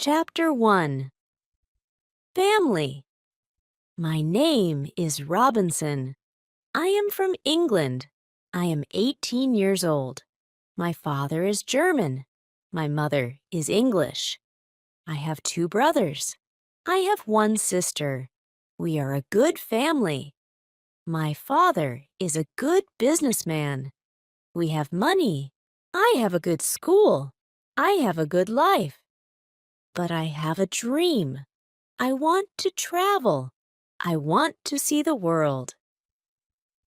Chapter 1. Family. My name is Robinson. I am from England. I am 18 years old. My father is German. My mother is English. I have 2 brothers. I have 1 sister. We are a good family. My father is a good businessman. We have money. I have a good school. I have a good life. But I have a dream. I want to travel. I want to see the world.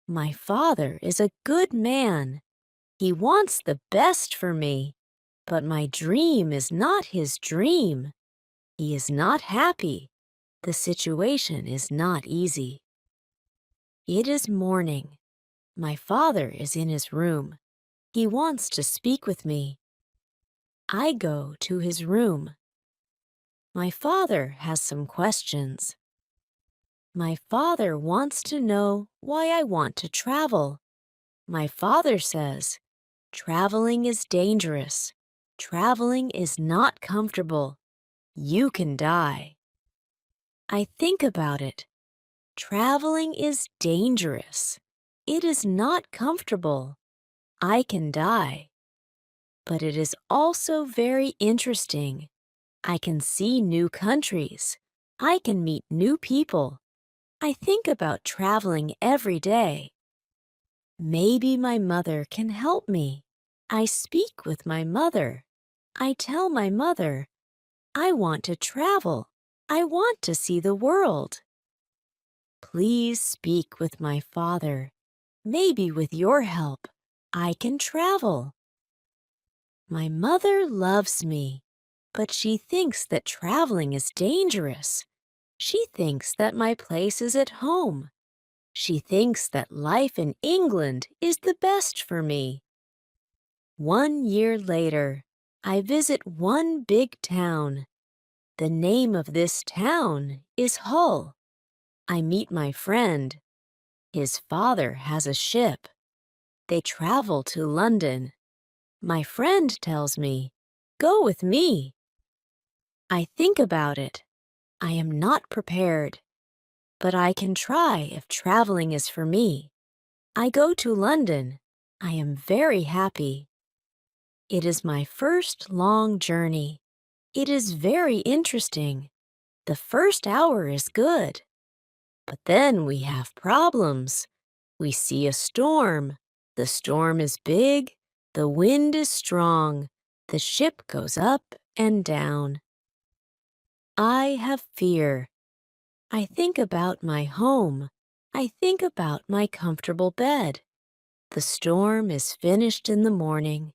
My father is a good man. He wants the best for me. But my dream is not his dream. He is not happy. The situation is not easy. It is morning. My father is in his room. He wants to speak with me. I go to his room. My father has some questions. My father wants to know why I want to travel. My father says, traveling is dangerous. Traveling is not comfortable. You can die. I think about it. Traveling is dangerous. It is not comfortable. I can die. But it is also very interesting. I can see new countries. I can meet new people. I think about traveling every day. Maybe my mother can help me. I speak with my mother. I tell my mother, I want to travel. I want to see the world. Please speak with my father. Maybe with your help, I can travel. My mother loves me, but she thinks that traveling is dangerous. She thinks that my place is at home. She thinks that life in England is the best for me. 1 year later, I visit one big town. The name of this town is Hull. I meet my friend. His father has a ship. They travel to London. My friend tells me, go with me. I think about it. I am not prepared. But I can try if traveling is for me. I go to London. I am very happy. It is my first long journey. It is very interesting. The first hour is good. But then we have problems. We see a storm. The storm is big. The wind is strong. The ship goes up and down. I have fear. I think about my home. I think about my comfortable bed. The storm is finished in the morning.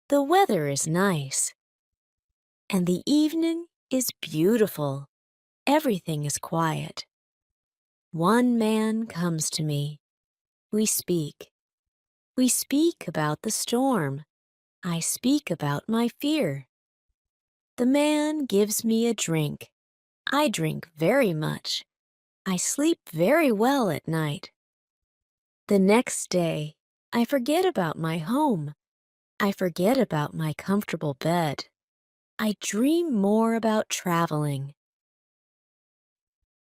The weather is nice. And the evening is beautiful. Everything is quiet. One man comes to me. We speak. We speak about the storm. I speak about my fear. The man gives me a drink. I drink very much. I sleep very well at night. The next day, I forget about my home. I forget about my comfortable bed. I dream more about traveling.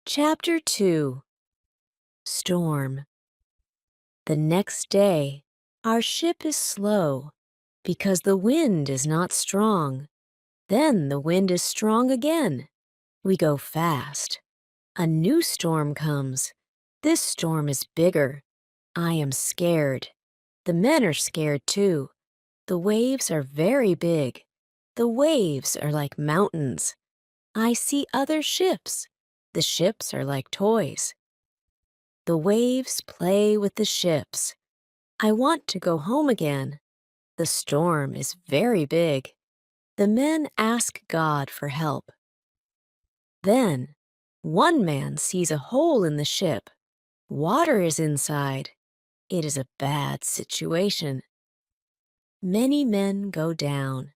Chapter 2. Storm. The next day, our ship is slow because the wind is not strong. Then the wind is strong again. We go fast. A new storm comes. This storm is bigger. I am scared. The men are scared too. The waves are very big. The waves are like mountains. I see other ships. The ships are like toys. The waves play with the ships. I want to go home again. The storm is very big. The men ask God for help. Then, one man sees a hole in the ship. Water is inside. It is a bad situation. Many men go down.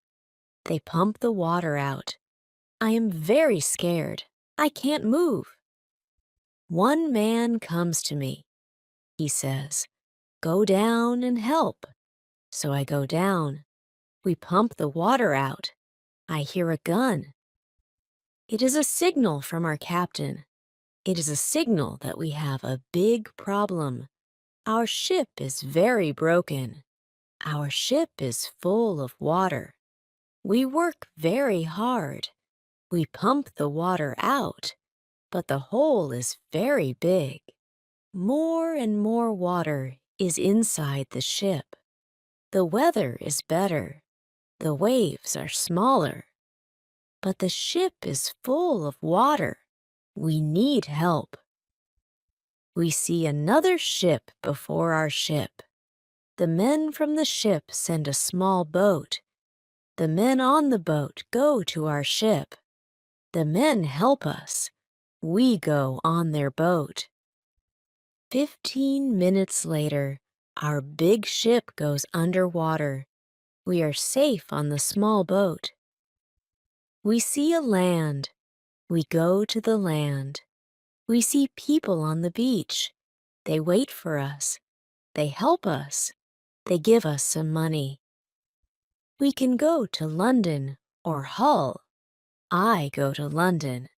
They pump the water out. I am very scared. I can't move. One man comes to me. He says, go down and help. So I go down. We pump the water out. I hear a gun. It is a signal from our captain. It is a signal that we have a big problem. Our ship is very broken. Our ship is full of water. We work very hard. We pump the water out, but the hole is very big. More and more water is inside the ship. The weather is better. The waves are smaller. But the ship is full of water. We need help. We see another ship before our ship. The men from the ship send a small boat. The men on the boat go to our ship. The men help us. We go on their boat. 15 minutes later, our big ship goes underwater. We are safe on the small boat. We see a land. We go to the land. We see people on the beach. They wait for us. They help us. They give us some money. We can go to London or Hull. I go to London.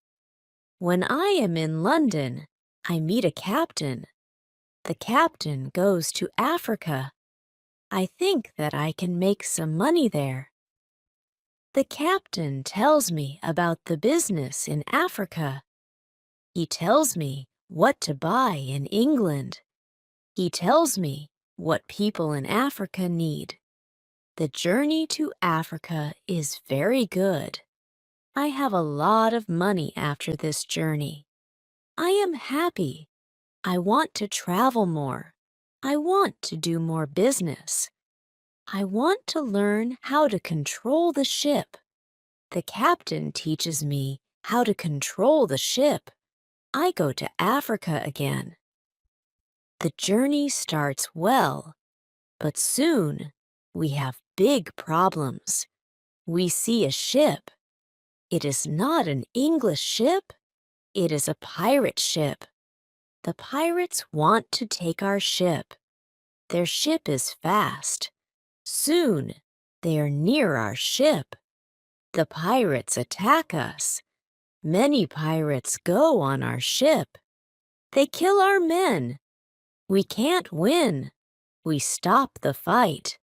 When I am in London, I meet a captain. The captain goes to Africa. I think that I can make some money there. The captain tells me about the business in Africa. He tells me what to buy in England. He tells me what people in Africa need. The journey to Africa is very good. I have a lot of money after this journey. I am happy. I want to travel more. I want to do more business. I want to learn how to control the ship. The captain teaches me how to control the ship. I go to Africa again. The journey starts well, but soon we have big problems. We see a ship. It is not an English ship. It is a pirate ship. The pirates want to take our ship. Their ship is fast. Soon they are near our ship. The pirates attack us. Many pirates go on our ship. They kill our men. We can't win. We stop the fight.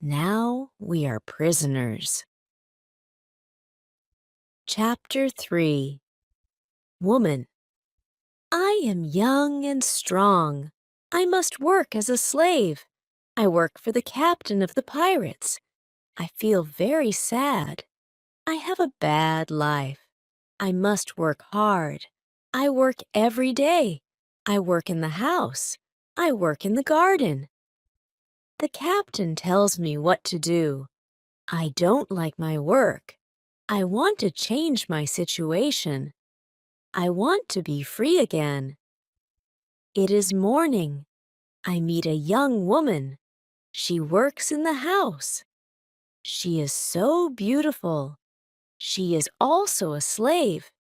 Now we are prisoners. Chapter 3. Woman. I am young and strong. I must work as a slave. I work for the captain of the pirates. I feel very sad. I have a bad life. I must work hard. I work every day. I work in the house. I work in the garden. The captain tells me what to do. I don't like my work. I want to change my situation. I want to be free again. It is morning. I meet a young woman. She works in the house. She is so beautiful. She is also a slave.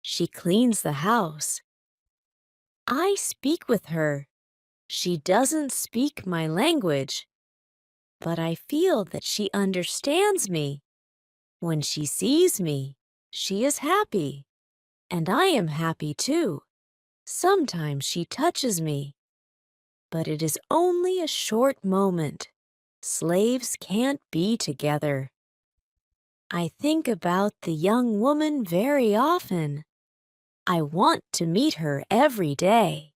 She cleans the house. I speak with her. She doesn't speak my language, but I feel that she understands me. When she sees me, she is happy, and I am happy too. Sometimes she touches me, but it is only a short moment. Slaves can't be together. I think about the young woman very often. I want to meet her every day,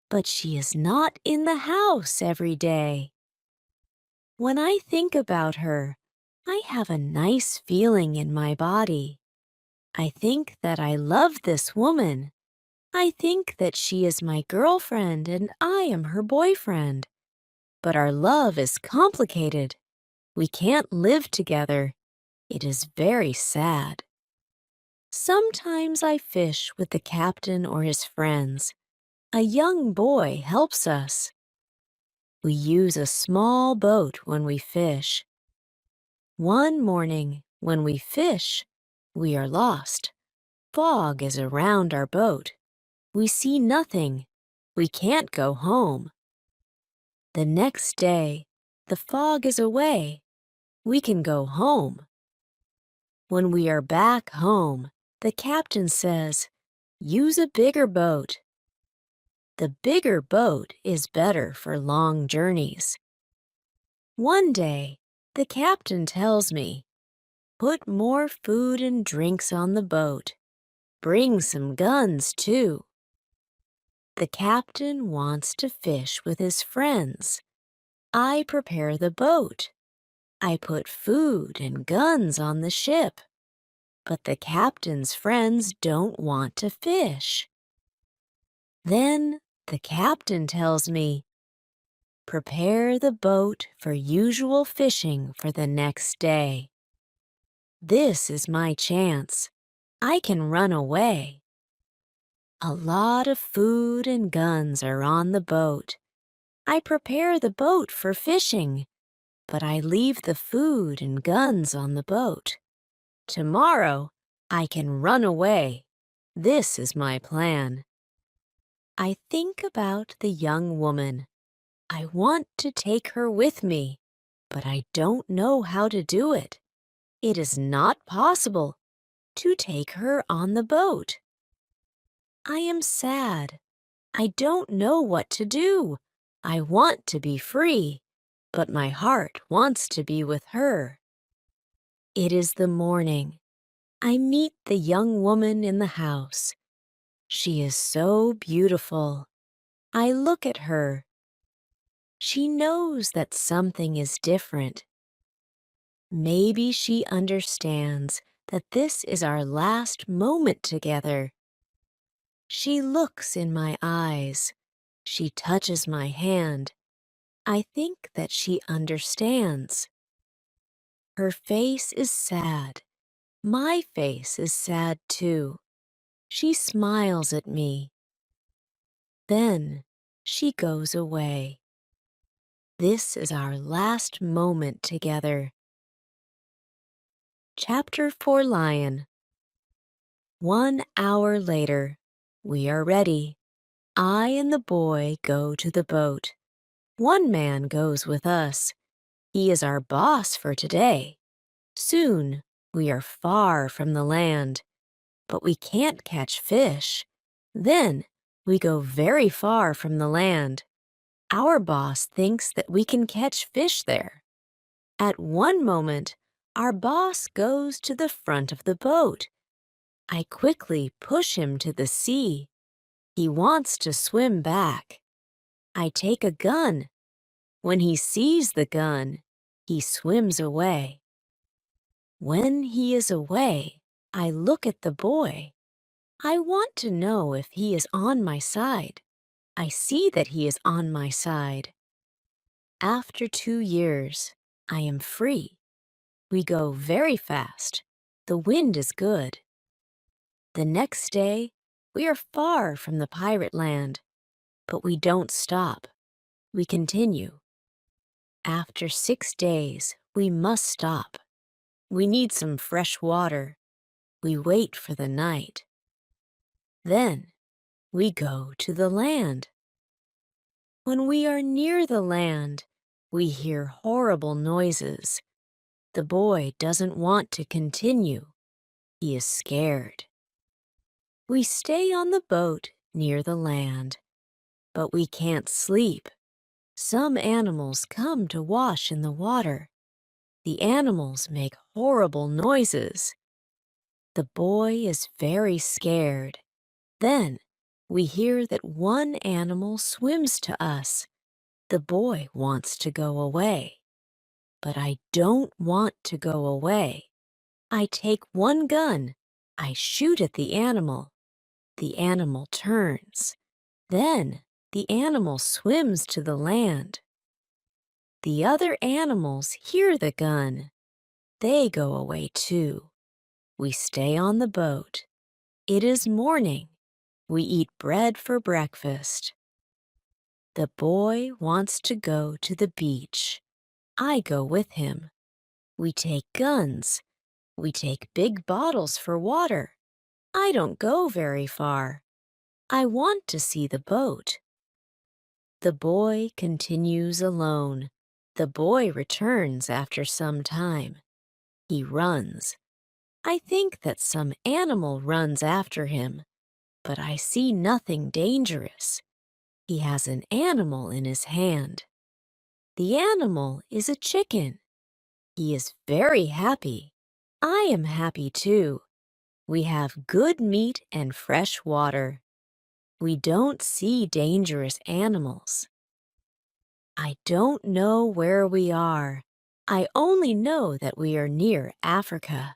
but she is not in the house every day. When I think about her, I have a nice feeling in my body. I think that I love this woman. I think that she is my girlfriend and I am her boyfriend. But our love is complicated. We can't live together. It is very sad. Sometimes I fish with the captain or his friends. A young boy helps us. We use a small boat when we fish. One morning, when we fish, we are lost. Fog is around our boat. We see nothing. We can't go home. The next day, the fog is away. We can go home. When we are back home, the captain says, "Use a bigger boat." The bigger boat is better for long journeys. One day, the captain tells me, "Put more food and drinks on the boat. Bring some guns, too." The captain wants to fish with his friends. I prepare the boat. I put food and guns on the ship. But the captain's friends don't want to fish. Then the captain tells me, "Prepare the boat for usual fishing for the next day." This is my chance. I can run away. A lot of food and guns are on the boat. I prepare the boat for fishing, but I leave the food and guns on the boat. Tomorrow, I can run away. This is my plan. I think about the young woman. I want to take her with me, but I don't know how to do it. It is not possible to take her on the boat. I am sad. I don't know what to do. I want to be free, but my heart wants to be with her. It is the morning. I meet the young woman in the house. She is so beautiful. I look at her. She knows that something is different. Maybe she understands that this is our last moment together. She looks in my eyes. She touches my hand. I think that she understands. Her face is sad. My face is sad too. She smiles at me. Then she goes away. This is our last moment together. Chapter 4 Lion. 1 hour later, we are ready. I and the boy go to the boat. One man goes with us. He is our boss for today. Soon, we are far from the land, but we can't catch fish. Then, we go very far from the land. Our boss thinks that we can catch fish there. At one moment, our boss goes to the front of the boat. I quickly push him to the sea. He wants to swim back. I take a gun. When he sees the gun, he swims away. When he is away, I look at the boy. I want to know if he is on my side. I see that he is on my side. After 2 years, I am free. We go very fast. The wind is good. The next day, we are far from the pirate land, but we don't stop. We continue. After 6 days, we must stop. We need some fresh water. We wait for the night. Then, we go to the land. When we are near the land, we hear horrible noises. The boy doesn't want to continue. He is scared. We stay on the boat near the land, but we can't sleep. Some animals come to wash in the water. The animals make horrible noises. The boy is very scared. Then we hear that one animal swims to us. The boy wants to go away. But I don't want to go away. I take one gun. I shoot at the animal. The animal turns. Then the animal swims to the land. The other animals hear the gun. They go away too. We stay on the boat. It is morning. We eat bread for breakfast. The boy wants to go to the beach. I go with him. We take guns. We take big bottles for water. I don't go very far. I want to see the boat. The boy continues alone. The boy returns after some time. He runs. I think that some animal runs after him, but I see nothing dangerous. He has an animal in his hand. The animal is a chicken. He is very happy. I am happy too. We have good meat and fresh water. We don't see dangerous animals. I don't know where we are. I only know that we are near Africa.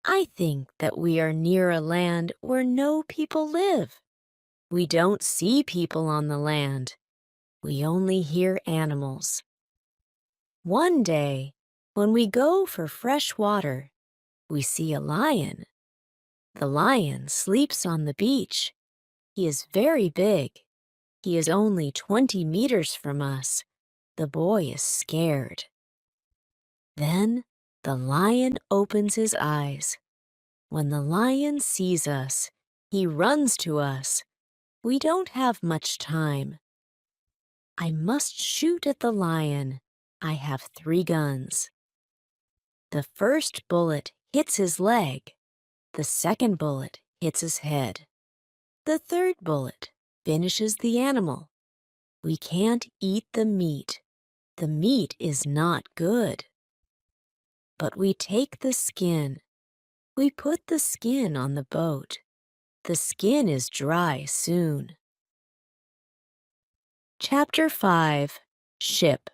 I think that we are near a land where no people live. We don't see people on the land. We only hear animals. One day, when we go for fresh water, we see a lion. The lion sleeps on the beach. He is very big. He is only 20 meters from us. The boy is scared. Then the lion opens his eyes. When the lion sees us, he runs to us. We don't have much time. I must shoot at the lion. I have 3 guns. The first bullet hits his leg. The second bullet hits his head. The third bullet finishes the animal. We can't eat the meat. The meat is not good. But we take the skin. We put the skin on the boat. The skin is dry soon. Chapter 5. Ship.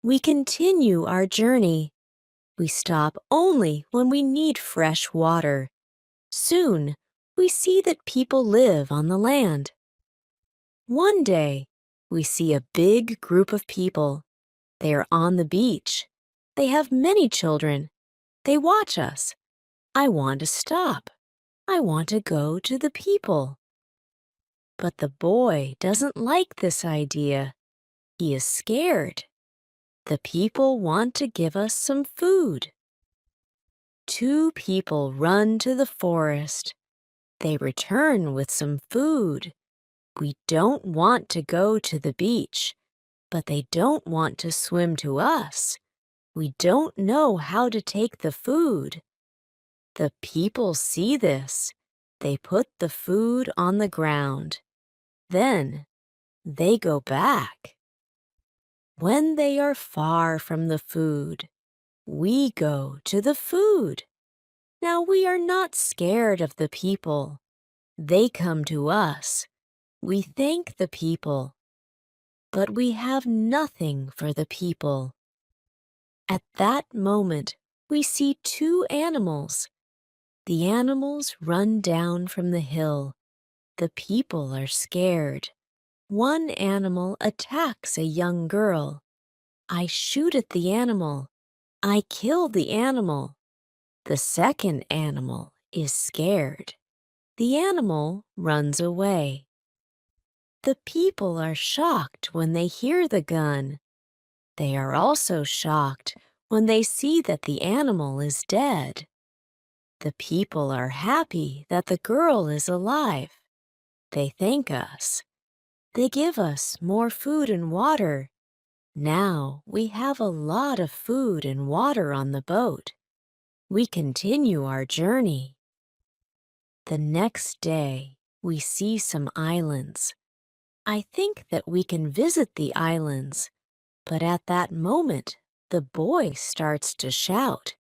We continue our journey. We stop only when we need fresh water. Soon, we see that people live on the land. One day, we see a big group of people. They are on the beach. They have many children. They watch us. I want to stop. I want to go to the people. But the boy doesn't like this idea. He is scared. The people want to give us some food. 2 people run to the forest. They return with some food. We don't want to go to the beach, but they don't want to swim to us. We don't know how to take the food. The people see this. They put the food on the ground. Then they go back. When they are far from the food, we go to the food. Now we are not scared of the people. They come to us. We thank the people. But we have nothing for the people. At that moment, we see 2 animals. The animals run down from the hill. The people are scared. One animal attacks a young girl. I shoot at the animal. I kill the animal. The second animal is scared. The animal runs away. The people are shocked when they hear the gun. They are also shocked when they see that the animal is dead. The people are happy that the girl is alive. They thank us. They give us more food and water. Now we have a lot of food and water on the boat. We continue our journey. The next day, we see some islands. I think that we can visit the islands, but at that moment, the boy starts to shout.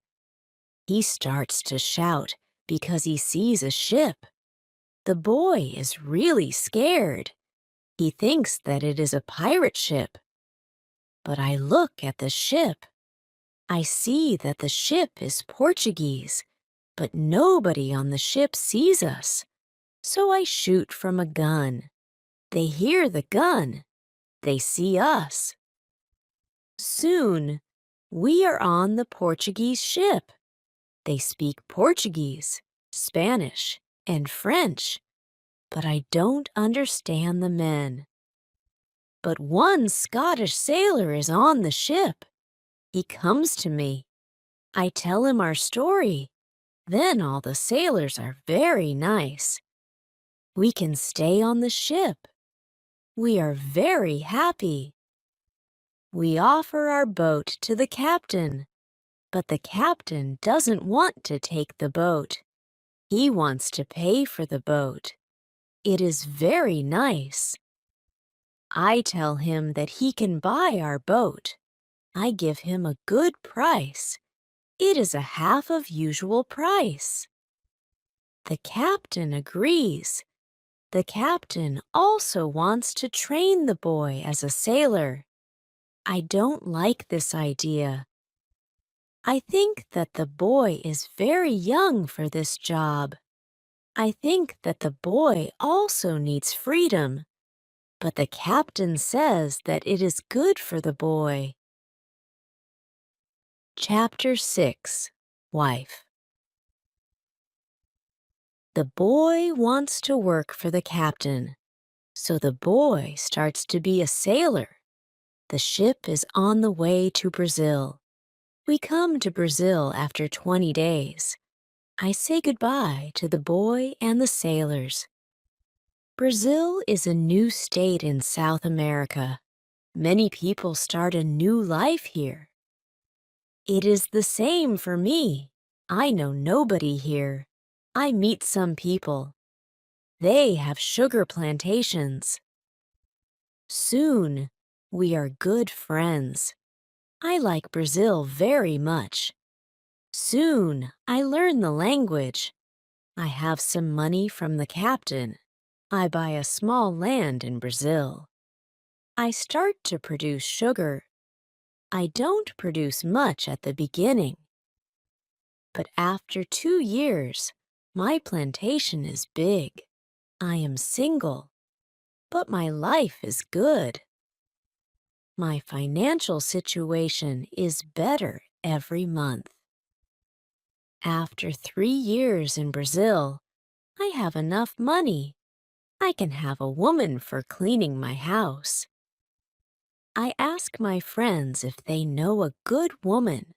He starts to shout because he sees a ship. The boy is really scared. He thinks that it is a pirate ship. But I look at the ship. I see that the ship is Portuguese, but nobody on the ship sees us. So I shoot from a gun. They hear the gun. They see us. Soon, we are on the Portuguese ship. They speak Portuguese, Spanish, and French, but I don't understand the men. But one Scottish sailor is on the ship. He comes to me. I tell him our story. Then all the sailors are very nice. We can stay on the ship. We are very happy. We offer our boat to the captain. But the captain doesn't want to take the boat. He wants to pay for the boat. It is very nice. I tell him that he can buy our boat. I give him a good price. It is a half of usual price. The captain agrees. The captain also wants to train the boy as a sailor. I don't like this idea. I think that the boy is very young for this job. I think that the boy also needs freedom, but the captain says that it is good for the boy. Chapter 6, Wife. The boy wants to work for the captain, so the boy starts to be a sailor. The ship is on the way to Brazil. We come to Brazil after 20 days. I say goodbye to the boy and the sailors. Brazil is a new state in South America. Many people start a new life here. It is the same for me. I know nobody here. I meet some people. They have sugar plantations. Soon, we are good friends. I like Brazil very much. Soon, I learn the language. I have some money from the captain. I buy a small land in Brazil. I start to produce sugar. I don't produce much at the beginning. But after 2 years, my plantation is big. I am single, but my life is good. My financial situation is better every month. After 3 years in Brazil, I have enough money. I can have a woman for cleaning my house. I ask my friends if they know a good woman.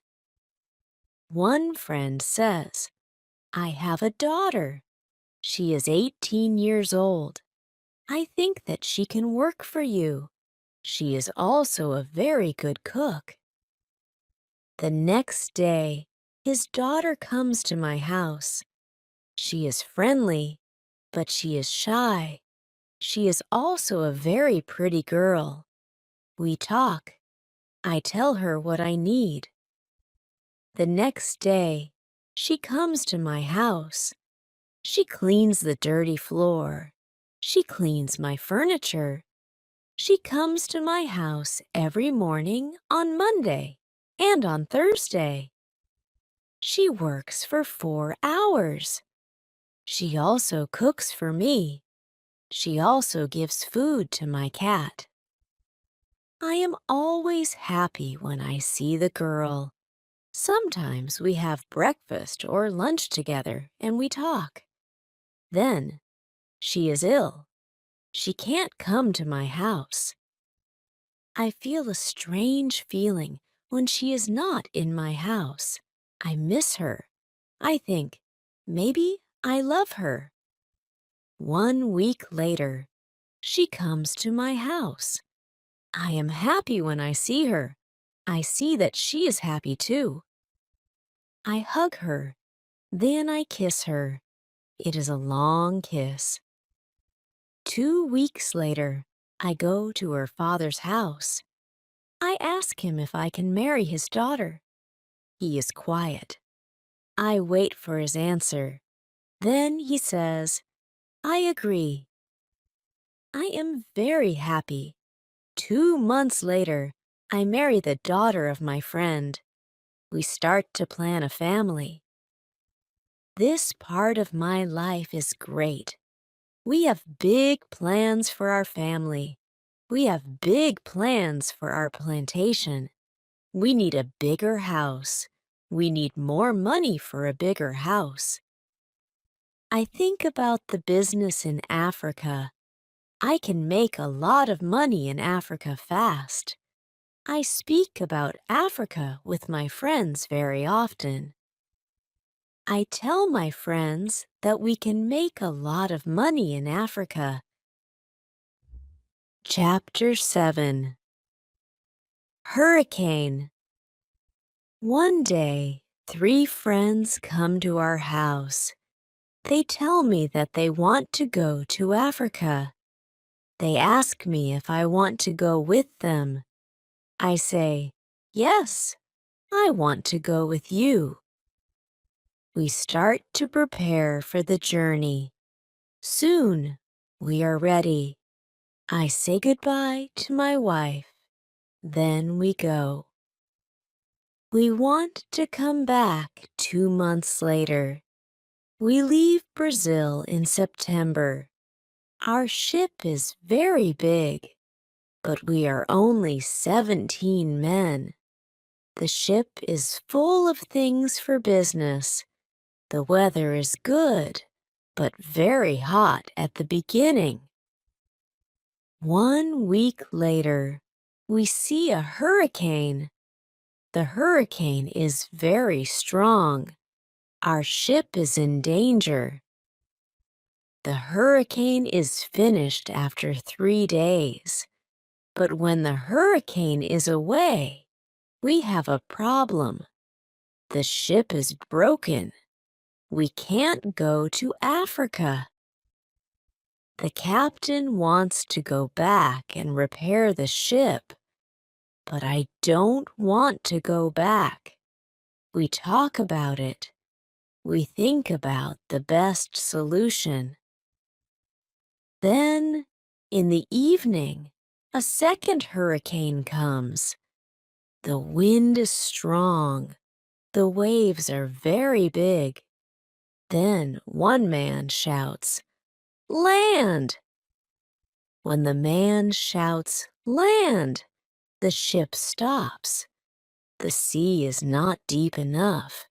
One friend says, I have a daughter. She is 18 years old. I think that she can work for you. She is also a very good cook. The next day, his daughter comes to my house. She is friendly, but she is shy. She is also a very pretty girl. We talk. I tell her what I need. The next day, she comes to my house. She cleans the dirty floor. She cleans my furniture. She comes to my house every morning on Monday and on Thursday. She works for 4 hours. She also cooks for me. She also gives food to my cat. I am always happy when I see the girl. Sometimes we have breakfast or lunch together and we talk. Then, she is ill. She can't come to my house. I feel a strange feeling when she is not in my house. I miss her. I think, maybe I love her. 1 week later, she comes to my house. I am happy when I see her. I see that she is happy too. I hug her, then I kiss her. It is a long kiss. 2 weeks later, I go to her father's house. I ask him if I can marry his daughter. He is quiet. I wait for his answer. Then he says, I agree. I am very happy. 2 months later, I marry the daughter of my friend. We start to plan a family. This part of my life is great. We have big plans for our family. We have big plans for our plantation. We need a bigger house. We need more money for a bigger house. I think about the business in Africa. I can make a lot of money in Africa fast. I speak about Africa with my friends very often. I tell my friends that we can make a lot of money in Africa. Chapter 7, Hurricane. One day, three friends come to our house. They tell me that they want to go to Africa. They ask me if I want to go with them. I say, yes, I want to go with you. We start to prepare for the journey. Soon, we are ready. I say goodbye to my wife. Then we go. We want to come back 2 months later. We leave Brazil in September. Our ship is very big, but we are only 17 men. The ship is full of things for business. The weather is good, but very hot at the beginning. 1 week later, we see a hurricane. The hurricane is very strong. Our ship is in danger. The hurricane is finished after 3 days. But when the hurricane is away, we have a problem. The ship is broken. We can't go to Africa. The captain wants to go back and repair the ship, but I don't want to go back. We talk about it. We think about the best solution. Then, in the evening, a second hurricane comes. The wind is strong. The waves are very big. Then one man shouts, "Land!" When the man shouts, "Land!" the ship stops. The sea is not deep enough.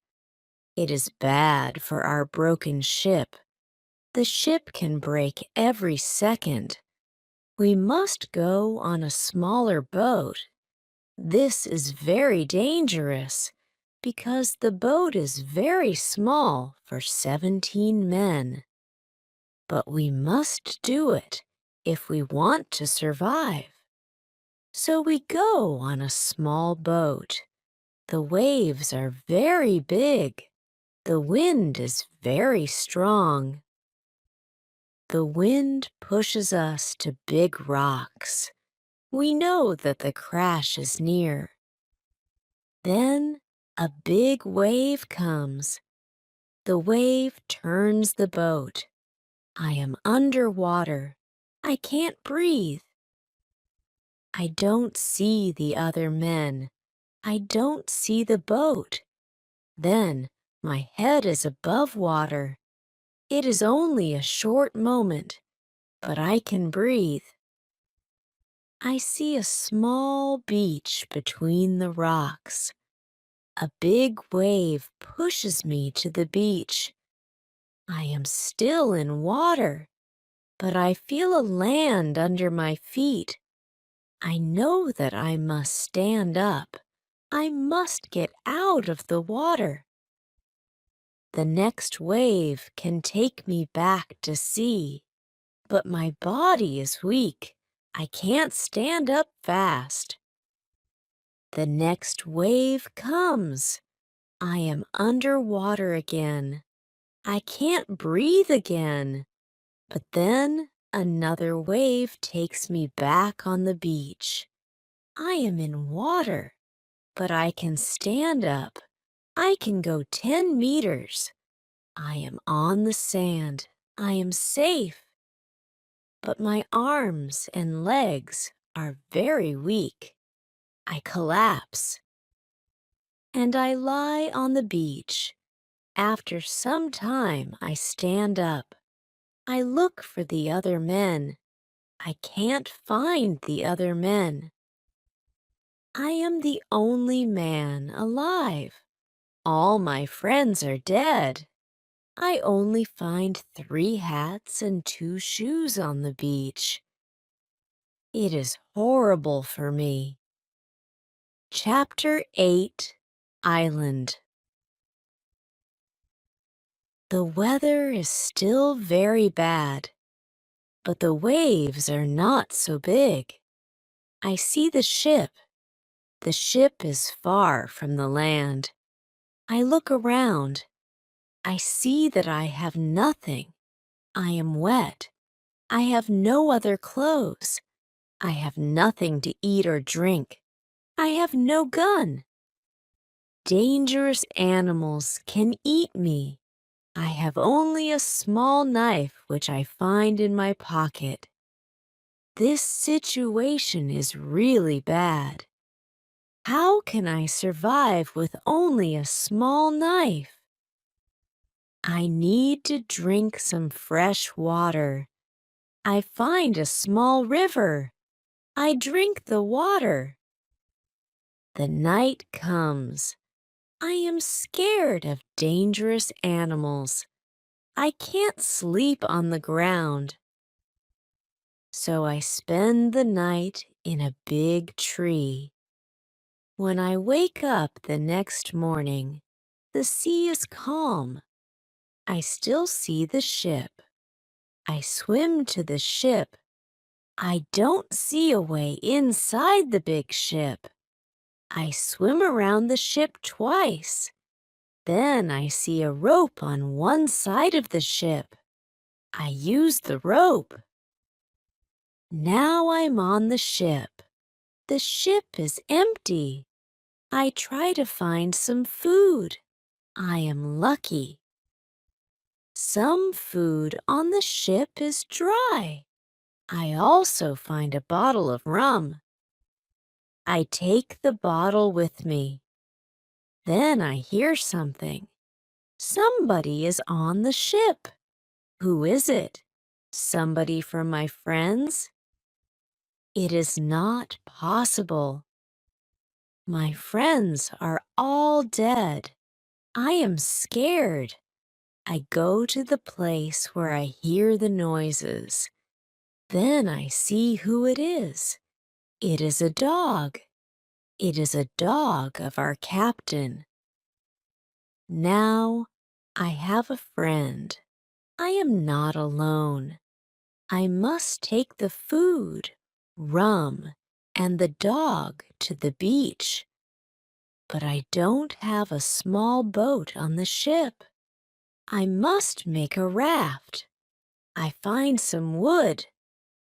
It is bad for our broken ship. The ship can break every second. We must go on a smaller boat. This is very dangerous because the boat is very small for 17 men. But we must do it if we want to survive. So we go on a small boat. The waves are very big. The wind is very strong. The wind pushes us to big rocks. We know that the crash is near. Then a big wave comes. The wave turns the boat. I am underwater. I can't breathe. I don't see the other men. I don't see the boat. Then my head is above water. It is only a short moment, but I can breathe. I see a small beach between the rocks. A big wave pushes me to the beach. I am still in water, but I feel a land under my feet. I know that I must stand up. I must get out of the water. The next wave can take me back to sea, but my body is weak. I can't stand up fast. The next wave comes. I am underwater again. I can't breathe again. But then another wave takes me back on the beach. I am in water, but I can stand up. I can go 10 meters. I am on the sand. I am safe. But my arms and legs are very weak. I collapse. And I lie on the beach. After some time, I stand up. I look for the other men. I can't find the other men. I am the only man alive. All my friends are dead. I only find 3 hats and 2 shoes on the beach. It is horrible for me. Chapter 8, Island. The weather is still very bad, but the waves are not so big. I see the ship. The ship is far from the land. I look around. I see that I have nothing. I am wet. I have no other clothes. I have nothing to eat or drink. I have no gun. Dangerous animals can eat me. I have only a small knife which I find in my pocket. This situation is really bad. How can I survive with only a small knife? I need to drink some fresh water. I find a small river. I drink the water. The night comes. I am scared of dangerous animals. I can't sleep on the ground. So I spend the night in a big tree. When I wake up the next morning, the sea is calm. I still see the ship. I swim to the ship. I don't see a way inside the big ship. I swim around the ship twice. Then I see a rope on one side of the ship. I use the rope. Now I'm on the ship. The ship is empty. I try to find some food. I am lucky. Some food on the ship is dry. I also find a bottle of rum. I take the bottle with me. Then I hear something. Somebody is on the ship. Who is it? Somebody from my friends? It is not possible. My friends are all dead. I am scared. I go to the place where I hear the noises. Then I see who it is. It is a dog. It is a dog of our captain. Now I have a friend. I am not alone. I must take the food, rum, and the dog to the beach. But I don't have a small boat on the ship. I must make a raft. I find some wood.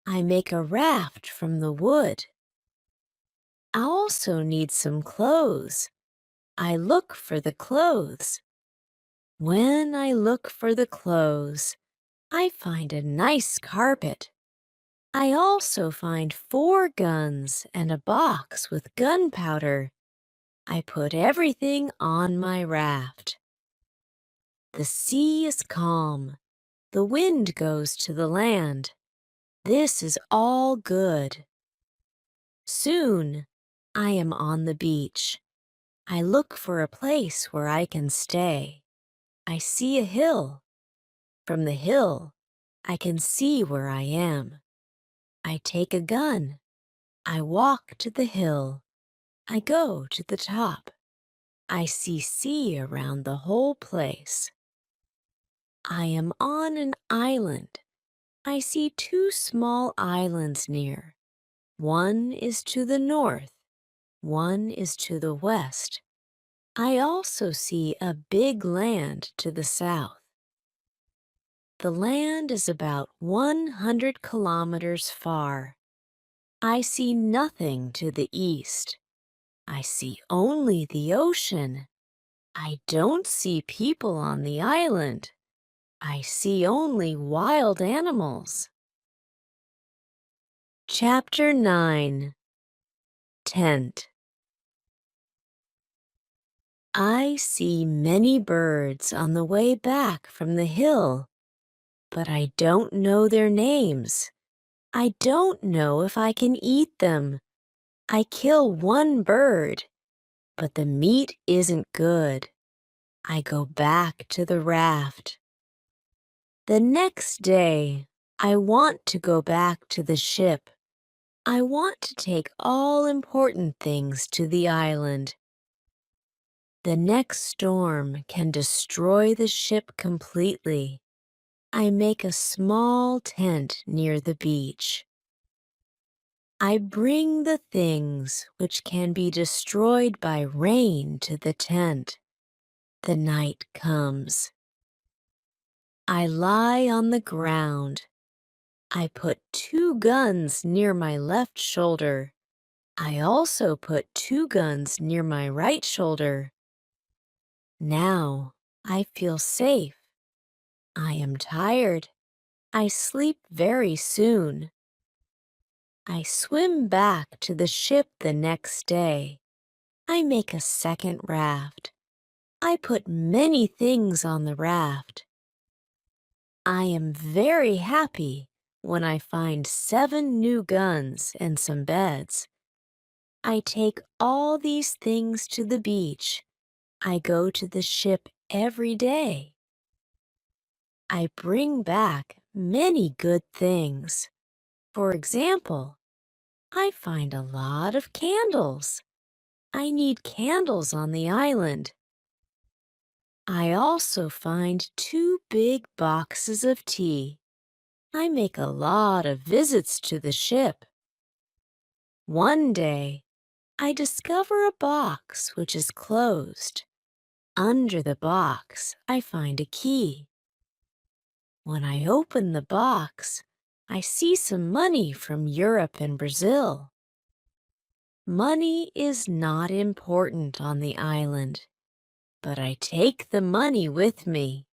I make a raft from the wood. I also need some clothes. I look for the clothes. When I look for the clothes, I find a nice carpet. I also find 4 guns and a box with gunpowder. I put everything on my raft. The sea is calm. The wind goes to the land. This is all good. Soon, I am on the beach. I look for a place where I can stay. I see a hill. From the hill, I can see where I am. I take a gun. I walk to the hill. I go to the top. I see sea around the whole place. I am on an island. I see 2 small islands near. One is to the north. One is to the west. I also see a big land to the south. The land is about 100 kilometers far. I see nothing to the east. I see only the ocean. I don't see people on the island. I see only wild animals. Chapter 9. Tent. I see many birds on the way back from the hill, but I don't know their names. I don't know if I can eat them. I kill one bird, but the meat isn't good. I go back to the raft. The next day, I want to go back to the ship. I want to take all important things to the island. The next storm can destroy the ship completely. I make a small tent near the beach. I bring the things which can be destroyed by rain to the tent. The night comes. I lie on the ground. I put 2 guns near my left shoulder. I also put 2 guns near my right shoulder. Now I feel safe. I am tired. I sleep very soon. I swim back to the ship the next day. I make a second raft. I put many things on the raft. I am very happy when I find 7 new guns and some beds. I take all these things to the beach. I go to the ship every day. I bring back many good things. For example, I find a lot of candles. I need candles on the island. I also find 2 big boxes of tea. I make a lot of visits to the ship. One day, I discover a box which is closed. Under the box, I find a key. When I open the box, I see some money from Europe and Brazil. Money is not important on the island, but I take the money with me.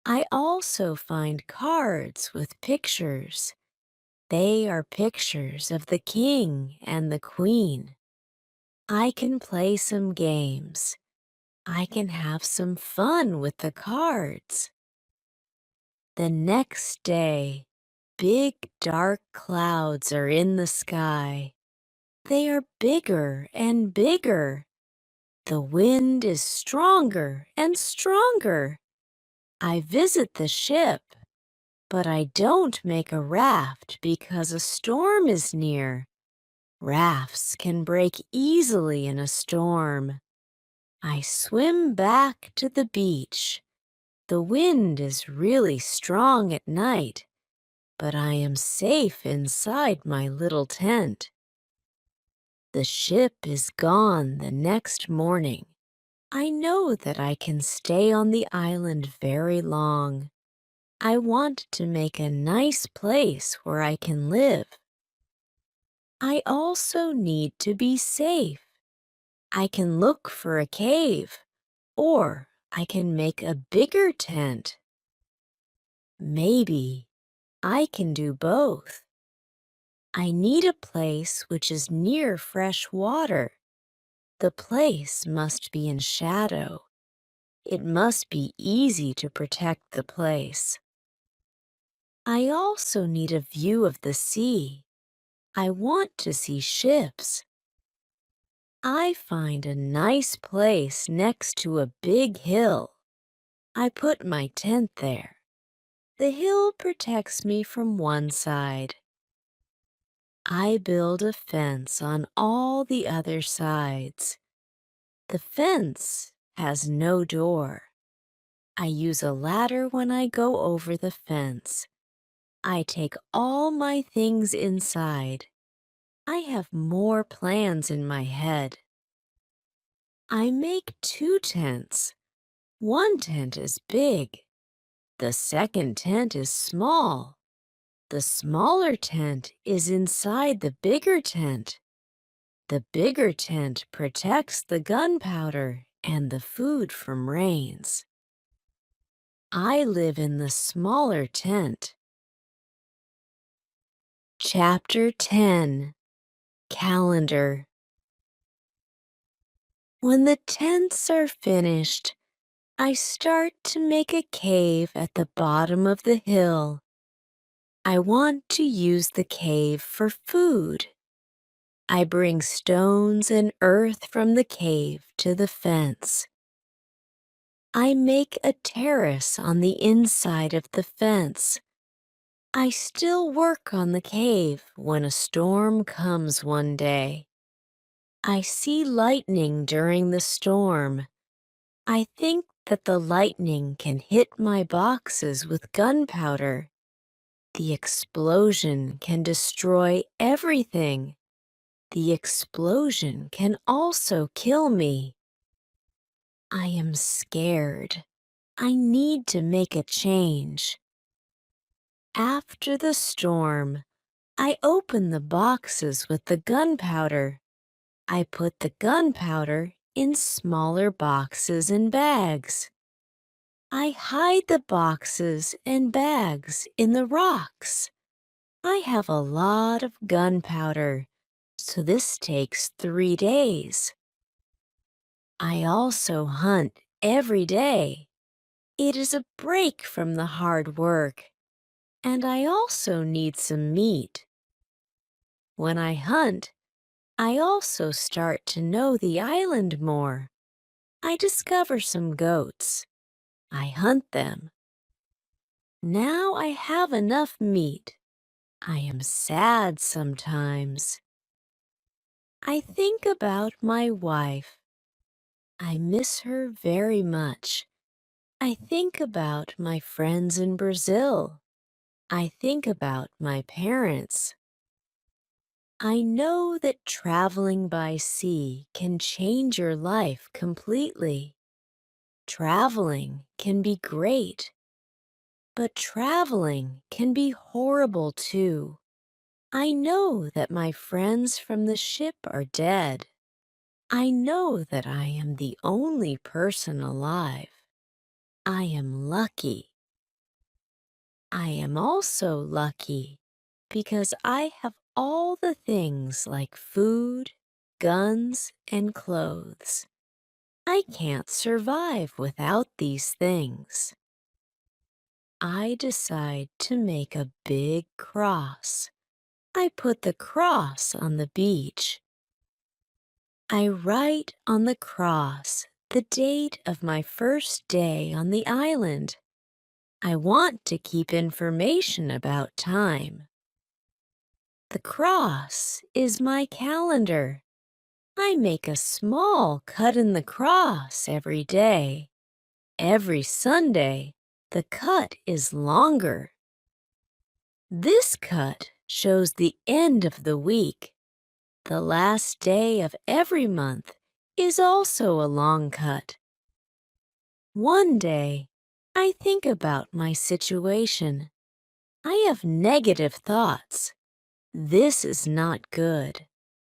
I also find cards with pictures. They are pictures of the king and the queen. I can play some games. I can have some fun with the cards. The next day, big dark clouds are in the sky. They are bigger and bigger. The wind is stronger and stronger. I visit the ship, but I don't make a raft because a storm is near. Rafts can break easily in a storm. I swim back to the beach. The wind is really strong at night, but I am safe inside my little tent. The ship is gone the next morning. I know that I can stay on the island very long. I want to make a nice place where I can live. I also need to be safe. I can look for a cave, or I can make a bigger tent. Maybe I can do both. I need a place which is near fresh water. The place must be in shadow. It must be easy to protect the place. I also need a view of the sea. I want to see ships. I find a nice place next to a big hill. I put my tent there. The hill protects me from one side. I build a fence on all the other sides. The fence has no door. I use a ladder when I go over the fence. I take all my things inside. I have more plans in my head. I make 2 tents. One tent is big. The second tent is small. The smaller tent is inside the bigger tent. The bigger tent protects the gunpowder and the food from rains. I live in the smaller tent. Chapter 10. Calendar. When the tents are finished, I start to make a cave at the bottom of the hill. I want to use the cave for food. I bring stones and earth from the cave to the fence. I make a terrace on the inside of the fence. I still work on the cave when a storm comes one day. I see lightning during the storm. I think that the lightning can hit my boxes with gunpowder. The explosion can destroy everything. The explosion can also kill me. I am scared. I need to make a change. After the storm, I open the boxes with the gunpowder. I put the gunpowder in smaller boxes and bags. I hide the boxes and bags in the rocks. I have a lot of gunpowder, so this takes 3 days. I also hunt every day. It is a break from the hard work, and I also need some meat. When I hunt, I also start to know the island more. I discover some goats. I hunt them. Now I have enough meat. I am sad sometimes. I think about my wife. I miss her very much. I think about my friends in Brazil. I think about my parents. I know that traveling by sea can change your life completely. Traveling can be great, but traveling can be horrible too. I know that my friends from the ship are dead. I know that I am the only person alive. I am lucky. I am also lucky because I have all the things like food, guns, and clothes. I can't survive without these things. I decide to make a big cross. I put the cross on the beach. I write on the cross the date of my first day on the island. I want to keep information about time. The cross is my calendar. I make a small cut in the cross every day. Every Sunday, the cut is longer. This cut shows the end of the week. The last day of every month is also a long cut. One day, I think about my situation. I have negative thoughts. This is not good.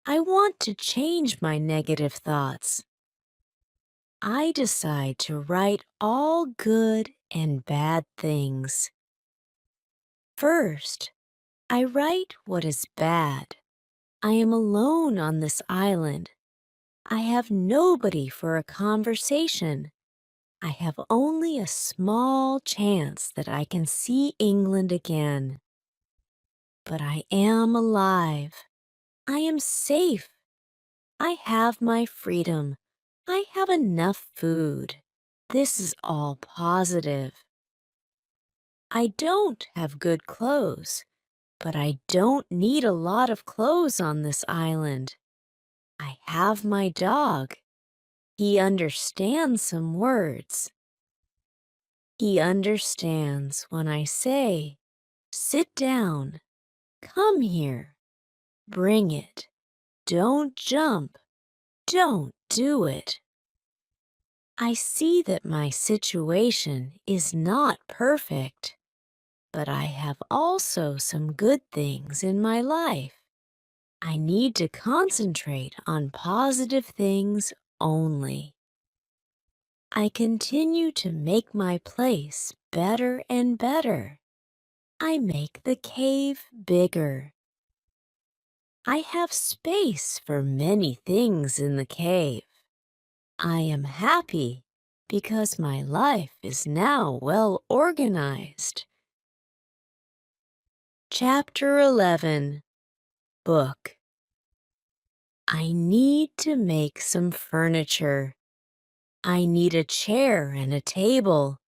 I want to change my negative thoughts. I decide to write all good and bad things. First, I write what is bad. I am alone on this island. I have nobody for a conversation. I have only a small chance that I can see England again. But I am alive. I am safe. I have my freedom. I have enough food. This is all positive. I don't have good clothes, but I don't need a lot of clothes on this island. I have my dog. He understands some words. He understands when I say, "Sit down, come here, bring it, don't jump, don't do it." I see that my situation is not perfect, but I have also some good things in my life. I need to concentrate on positive things only. I continue to make my place better and better. I make the cave bigger. I have space for many things in the cave. I am happy because my life is now well organized. Chapter 11. Book. I need to make some furniture. I need a chair and a table.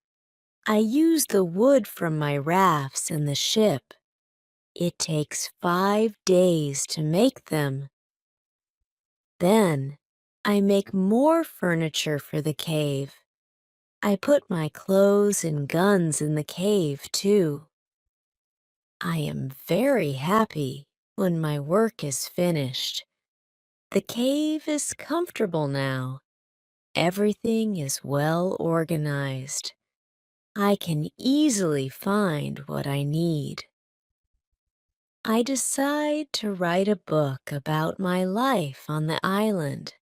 I use the wood from my rafts and the ship. It takes 5 days to make them. Then I make more furniture for the cave. I put my clothes and guns in the cave, too. I am very happy when my work is finished. The cave is comfortable now. Everything is well organized. I can easily find what I need. I decide to write a book about my life on the island.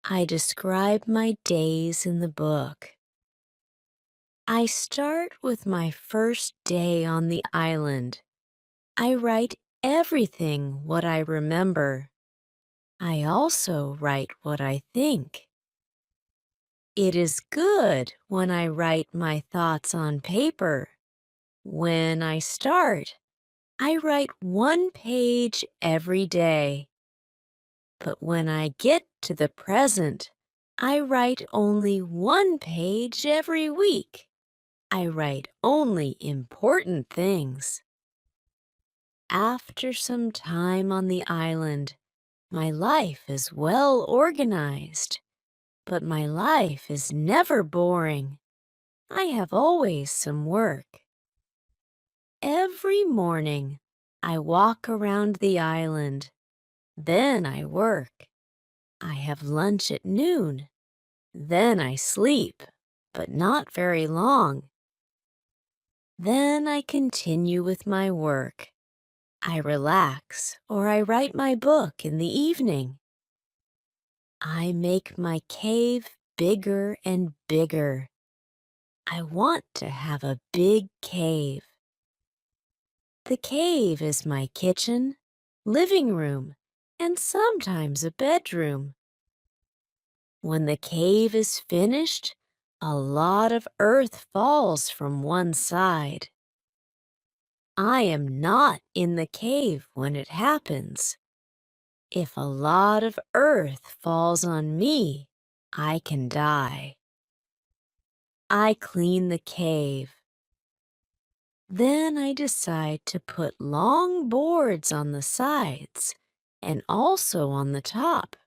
I describe my days in the book. I start with my first day on the island. I write everything what I remember. I also write what I think. It is good when I write my thoughts on paper. When I start, I write 1 page every day. But when I get to the present, I write only 1 page every week. I write only important things. After some time on the island, my life is well organized. But my life is never boring. I have always some work. Every morning, I walk around the island. Then I work. I have lunch at noon. Then I sleep, but not very long. Then I continue with my work. I relax or I write my book in the evening. I make my cave bigger and bigger. I want to have a big cave. The cave is my kitchen, living room, and sometimes a bedroom. When the cave is finished, a lot of earth falls from one side. I am not in the cave when it happens. If a lot of earth falls on me, I can die. I clean the cave. Then I decide to put long boards on the sides and also on the top.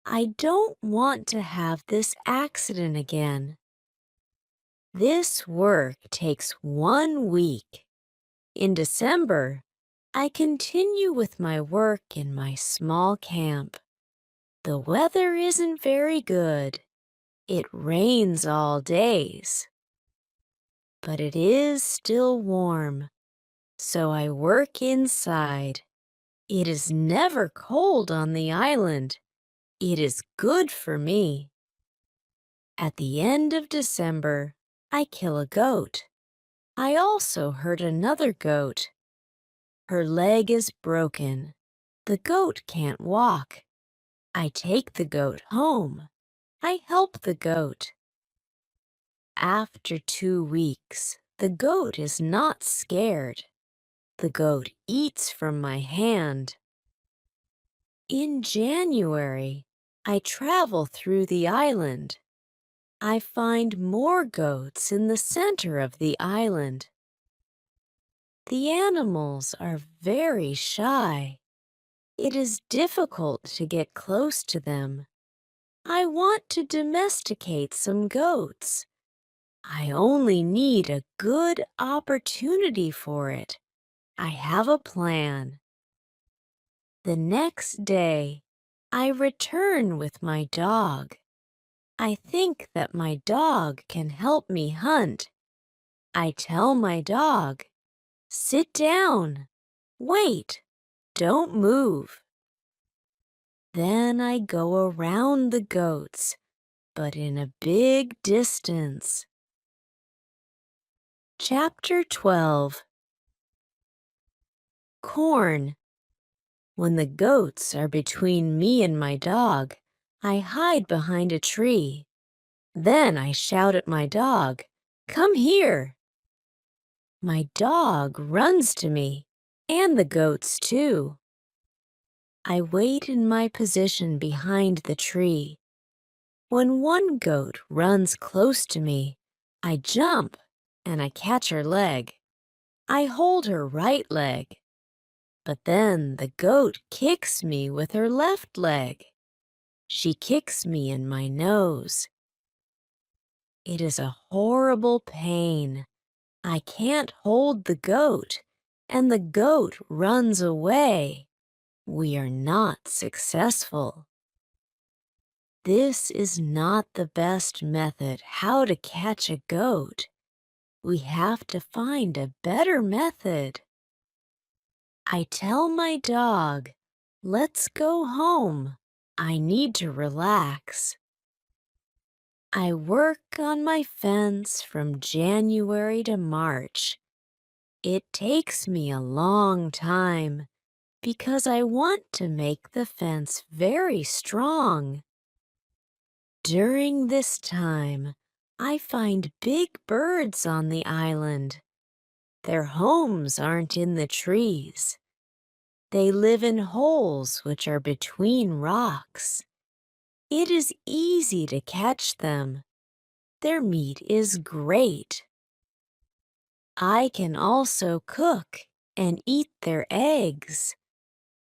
I don't want to have this accident again. This work takes 1 week. In December, I continue with my work in my small camp. The weather isn't very good. It rains all days. But it is still warm, so I work inside. It is never cold on the island. It is good for me. At the end of December, I kill a goat. I also hurt another goat. Her leg is broken. The goat can't walk. I take the goat home. I help the goat. After 2 weeks, the goat is not scared. The goat eats from my hand. In January, I travel through the island. I find more goats in the center of the island. The animals are very shy. It is difficult to get close to them. I want to domesticate some goats. I only need a good opportunity for it. I have a plan. The next day, I return with my dog. I think that my dog can help me hunt. I tell my dog, "Sit down. Wait. Don't move." Then I go around the goats, but in a big distance. Chapter 12. Corn. When the goats are between me and my dog, I hide behind a tree. Then I shout at my dog, "Come here." My dog runs to me, and the goats too. I wait in my position behind the tree. When one goat runs close to me, I jump and I catch her leg. I hold her right leg. But then the goat kicks me with her left leg. She kicks me in my nose. It is a horrible pain. I can't hold the goat. and the goat runs away. We are not successful. This is not the best method how to catch a goat. We have to find a better method. I tell my dog, let's go home. I need to relax. I work on my fence from January to March. It takes me a long time because I want to make the fence very strong. During this time, I find big birds on the island. Their homes aren't in the trees. They live in holes which are between rocks. It is easy to catch them. Their meat is great. I can also cook and eat their eggs.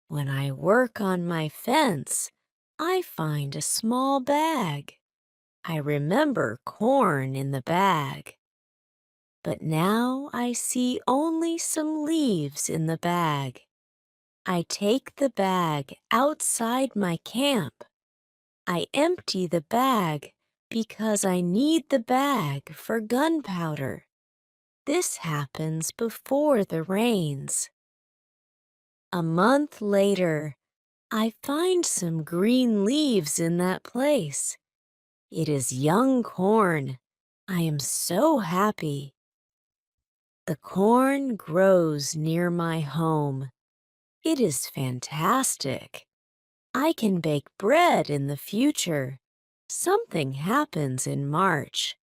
When I work on my fence, I find a small bag. I remember corn in the bag. But now I see only some leaves in the bag. I take the bag outside my camp. I empty the bag because I need the bag for gunpowder. This happens before the rains. A month later, I find some green leaves in that place. It is young corn. I am so happy. The corn grows near my home. It is fantastic. I can bake bread in the future. Something happens in March.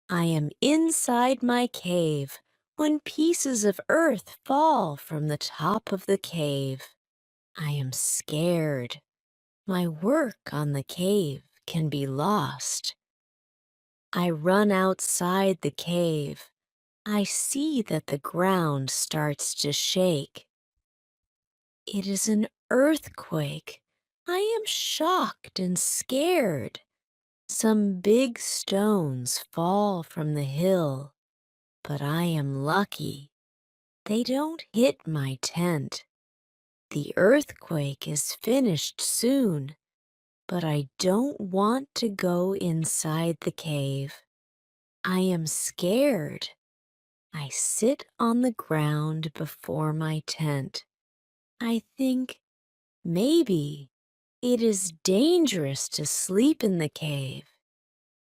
I am inside my cave when pieces of earth fall from the top of the cave. I am scared. My work on the cave can be lost. I run outside the cave. I see that the ground starts to shake. It is an earthquake. I am shocked and scared. Some big stones fall from the hill, but I am lucky. They don't hit my tent. The earthquake is finished soon, but I don't want to go inside the cave. I am scared. I sit on the ground before my tent. I think maybe it is dangerous to sleep in the cave.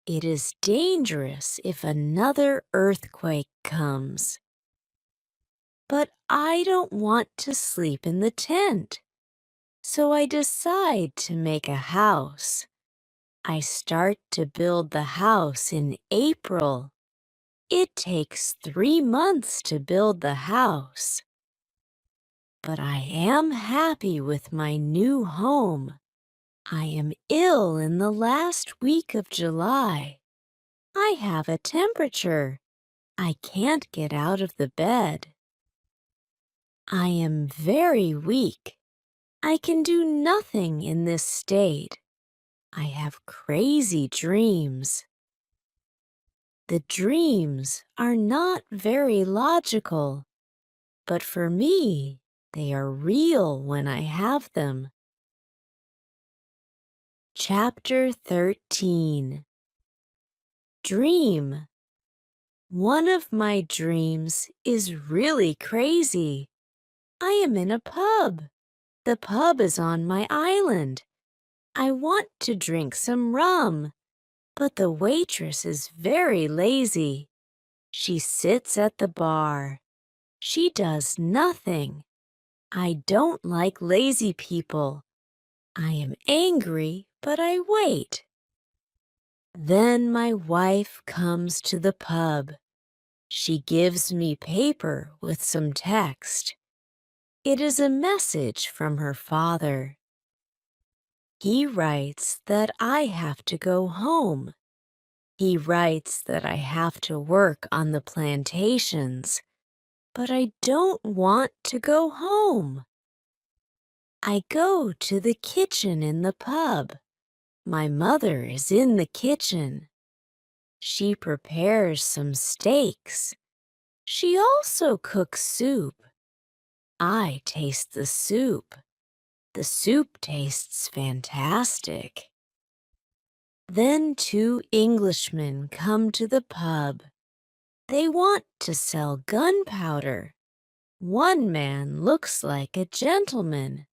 It is dangerous if another earthquake comes. But I don't want to sleep in the tent. So I decide to make a house. I start to build the house in April. It takes 3 months to build the house. But I am happy with my new home. I am ill in the last week of July. I have a temperature. I can't get out of the bed. I am very weak. I can do nothing in this state. I have crazy dreams. The dreams are not very logical, but for me, they are real when I have them. Chapter 13. Dream. One of my dreams is really crazy. I am in a pub. The pub is on my island. I want to drink some rum, but the waitress is very lazy. She sits at the bar. She does nothing. I don't like lazy people. I am angry, but I wait. Then my wife comes to the pub. She gives me paper with some text. It is a message from her father. He writes that I have to go home. He writes that I have to work on the plantations, but I don't want to go home. I go to the kitchen in the pub. My mother is in the kitchen. She prepares some steaks. She also cooks soup. I taste the soup. The soup tastes fantastic. Then two Englishmen come to the pub. They want to sell gunpowder. One man looks like a gentleman,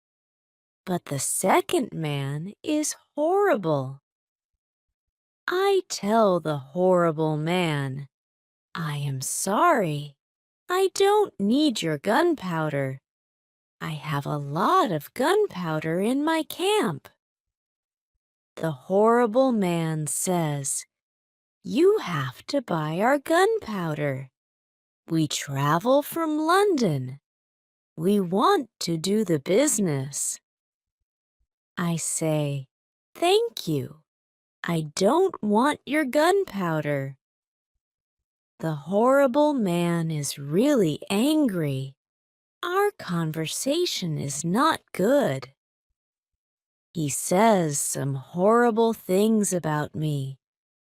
but the second man is horrible. I tell the horrible man, I am sorry. I don't need your gunpowder. I have a lot of gunpowder in my camp. The horrible man says, you have to buy our gunpowder. We travel from London. We want to do the business. I say, thank you. I don't want your gunpowder. The horrible man is really angry. Our conversation is not good. He says some horrible things about me.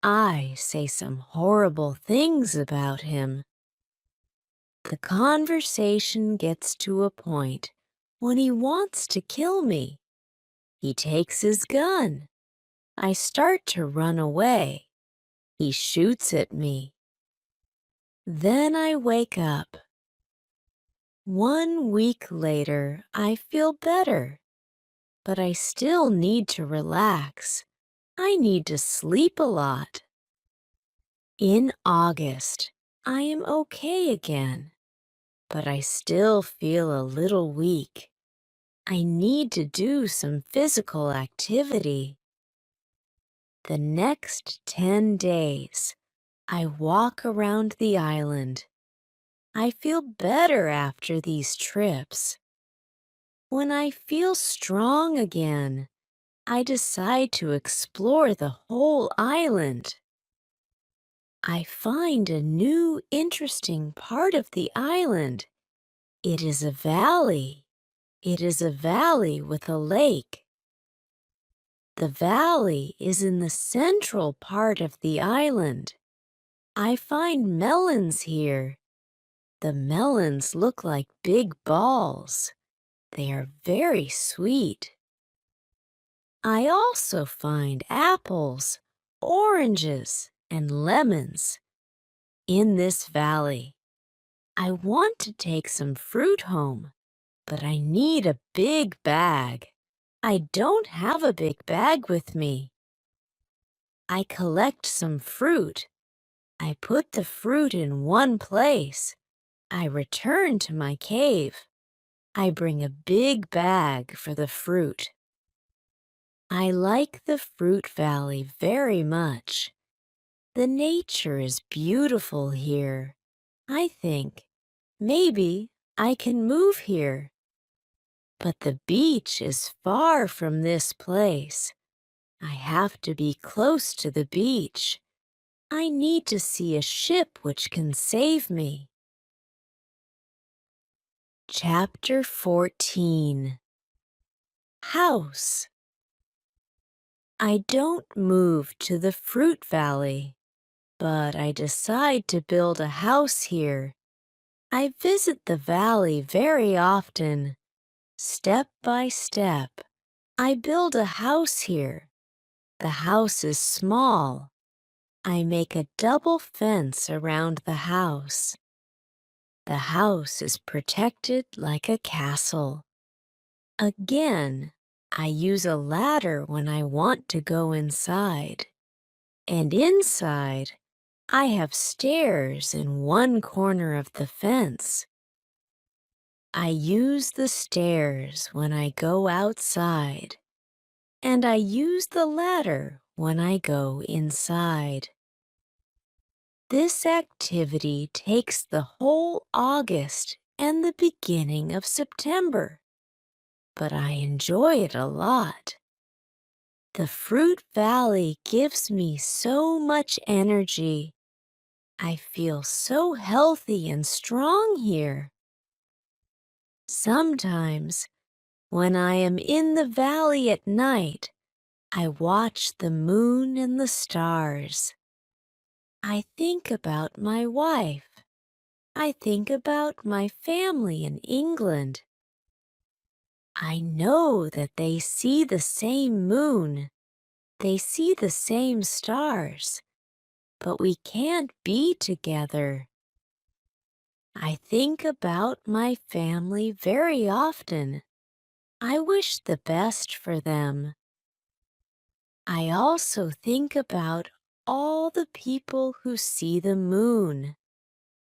I say some horrible things about him. The conversation gets to a point when he wants to kill me. He takes his gun. I start to run away. He shoots at me. Then I wake up. 1 week later, I feel better, but I still need to relax. I need to sleep a lot. In August, I am okay again, but I still feel a little weak. I need to do some physical activity. The next 10 days, I walk around the island. I feel better after these trips. When I feel strong again, I decide to explore the whole island. I find a new interesting part of the island. It is a valley. It is a valley with a lake. The valley is in the central part of the island. I find melons here. The melons look like big balls. They are very sweet. I also find apples, oranges, and lemons in this valley. I want to take some fruit home, but I need a big bag. I don't have a big bag with me. I collect some fruit. I put the fruit in one place. I return to my cave. I bring a big bag for the fruit. I like the fruit valley very much. The nature is beautiful here. I think maybe I can move here. But the beach is far from this place. I have to be close to the beach. I need to see a ship which can save me. Chapter 14. House. I don't move to the fruit valley, but I decide to build a house here. I visit the valley very often. Step by step, I build a house here. The house is small. I make a double fence around the house. The house is protected like a castle. Again, I use a ladder when I want to go inside. And inside, I have stairs in one corner of the fence. I use the stairs when I go outside, and I use the ladder when I go inside. This activity takes the whole August and the beginning of September, but I enjoy it a lot. The fruit valley gives me so much energy. I feel so healthy and strong here. Sometimes, when I am in the valley at night, I watch the moon and the stars. I think about my wife. I think about my family in England. I know that they see the same moon. They see the same stars, but we can't be together. I think about my family very often. I wish the best for them. I also think about all the people who see the moon.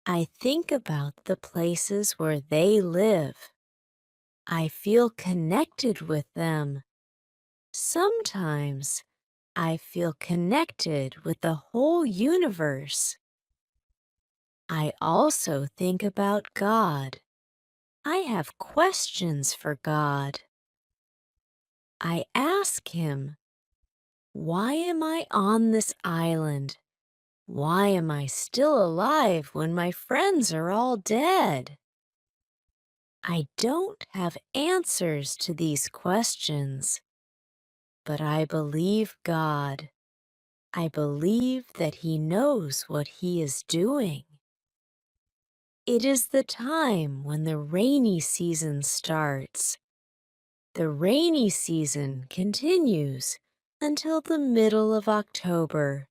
I think about the places where they live. I feel connected with them. Sometimes I feel connected with the whole universe. I also think about God. I have questions for God. I ask him, why am I on this island? Why am I still alive when my friends are all dead? I don't have answers to these questions, but I believe God. I believe that He knows what He is doing. It is the time when the rainy season starts. The rainy season continues until the middle of October.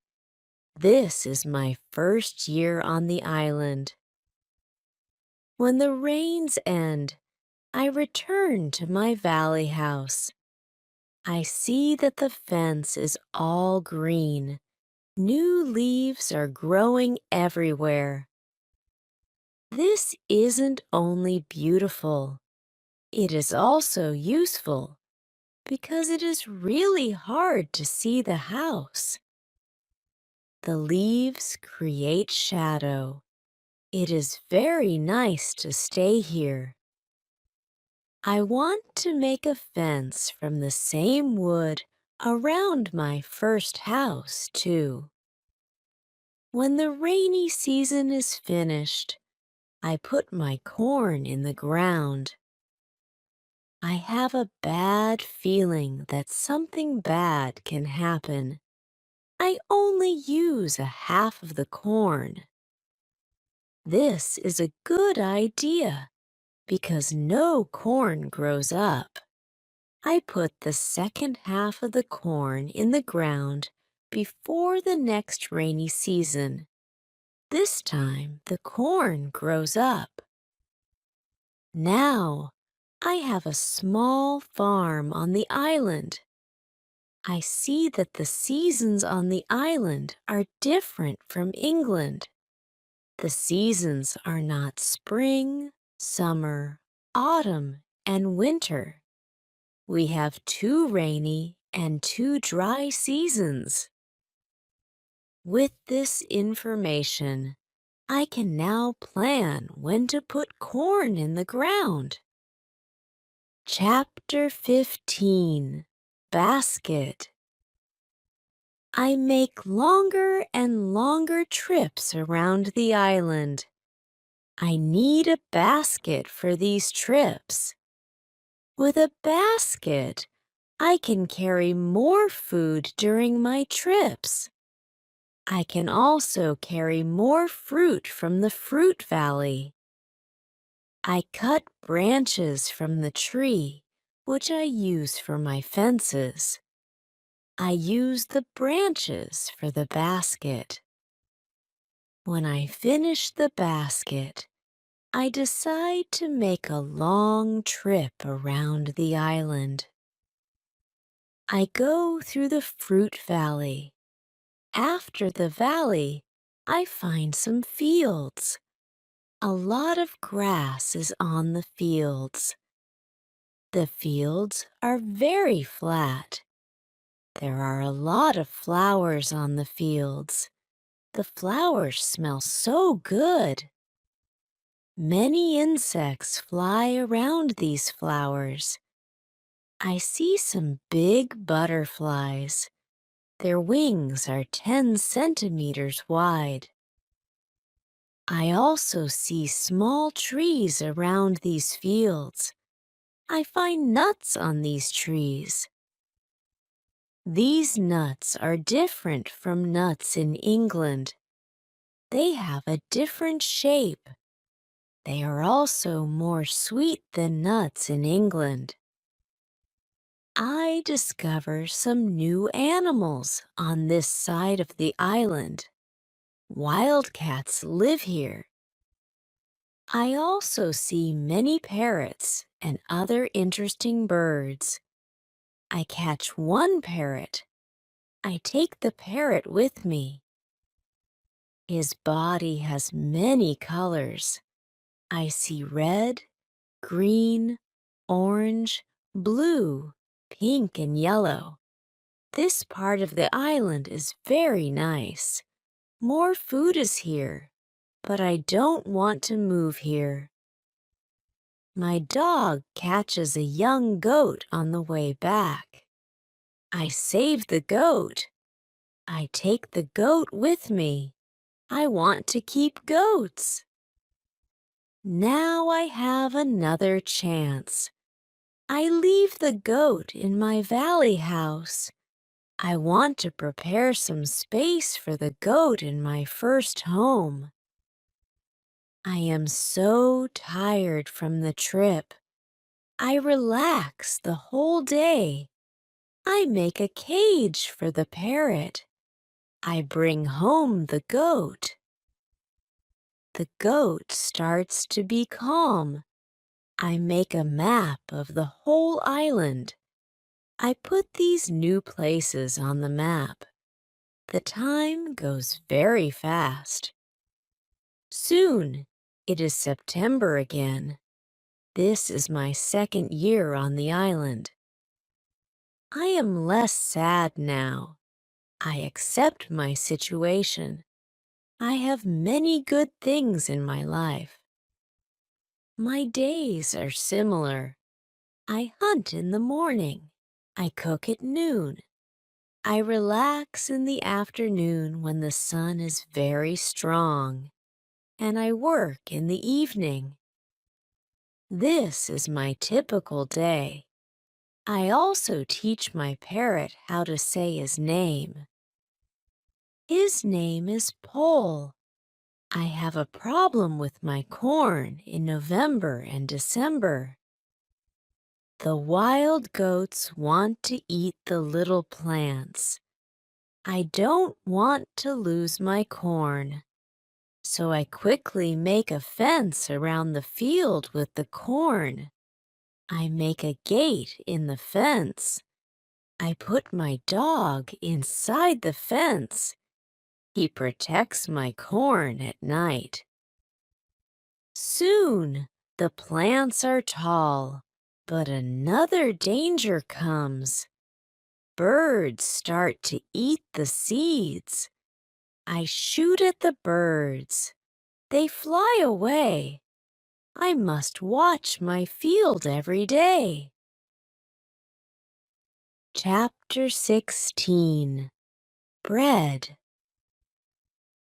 This is my first year on the island. When the rains end, I return to my valley house. I see that the fence is all green. New leaves are growing everywhere. This isn't only beautiful, it is also useful because it is really hard to see the house. The leaves create shadow. It is very nice to stay here. I want to make a fence from the same wood around my first house, too. When the rainy season is finished, I put my corn in the ground. I have a bad feeling that something bad can happen. I only use a half of the corn. This is a good idea because no corn grows up. I put the second half of the corn in the ground before the next rainy season. This time the corn grows up. Now I have a small farm on the island. I see that the seasons on the island are different from England. The seasons are not spring, summer, autumn, and winter. We have 2 rainy and 2 dry seasons. With this information, I can now plan when to put corn in the ground. Chapter 15, Basket. I make longer and longer trips around the island. I need a basket for these trips. With a basket, I can carry more food during my trips. I can also carry more fruit from the fruit valley. I cut branches from the tree, which I use for my fences. I use the branches for the basket. When I finish the basket, I decide to make a long trip around the island. I go through the fruit valley. After the valley, I find some fields. A lot of grass is on the fields. The fields are very flat. There are a lot of flowers on the fields. The flowers smell so good. Many insects fly around these flowers. I see some big butterflies. Their wings are 10 centimeters wide. I also see small trees around these fields. I find nuts on these trees. These nuts are different from nuts in England. They have a different shape. They are also more sweet than nuts in England. I discover some new animals on this side of the island. Wildcats live here. I also see many parrots and other interesting birds. I catch one parrot. I take the parrot with me. His body has many colors. I see red, green, orange, blue, pink, and yellow. This part of the island is very nice. More food is here, but I don't want to move here. My dog catches a young goat on the way back. I save the goat. I take the goat with me. I want to keep goats. Now I have another chance. I leave the goat in my valley house. I want to prepare some space for the goat in my first home. I am so tired from the trip. I relax the whole day. I make a cage for the parrot. I bring home the goat. The goat starts to be calm. I make a map of the whole island. I put these new places on the map. The time goes very fast. Soon, it is September again. This is my second year on the island. I am less sad now. I accept my situation. I have many good things in my life. My days are similar. I hunt in the morning. I cook at noon. I relax in the afternoon when the sun is very strong, and I work in the evening. This is my typical day. I also teach my parrot how to say his name. His name is Pole. I have a problem with my corn in November and December. The wild goats want to eat the little plants. I don't want to lose my corn. So I quickly make a fence around the field with the corn. I make a gate in the fence. I put my dog inside the fence. He protects my corn at night. Soon the plants are tall, but another danger comes. Birds start to eat the seeds. I shoot at the birds. They fly away. I must watch my field every day. Chapter 16. Bread.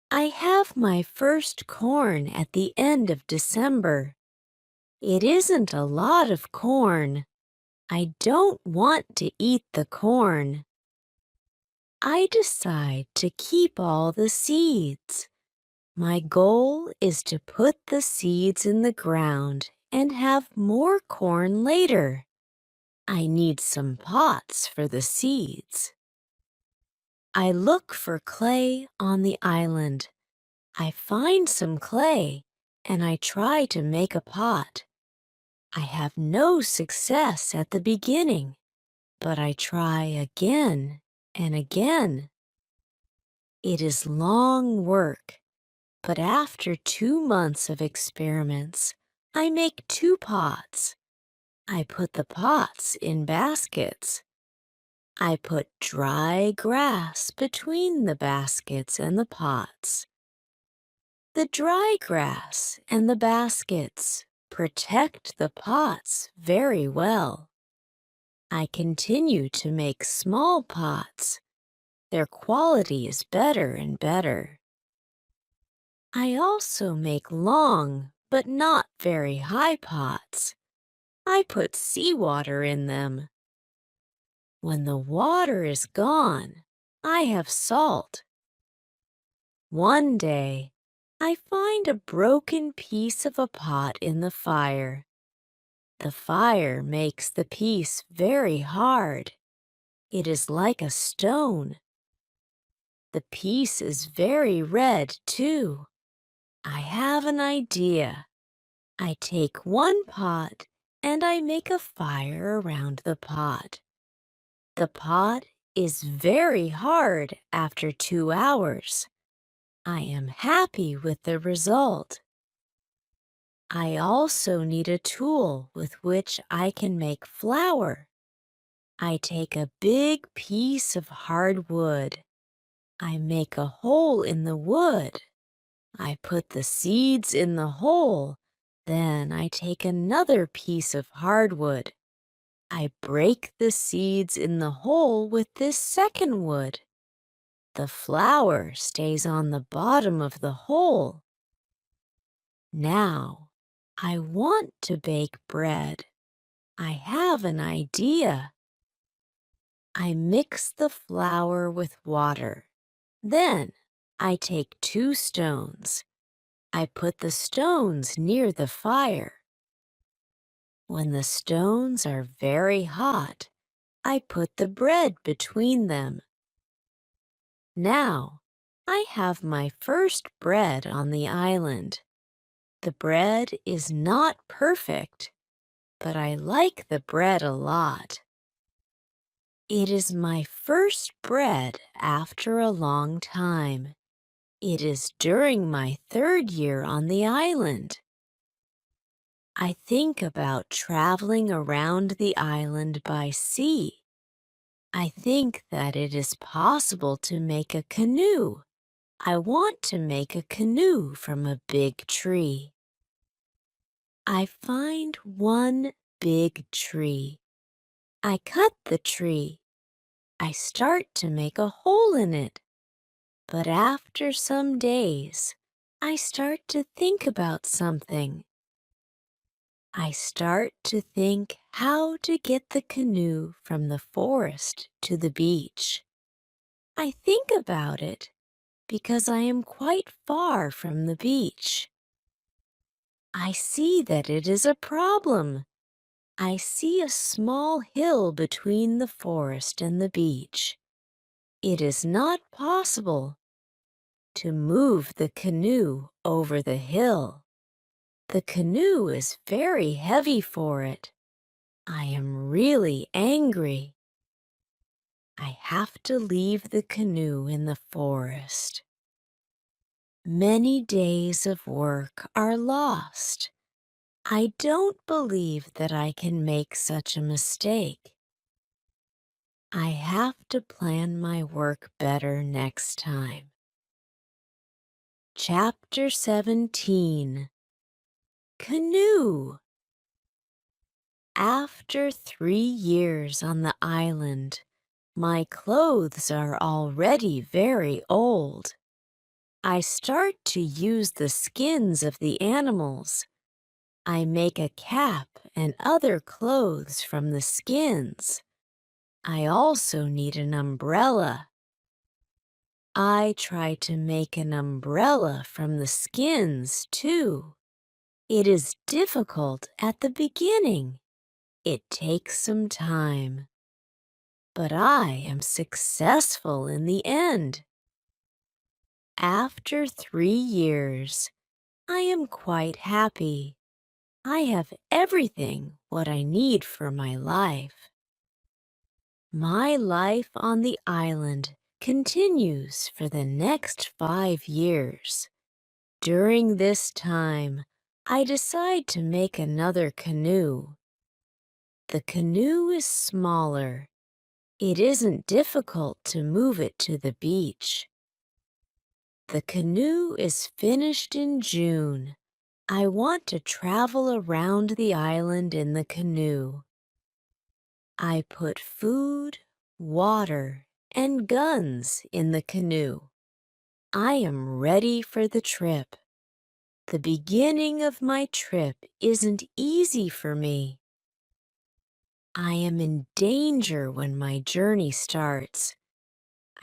I have my first corn at the end of December. It isn't a lot of corn. I don't want to eat the corn. I decide to keep all the seeds. My goal is to put the seeds in the ground and have more corn later. I need some pots for the seeds. I look for clay on the island. I find some clay and I try to make a pot. I have no success at the beginning, but I try again and again. It is long work, but after 2 months of experiments, I make 2 pots. I put the pots in baskets. I put dry grass between the baskets and the pots. The dry grass and the baskets protect the pots very well. I continue to make small pots. Their quality is better and better. I also make long but not very high pots. I put seawater in them. When the water is gone, I have salt. One day, I find a broken piece of a pot in the fire. The fire makes the piece very hard. It is like a stone. The piece is very red, too. I have an idea. I take one pot and I make a fire around the pot. The pot is very hard after 2 hours. I am happy with the result. I also need a tool with which I can make flour. I take a big piece of hard wood. I make a hole in the wood. I put the seeds in the hole. Then I take another piece of hardwood. I break the seeds in the hole with this second wood. The flour stays on the bottom of the hole. Now, I want to bake bread. I have an idea. I mix the flour with water. Then, I take 2 stones. I put the stones near the fire. When the stones are very hot, I put the bread between them. Now, I have my first bread on the island. The bread is not perfect, but I like the bread a lot. It is my first bread after a long time. It is during my 3rd year on the island. I think about traveling around the island by sea. I think that it is possible to make a canoe. I want to make a canoe from a big tree. I find one big tree. I cut the tree. I start to make a hole in it. But after some days, I start to think about something. I start to think how to get the canoe from the forest to the beach. I think about it because I am quite far from the beach. I see that it is a problem. I see a small hill between the forest and the beach. It is not possible to move the canoe over the hill. The canoe is very heavy for it. I am really angry. I have to leave the canoe in the forest. Many days of work are lost. I don't believe that I can make such a mistake. I have to plan my work better next time. Chapter 17. Canoe. After 3 years on the island, my clothes are already very old. I start to use the skins of the animals. I make a cap and other clothes from the skins. I also need an umbrella. I try to make an umbrella from the skins, too. It is difficult at the beginning. It takes some time. But I am successful in the end. After 3 years, I am quite happy. I have everything what I need for my life. My life on the island continues for the next 5 years. During this time, I decide to make another canoe. The canoe is smaller. It isn't difficult to move it to the beach. The canoe is finished in June. I want to travel around the island in the canoe. I put food, water, and guns in the canoe. I am ready for the trip. The beginning of my trip isn't easy for me. I am in danger when my journey starts.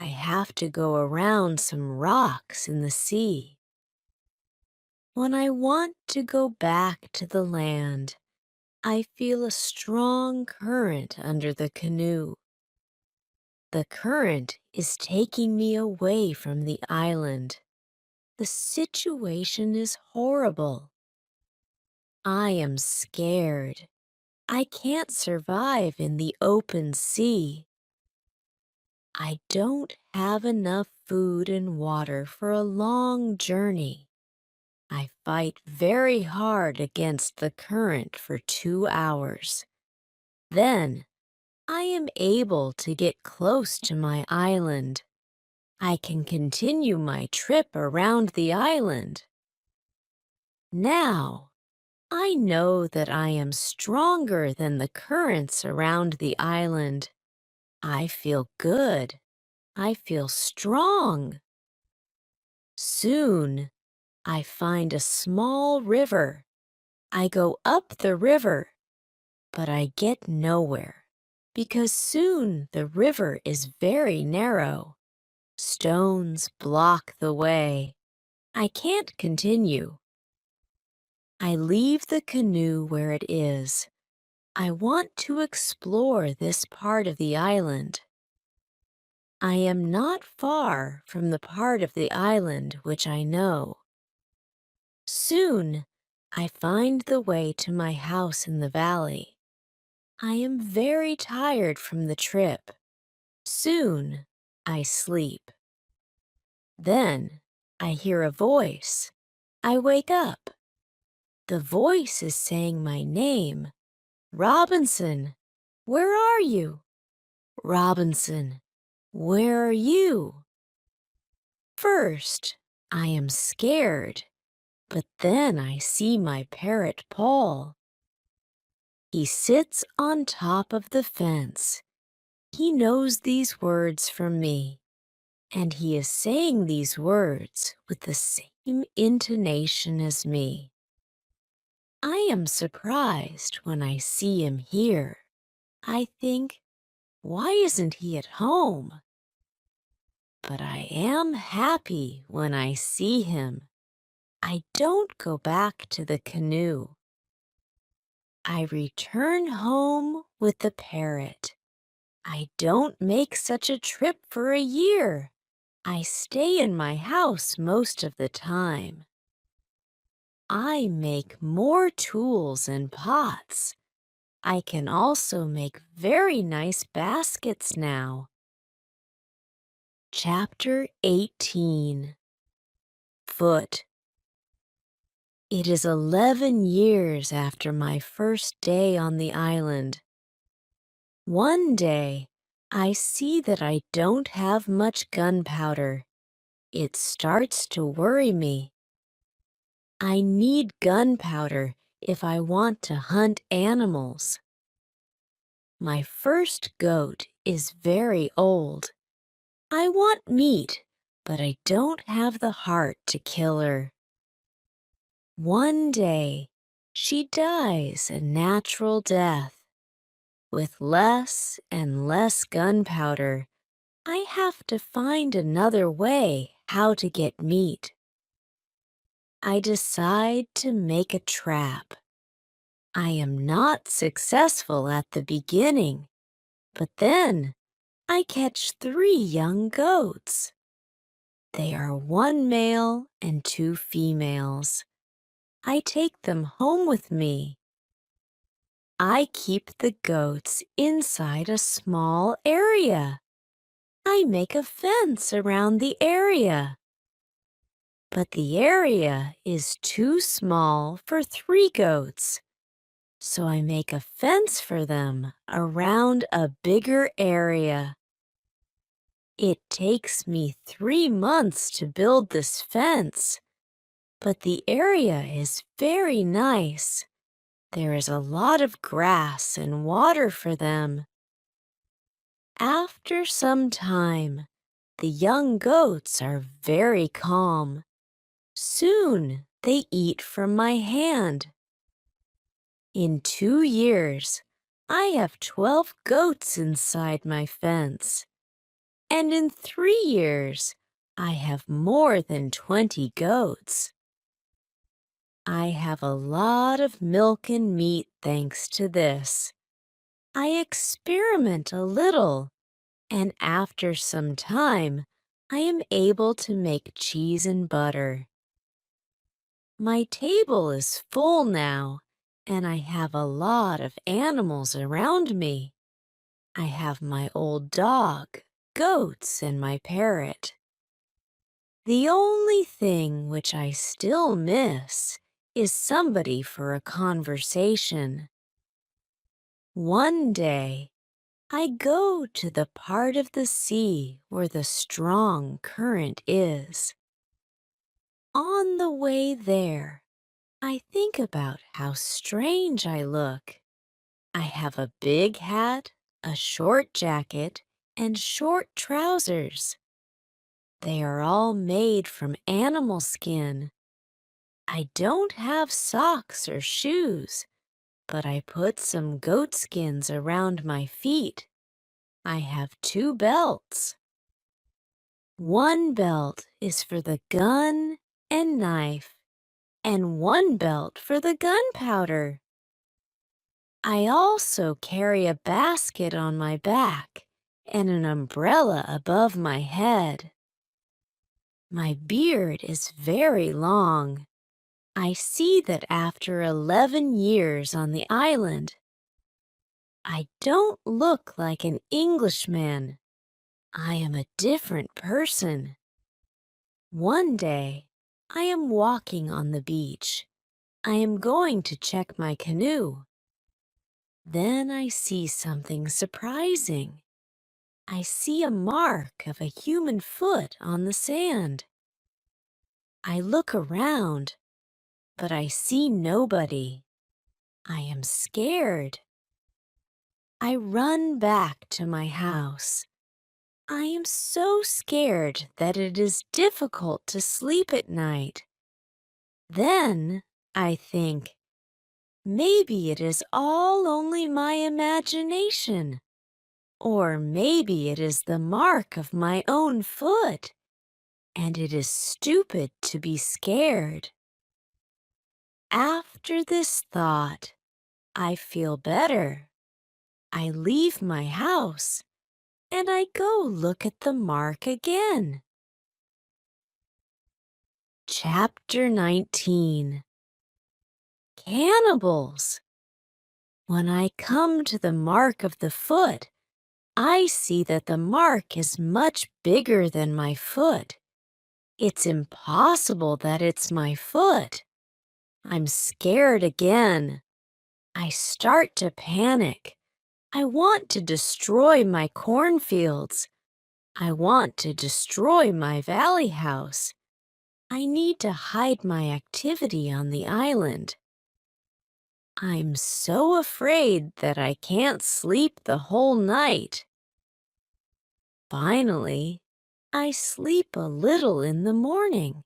I have to go around some rocks in the sea. When I want to go back to the land, I feel a strong current under the canoe. The current is taking me away from the island. The situation is horrible. I am scared. I can't survive in the open sea. I don't have enough food and water for a long journey. I fight very hard against the current for 2 hours. Then, I am able to get close to my island. I can continue my trip around the island. Now, I know that I am stronger than the currents around the island. I feel good. I feel strong. Soon, I find a small river. I go up the river, but I get nowhere because soon the river is very narrow. Stones block the way. I can't continue. I leave the canoe where it is. I want to explore this part of the island. I am not far from the part of the island which I know. Soon, I find the way to my house in the valley. I am very tired from the trip. Soon, I sleep. Then, I hear a voice. I wake up. The voice is saying my name. Robinson, where are you? Robinson, where are you? First, I am scared, but then I see my parrot Paul. He sits on top of the fence. He knows these words from me, and he is saying these words with the same intonation as me. I am surprised when I see him here. I think, why isn't he at home? But I am happy when I see him. I don't go back to the canoe. I return home with the parrot. I don't make such a trip for a year. I stay in my house most of the time. I make more tools and pots. I can also make very nice baskets now. Chapter 18. Foot. It is 11 years after my first day on the island. One day, I see that I don't have much gunpowder. It starts to worry me. I need gunpowder if I want to hunt animals. My first goat is very old. I want meat, but I don't have the heart to kill her. One day, she dies a natural death. With less and less gunpowder, I have to find another way how to get meat. I decide to make a trap. I am not successful at the beginning, but then I catch 3 young goats. They are 1 male and 2 females. I take them home with me. I keep the goats inside a small area. I make a fence around the area. But the area is too small for 3 goats. So I make a fence for them around a bigger area. It takes me 3 months to build this fence, but the area is very nice. There is a lot of grass and water for them. After some time, the young goats are very calm. Soon they eat from my hand. In 2 years, I have 12 goats inside my fence. And in 3 years, I have more than 20 goats. I have a lot of milk and meat thanks to this. I experiment a little, and after some time, I am able to make cheese and butter. My table is full now, and I have a lot of animals around me. I have my old dog, goats, and my parrot. The only thing which I still miss is somebody for a conversation. One day, I go to the part of the sea where the strong current is. On the way there, I think about how strange I look. I have a big hat, a short jacket, and short trousers. They are all made from animal skin. I don't have socks or shoes, but I put some goat skins around my feet. I have 2 belts. One belt is for the gun and knife, and one belt for the gunpowder. I also carry a basket on my back and an umbrella above my head. My beard is very long. I see that after 11 years on the island, I don't look like an Englishman. I am a different person. One day, I am walking on the beach. I am going to check my canoe. Then I see something surprising. I see a mark of a human foot on the sand. I look around, but I see nobody. I am scared. I run back to my house. I am so scared that it is difficult to sleep at night. Then I think, maybe it is all only my imagination. Or maybe it is the mark of my own foot, and it is stupid to be scared. After this thought, I feel better. I leave my house, and I go look at the mark again. Chapter 19. Cannibals! When I come to the mark of the foot, I see that the mark is much bigger than my foot. It's impossible that it's my foot. I'm scared again. I start to panic. I want to destroy my cornfields. I want to destroy my valley house. I need to hide my activity on the island. I'm so afraid that I can't sleep the whole night. Finally, I sleep a little in the morning.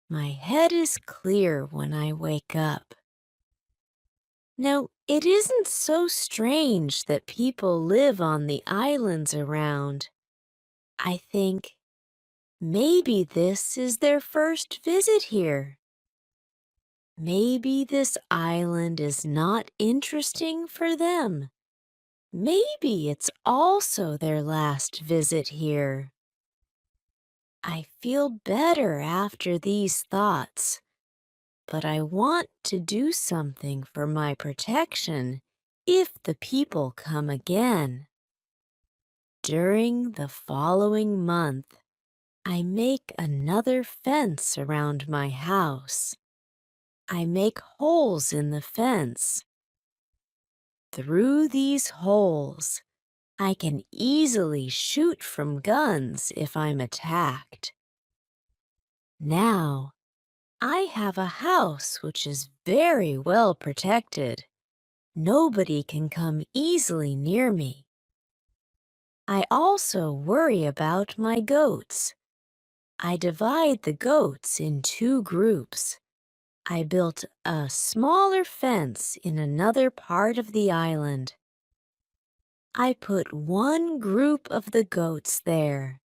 My head is clear when I wake up. Now, it isn't so strange that people live on the islands around. I think maybe this is their first visit here. Maybe this island is not interesting for them. Maybe it's also their last visit here. I feel better after these thoughts, but I want to do something for my protection if the people come again. During the following month, I make another fence around my house. I make holes in the fence. Through these holes, I can easily shoot from guns if I'm attacked. Now, I have a house which is very well protected. Nobody can come easily near me. I also worry about my goats. I divide the goats in 2 groups. I built a smaller fence in another part of the island. I put one group of the goats there.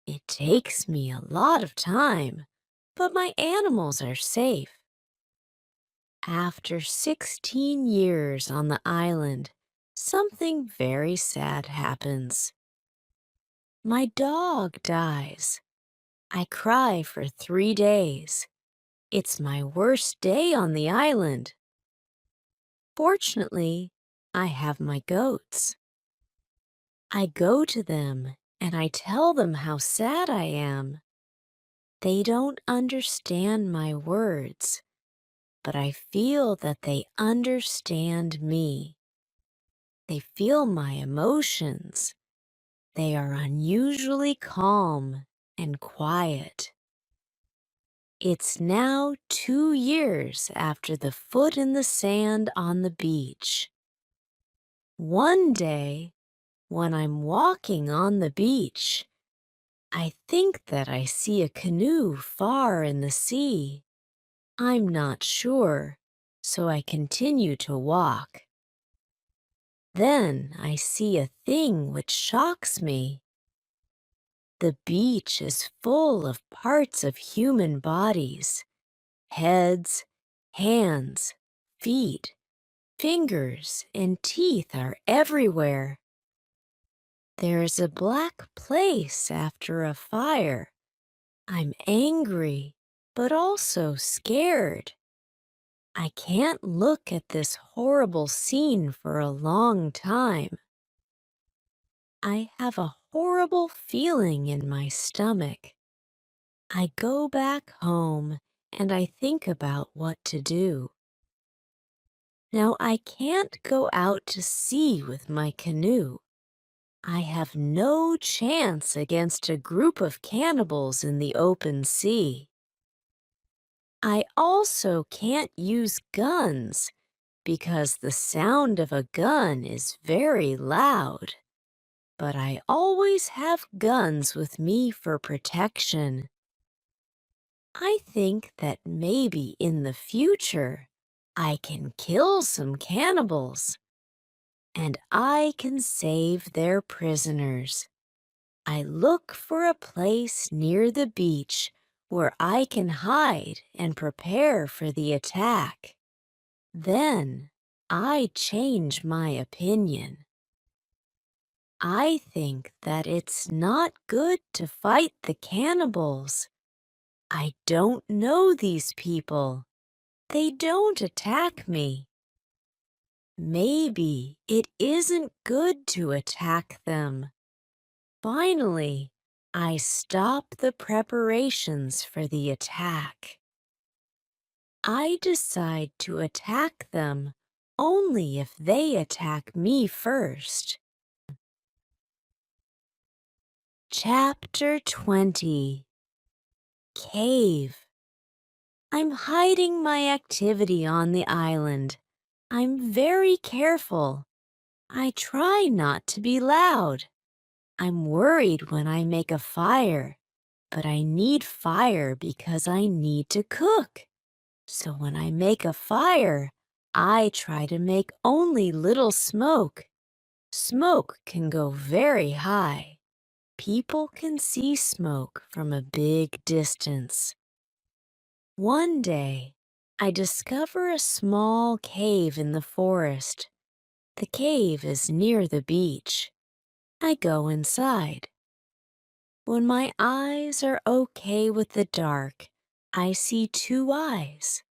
It takes me a lot of time, but my animals are safe. After 16 years on the island, something very sad happens. My dog dies. I cry for 3 days. It's my worst day on the island. Fortunately, I have my goats. I go to them and I tell them how sad I am. They don't understand my words, but I feel that they understand me. They feel my emotions. They are unusually calm and quiet. It's now 2 years after the foot in the sand on the beach. One day, when I'm walking on the beach, I think that I see a canoe far in the sea. I'm not sure, so I continue to walk. Then I see a thing which shocks me. The beach is full of parts of human bodies. Heads, hands, feet, fingers, and teeth are everywhere. There's a black place after a fire. I'm angry, but also scared. I can't look at this horrible scene for a long time. I have a horrible feeling in my stomach. I go back home and I think about what to do. Now I can't go out to sea with my canoe. I have no chance against a group of cannibals in the open sea. I also can't use guns because the sound of a gun is very loud. But I always have guns with me for protection. I think that maybe in the future I can kill some cannibals and I can save their prisoners. I look for a place near the beach where I can hide and prepare for the attack. Then I change my opinion. I think that it's not good to fight the cannibals. I don't know these people. They don't attack me. Maybe it isn't good to attack them. Finally, I stop the preparations for the attack. I decide to attack them only if they attack me first. Chapter 20. Cave. I'm hiding my activity on the island. I'm very careful. I try not to be loud. I'm worried when I make a fire, but I need fire because I need to cook. So when I make a fire, I try to make only little smoke. Smoke can go very high. People can see smoke from a big distance. One day, I discover a small cave in the forest. The cave is near the beach. I go inside. When my eyes are okay with the dark, I see two eyes.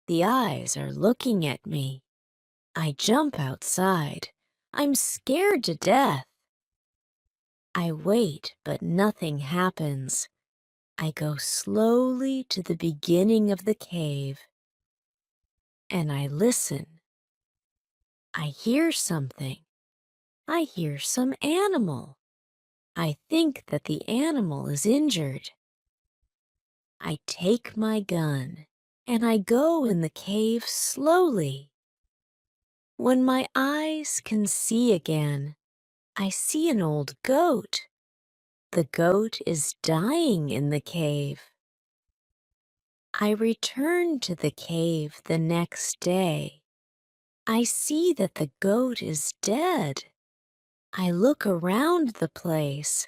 The eyes are looking at me. I jump outside. I'm scared to death. I wait, but nothing happens. I go slowly to the beginning of the cave, and I listen. I hear something. I hear some animal. I think that the animal is injured. I take my gun, and I go in the cave slowly. When my eyes can see again, I see an old goat. The goat is dying in the cave. I return to the cave the next day. I see that the goat is dead. I look around the place.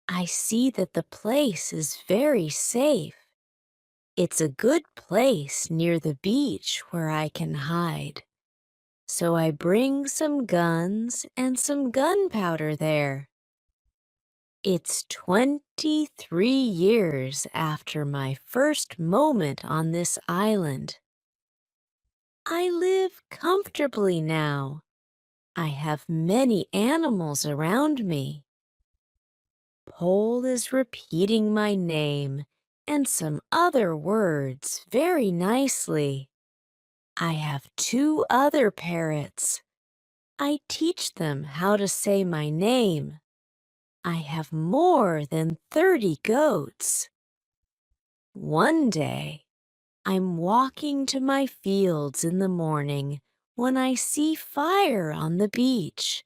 I see that the place is very safe. It's a good place near the beach where I can hide. So I bring some guns and some gunpowder there. It's 23 years after my first moment on this island. I live comfortably now. I have many animals around me. Pole is repeating my name and some other words very nicely. I have 2 other parrots. I teach them how to say my name. I have more than 30 goats. One day, I'm walking to my fields in the morning when I see fire on the beach.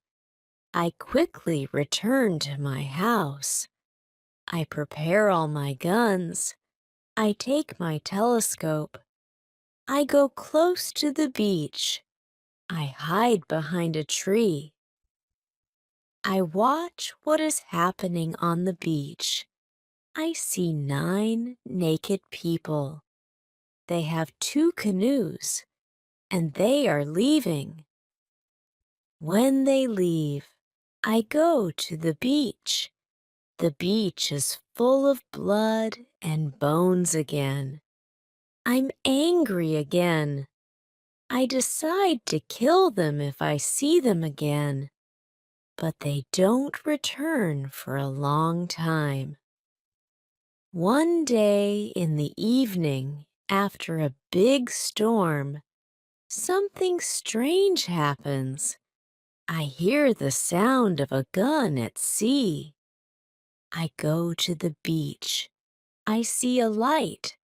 I quickly return to my house. I prepare all my guns. I take my telescope. I go close to the beach. I hide behind a tree. I watch what is happening on the beach. I see 9 naked people. They have 2 canoes, and they are leaving. When they leave, I go to the beach. The beach is full of blood and bones again. I'm angry again. I decide to kill them if I see them again, but they don't return for a long time. One day in the evening, after a big storm, something strange happens. I hear the sound of a gun at sea. I go to the beach. I see a light.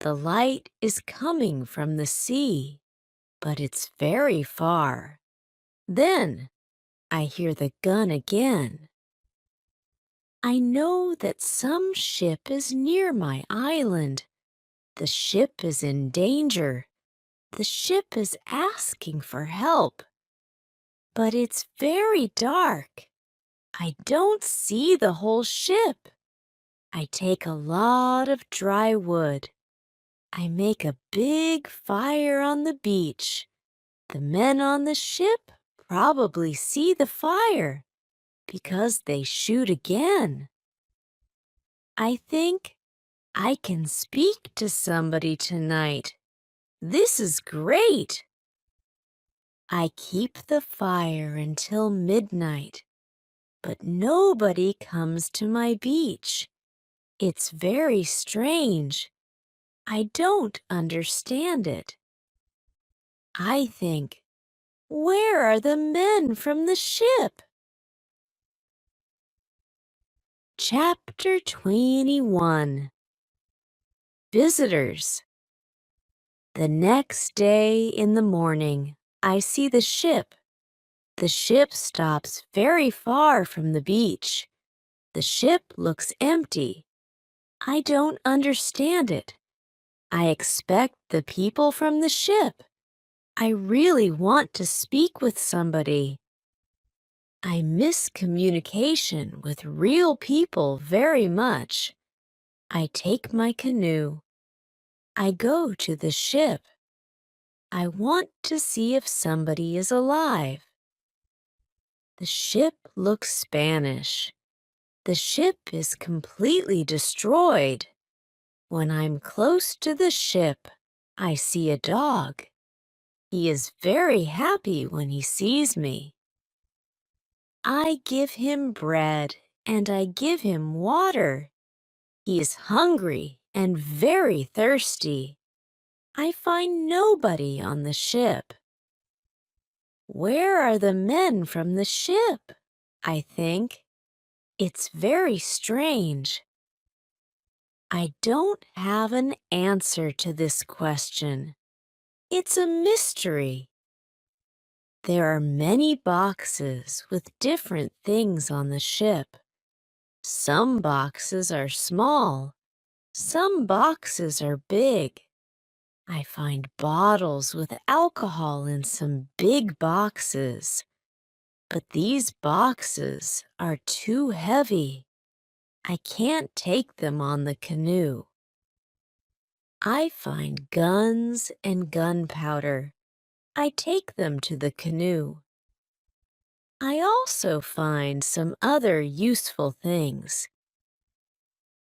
The light is coming from the sea, but it's very far. Then I hear the gun again. I know that some ship is near my island. The ship is in danger. The ship is asking for help. But it's very dark. I don't see the whole ship. I take a lot of dry wood. I make a big fire on the beach. The men on the ship probably see the fire because they shoot again. I think I can speak to somebody tonight. This is great. I keep the fire until midnight, but nobody comes to my beach. It's very strange. I don't understand it. I think, where are the men from the ship? Chapter 21. Visitors. The next day in the morning, I see the ship. The ship stops very far from the beach. The ship looks empty. I don't understand it. I expect the people from the ship. I really want to speak with somebody. I miss communication with real people very much. I take my canoe. I go to the ship. I want to see if somebody is alive. The ship looks Spanish. The ship is completely destroyed. When I'm close to the ship, I see a dog. He is very happy when he sees me. I give him bread and I give him water. He is hungry and very thirsty. I find nobody on the ship. Where are the men from the ship? I think. It's very strange. I don't have an answer to this question. It's a mystery. There are many boxes with different things on the ship. Some boxes are small. Some boxes are big. I find bottles with alcohol in some big boxes. But these boxes are too heavy. I can't take them on the canoe. I find guns and gunpowder. I take them to the canoe. I also find some other useful things.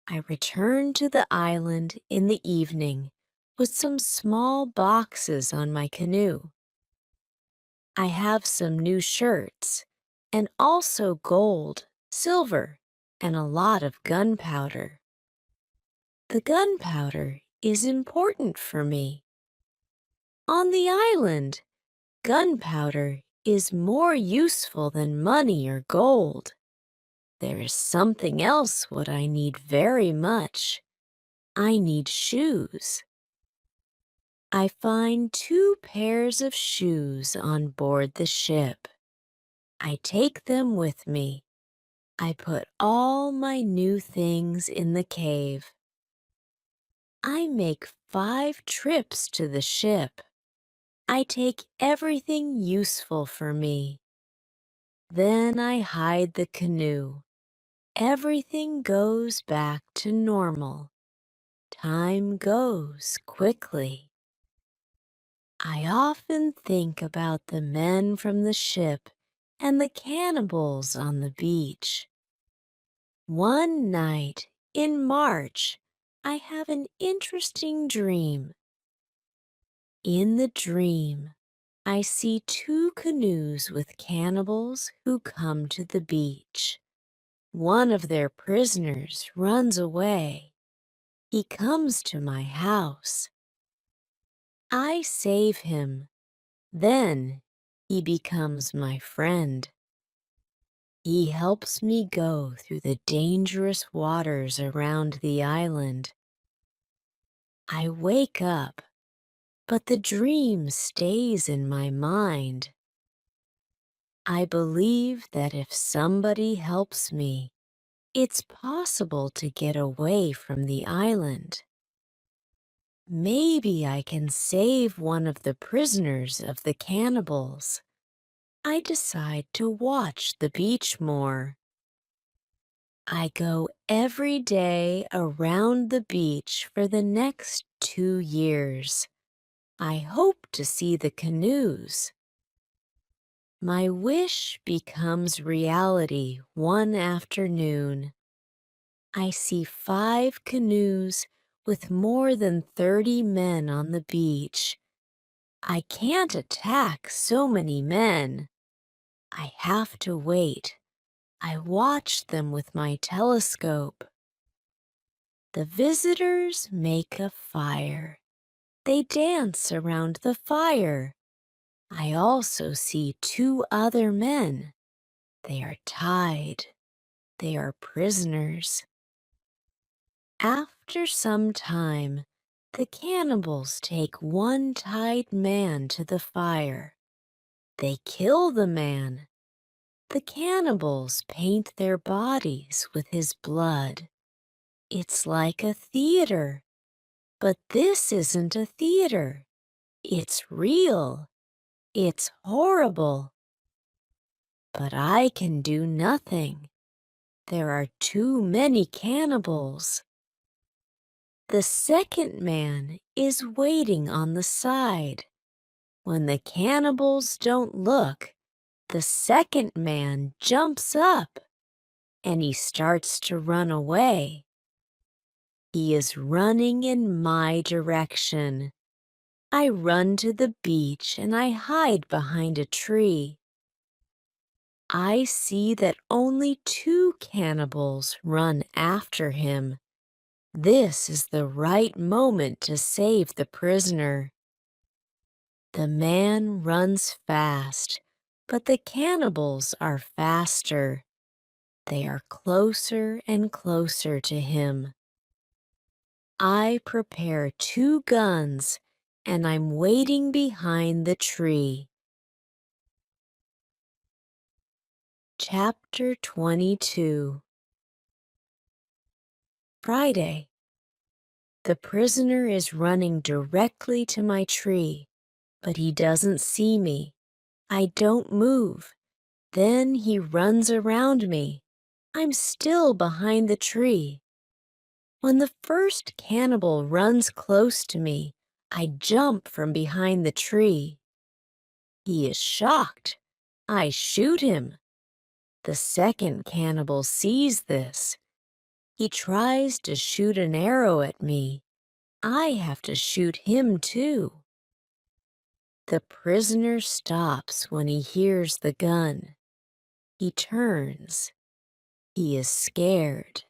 I return to the island in the evening with some small boxes on my canoe. I have some new shirts and also gold, silver, and a lot of gunpowder. The gunpowder is important for me. On the island, gunpowder is more useful than money or gold. There is something else what I need very much. I need shoes. I find 2 pairs of shoes on board the ship. I take them with me. I put all my new things in the cave. I make 5 trips to the ship. I take everything useful for me. Then I hide the canoe. Everything goes back to normal. Time goes quickly. I often think about the men from the ship and the cannibals on the beach. One night in March, I have an interesting dream. In the dream, I see 2 canoes with cannibals who come to the beach. One of their prisoners runs away. He comes to my house. I save him. Then he becomes my friend. He helps me go through the dangerous waters around the island. I wake up, but the dream stays in my mind. I believe that if somebody helps me, it's possible to get away from the island. Maybe I can save one of the prisoners of the cannibals. I decide to watch the beach more. I go every day around the beach for the next 2 years. I hope to see the canoes. My wish becomes reality one afternoon. I see 5 canoes with more than 30 men on the beach. I can't attack so many men. I have to wait. I watch them with my telescope. The visitors make a fire. They dance around the fire. I also see 2 other men. They are tied. They are prisoners. After some time, the cannibals take one tied man to the fire. They kill the man. The cannibals paint their bodies with his blood. It's like a theater. But this isn't a theater. It's real. It's horrible. But I can do nothing. There are too many cannibals. The second man is waiting on the side. When the cannibals don't look, the second man jumps up and he starts to run away. He is running in my direction. I run to the beach and I hide behind a tree. I see that only 2 cannibals run after him. This is the right moment to save the prisoner. The man runs fast, but the cannibals are faster. They are closer and closer to him. I prepare 2 guns and I'm waiting behind the tree. Chapter 22. Friday. The prisoner is running directly to my tree, but he doesn't see me. I don't move. Then he runs around me. I'm still behind the tree. When the first cannibal runs close to me, I jump from behind the tree. He is shocked. I shoot him. The second cannibal sees this. He tries to shoot an arrow at me. I have to shoot him too. The prisoner stops when he hears the gun. He turns. He is scared.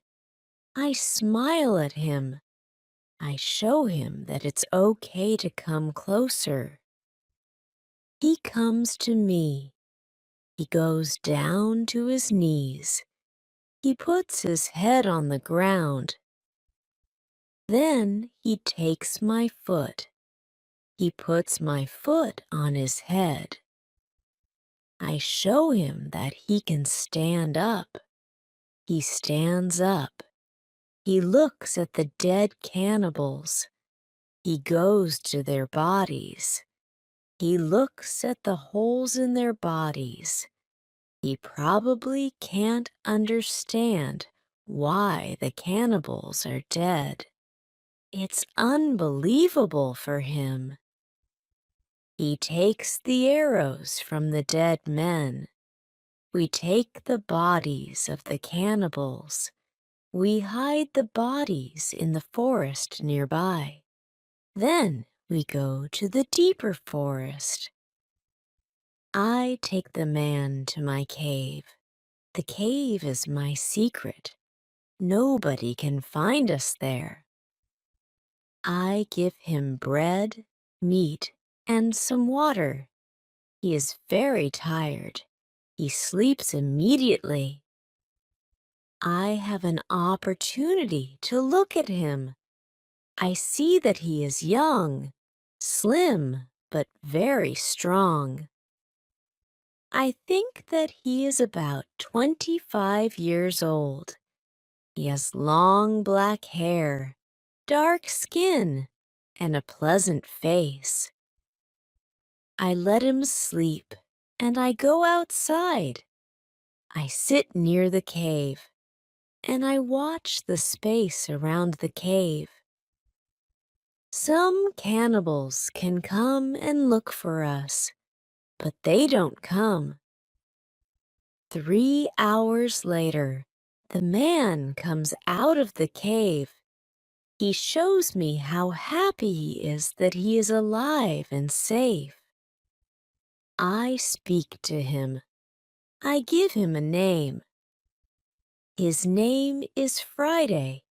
I smile at him. I show him that it's okay to come closer. He comes to me. He goes down to his knees. He puts his head on the ground. Then he takes my foot. He puts my foot on his head. I show him that he can stand up. He stands up. He looks at the dead cannibals. He goes to their bodies. He looks at the holes in their bodies. He probably can't understand why the cannibals are dead. It's unbelievable for him. He takes the arrows from the dead men. We take the bodies of the cannibals. We hide the bodies in the forest nearby. Then we go to the deeper forest. I take the man to my cave. The cave is my secret. Nobody can find us there. I give him bread, meat, and some water. He is very tired. He sleeps immediately. I have an opportunity to look at him. I see that he is young, slim, but very strong. I think that he is about 25 years old. He has long black hair, dark skin, and a pleasant face. I let him sleep, and I go outside. I sit near the cave, and I watch the space around the cave. Some cannibals can come and look for us, but they don't come. 3 hours later, the man comes out of the cave. He shows me how happy he is that he is alive and safe. I speak to him. I give him a name. His name is Friday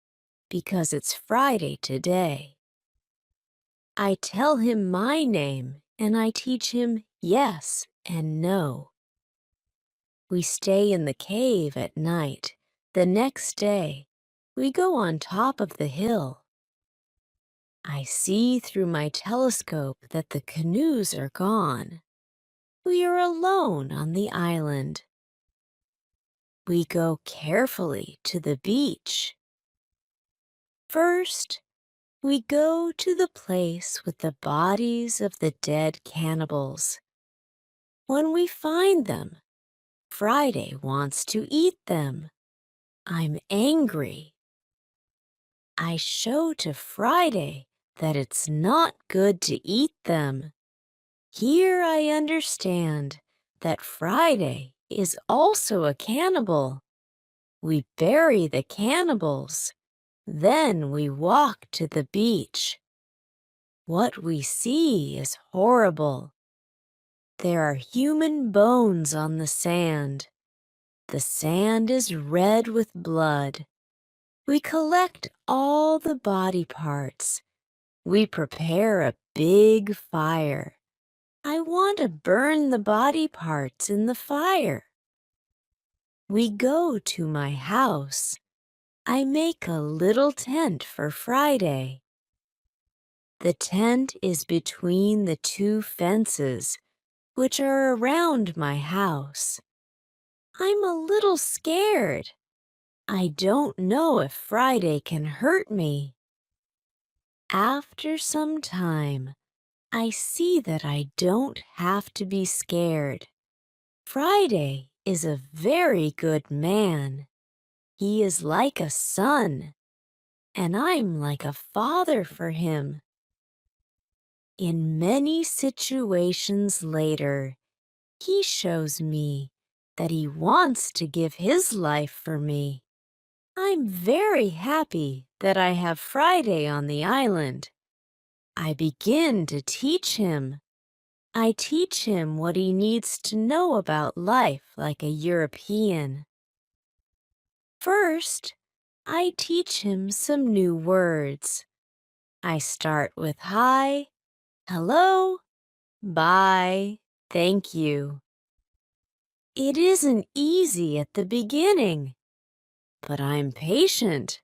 because it's Friday today. I tell him my name and I teach him yes and no. We stay in the cave at night. The next day, we go on top of the hill. I see through my telescope that the canoes are gone. We are alone on the island. We go carefully to the beach. First, we go to the place with the bodies of the dead cannibals. When we find them, Friday wants to eat them. I'm angry. I show to Friday that it's not good to eat them. Here I understand that Friday is also a cannibal. We bury the cannibals. Then we walk to the beach. What we see is horrible. There are human bones on the sand. The sand is red with blood. We collect all the body parts. We prepare a big fire. I want to burn the body parts in the fire. We go to my house. I make a little tent for Friday. The tent is between the two fences, which are around my house. I'm a little scared. I don't know if Friday can hurt me. After some time, I see that I don't have to be scared. Friday is a very good man. He is like a son. and I'm like a father for him. In many situations later, he shows me that he wants to give his life for me. I'm very happy that I have Friday on the island. I begin to teach him. I teach him what he needs to know about life like a European. First, I teach him some new words. I start with hi, hello, bye, thank you. It isn't easy at the beginning, but I'm patient.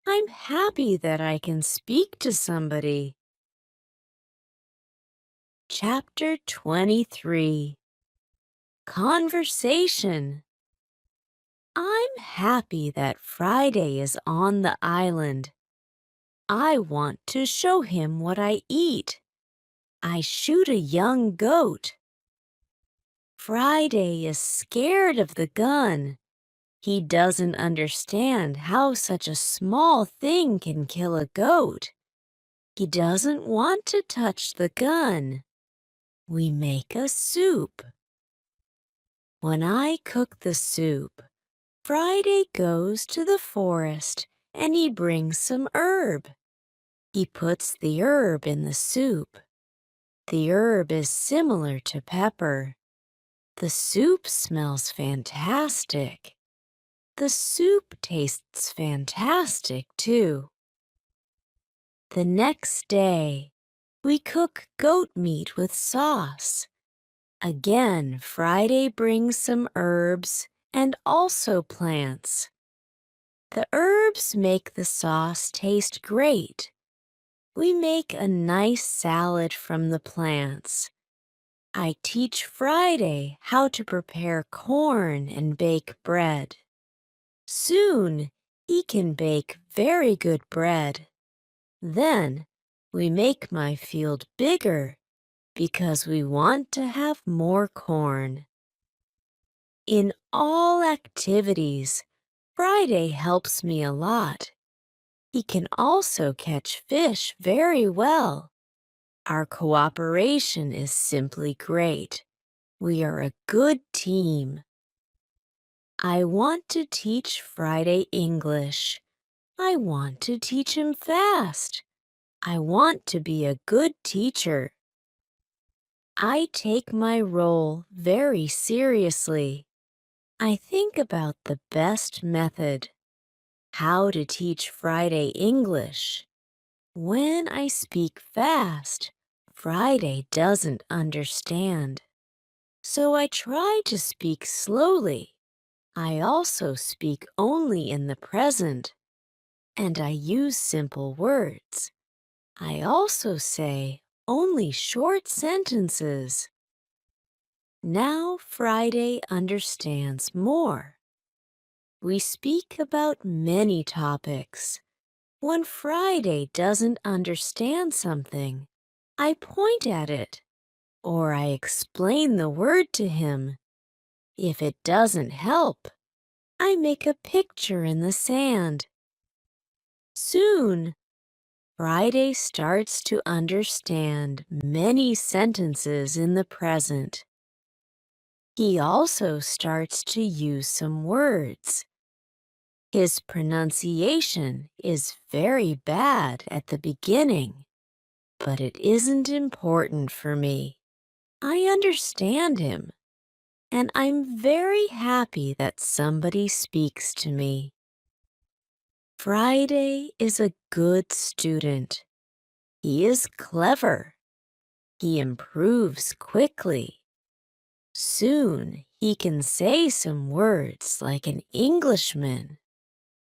I'm happy that I can speak to somebody. Chapter 23. Conversation. I'm happy that Friday is on the island. I want to show him what I eat. I shoot a young goat. Friday is scared of the gun. He doesn't understand how such a small thing can kill a goat. He doesn't want to touch the gun. We make a soup. When I cook the soup, Friday goes to the forest and he brings some herb. He puts the herb in the soup. The herb is similar to pepper. The soup smells fantastic. The soup tastes fantastic, too. The next day, we cook goat meat with sauce. Again, Friday brings some herbs and also plants. The herbs make the sauce taste great. We make a nice salad from the plants. I teach Friday how to prepare corn and bake bread. Soon, he can bake very good bread. Then, we make my field bigger because we want to have more corn. In all activities, Friday helps me a lot. He can also catch fish very well. Our cooperation is simply great. We are a good team. I want to teach Friday English. I want to teach him fast. I want to be a good teacher. I take my role very seriously. I think about the best method. How to teach Friday English. When I speak fast, Friday doesn't understand. So I try to speak slowly. I also speak only in the present, and I use simple words. I also say only short sentences. Now Friday understands more. We speak about many topics. When Friday doesn't understand something, I point at it, or I explain the word to him. If it doesn't help, I make a picture in the sand. Soon, Friday starts to understand many sentences in the present. He also starts to use some words. His pronunciation is very bad at the beginning, but it isn't important for me. I understand him, and I'm very happy that somebody speaks to me. Friday is a good student. He is clever. He improves quickly. Soon he can say some words like an Englishman.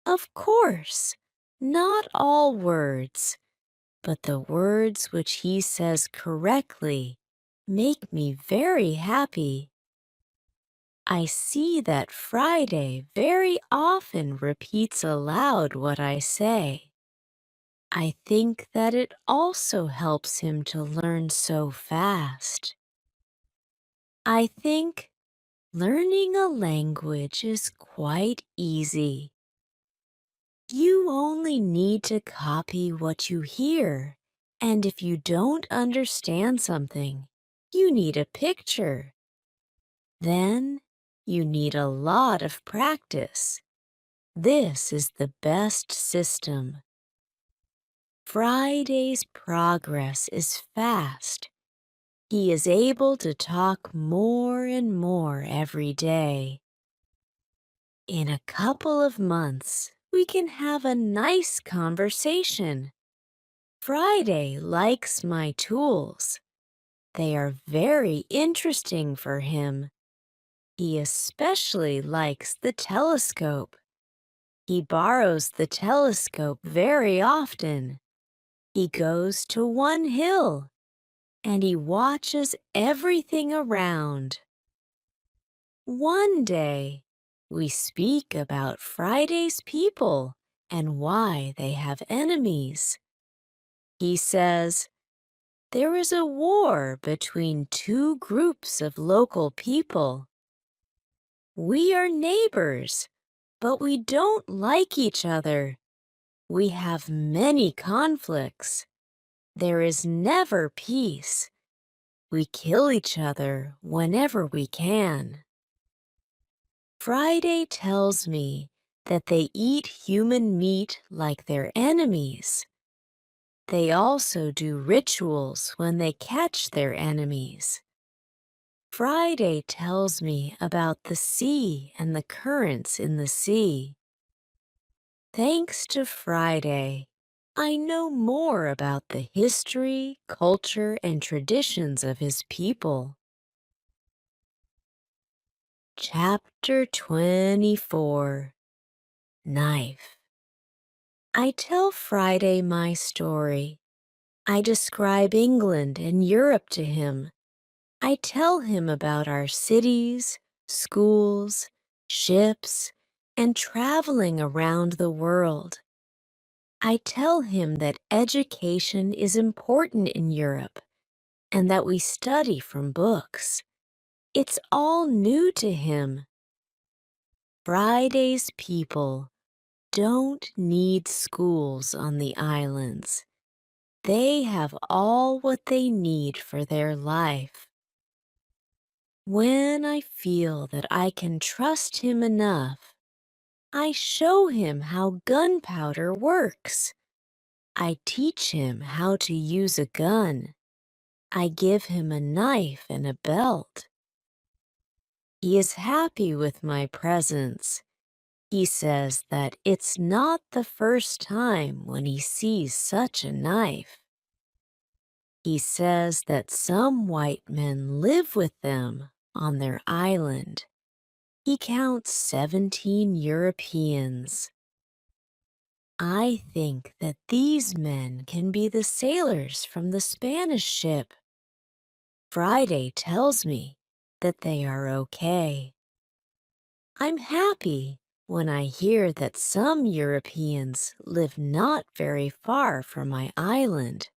Of course, not all words, but the words which he says correctly make me very happy. I see that Friday very often repeats aloud what I say. I think that it also helps him to learn so fast. I think learning a language is quite easy. You only need to copy what you hear, and if you don't understand something, you need a picture. Then you need a lot of practice. This is the best system. Friday's progress is fast. He is able to talk more and more every day. In a couple of months, we can have a nice conversation. Friday likes my tools. They are very interesting for him. He especially likes the telescope. He borrows the telescope very often. He goes to one hill and he watches everything around. One day, we speak about Friday's people and why they have enemies. He says, there is a war between two groups of local people. We are neighbors, but we don't like each other. We have many conflicts. There is never peace. We kill each other whenever we can. Friday tells me that they eat human meat like their enemies. They also do rituals when they catch their enemies. Friday tells me about the sea and the currents in the sea. Thanks to Friday, I know more about the history, culture, and traditions of his people. Chapter 24 Knife. I tell Friday my story. I describe England and Europe to him. I tell him about our cities, schools, ships, and traveling around the world. I tell him that education is important in Europe and that we study from books. It's all new to him. Friday's people don't need schools on the islands. They have all what they need for their life. When I feel that I can trust him enough, I show him how gunpowder works. I teach him how to use a gun. I give him a knife and a belt. He is happy with my presence. He says that it's not the first time when he sees such a knife. He says that some white men live with them on their island. He counts 17 Europeans. I think that these men can be the sailors from the Spanish ship. Friday tells me that they are okay. I'm happy when I hear that some Europeans live not very far from my island.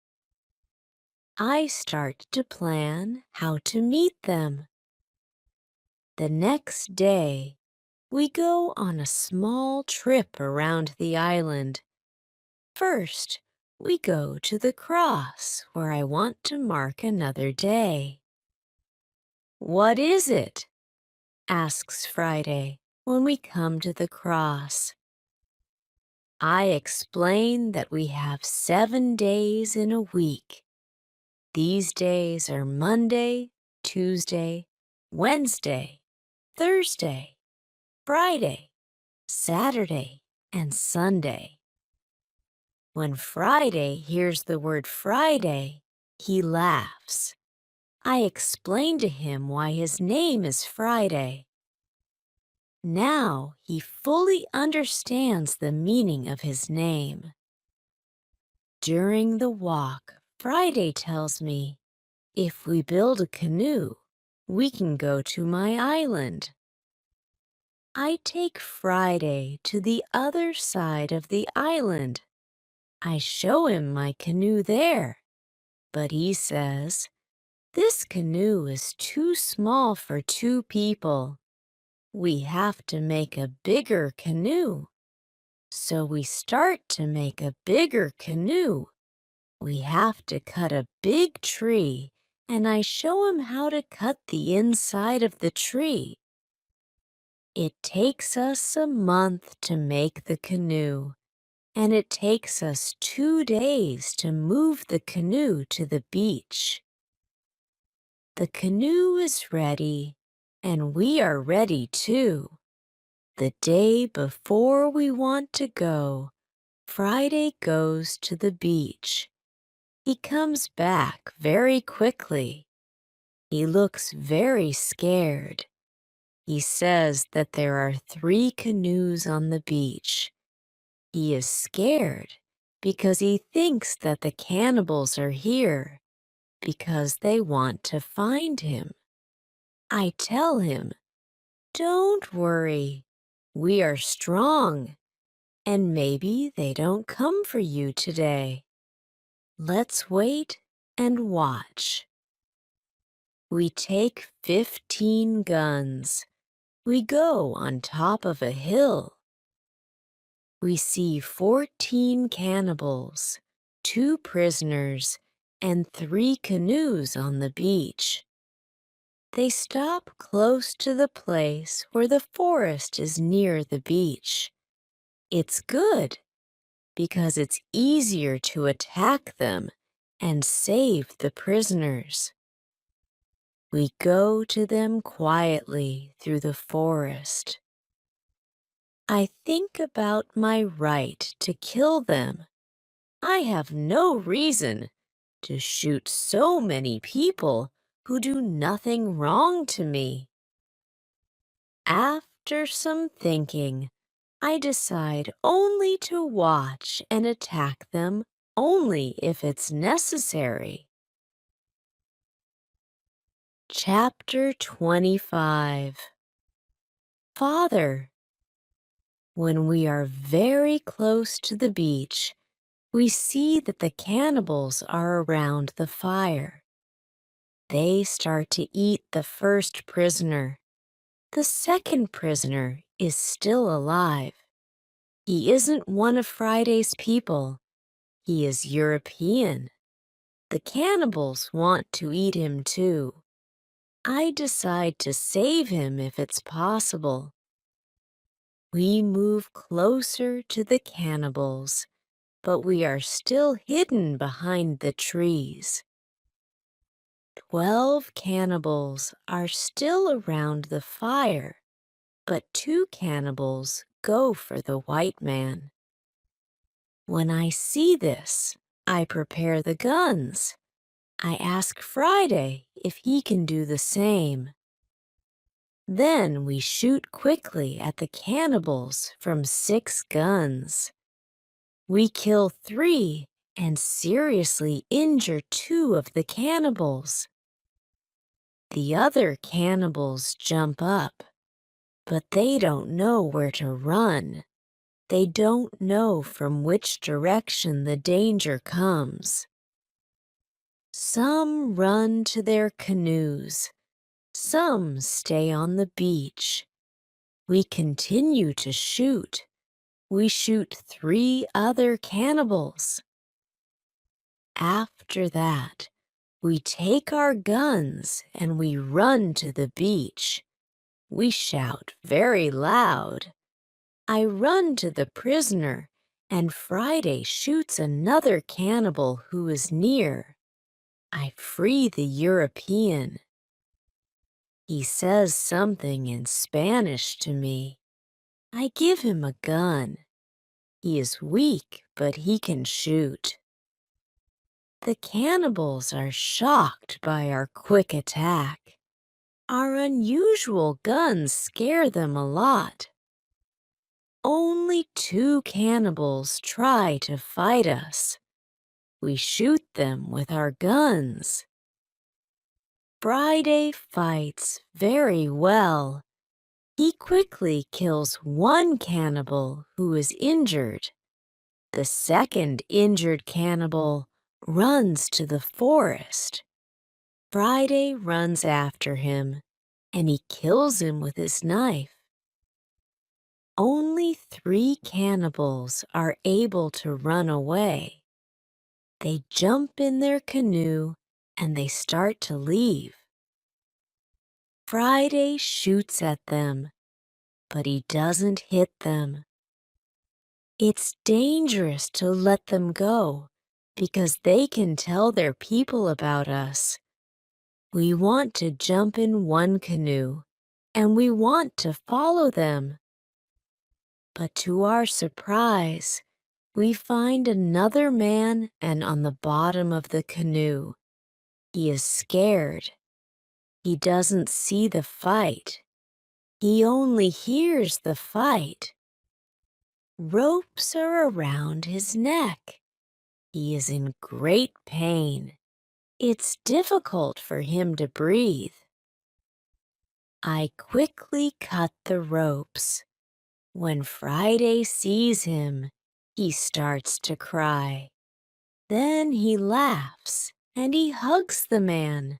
I start to plan how to meet them. The next day, we go on a small trip around the island. First, we go to the cross where I want to mark another day. What is it? Asks Friday when we come to the cross. I explain that we have 7 days in a week. These days are Monday, Tuesday, Wednesday, Thursday, Friday, Saturday, and Sunday. When Friday hears the word Friday, he laughs. I explain to him why his name is Friday. Now he fully understands the meaning of his name. During the walk, Friday tells me, if we build a canoe, we can go to my island. I take Friday to the other side of the island. I show him my canoe there, but he says, this canoe is too small for 2 people. We have to make a bigger canoe. So we start to make a bigger canoe. We have to cut a big tree, and I show him how to cut the inside of the tree. It takes us a month to make the canoe, and it takes us 2 days to move the canoe to the beach. The canoe is ready, and we are ready too. The day before we want to go, Friday goes to the beach. He comes back very quickly. He looks very scared. He says that there are 3 canoes on the beach. He is scared because he thinks that the cannibals are here because they want to find him. I tell him, "Don't worry. We are strong, and maybe they don't come for you today. Let's wait and watch." We take 15 guns. We go on top of a hill. We see 14 cannibals, 2 prisoners, and 3 canoes on the beach. They stop close to the place where the forest is near the beach. It's good because it's easier to attack them and save the prisoners. We go to them quietly through the forest. I think about my right to kill them. I have no reason to shoot so many people who do nothing wrong to me. After some thinking, I decide only to watch and attack them only if it's necessary. Chapter 25. Father. When we are very close to the beach, we see that the cannibals are around the fire. They start to eat the first prisoner. The second prisoner is still alive. He isn't one of Friday's people. He is European. The cannibals want to eat him too. I decide to save him if it's possible. We move closer to the cannibals, but we are still hidden behind the trees. 12 cannibals are still around the fire, but 2 cannibals go for the white man. When I see this, I prepare the guns. I ask Friday if he can do the same. Then we shoot quickly at the cannibals from 6 guns. We kill 3 and seriously injure 2 of the cannibals. The other cannibals jump up, but they don't know where to run. They don't know from which direction the danger comes. Some run to their canoes. Some stay on the beach. We continue to shoot. We shoot 3 other cannibals. After that, we take our guns and we run to the beach. We shout very loud. I run to the prisoner, and Friday shoots another cannibal who is near. I free the European. He says something in Spanish to me. I give him a gun. He is weak, but he can shoot. The cannibals are shocked by our quick attack. Our unusual guns scare them a lot. Only 2 cannibals try to fight us. We shoot them with our guns. Friday fights very well. He quickly kills 1 cannibal who is injured. The second injured cannibal runs to the forest. Friday runs after him, and he kills him with his knife. Only 3 cannibals are able to run away. They jump in their canoe and they start to leave. Friday shoots at them, but he doesn't hit them. It's dangerous to let them go because they can tell their people about us. We want to jump in one canoe and we want to follow them. But to our surprise, we find another man and on the bottom of the canoe. He is scared. He doesn't see the fight. He only hears the fight. Ropes are around his neck. He is in great pain. It's difficult for him to breathe. I quickly cut the ropes. When Friday sees him, he starts to cry. Then he laughs and he hugs the man.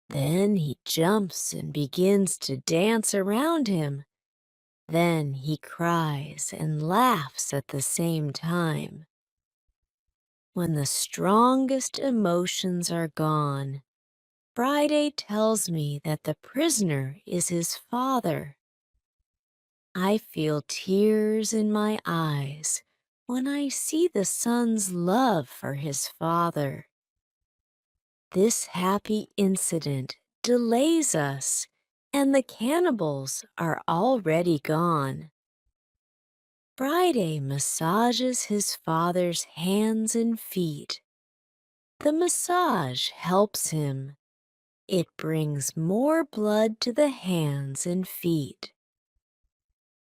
Then he jumps and begins to dance around him. Then he cries and laughs at the same time. When the strongest emotions are gone, Friday tells me that the prisoner is his father. I feel tears in my eyes when I see the son's love for his father. This happy incident delays us, and the cannibals are already gone. Friday massages his father's hands and feet. The massage helps him. It brings more blood to the hands and feet.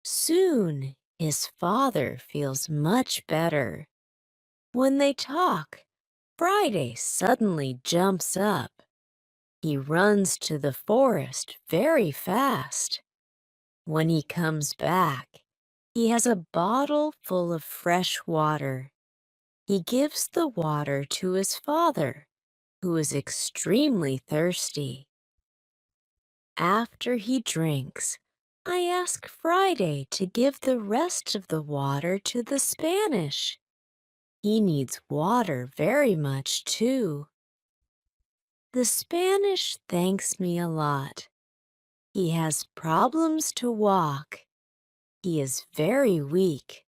Soon, his father feels much better. When they talk, Friday suddenly jumps up. He runs to the forest very fast. When he comes back, he has a bottle full of fresh water. He gives the water to his father, who is extremely thirsty. After he drinks, I ask Friday to give the rest of the water to the Spanish. He needs water very much, too. The Spanish thanks me a lot. He has problems to walk. He is very weak.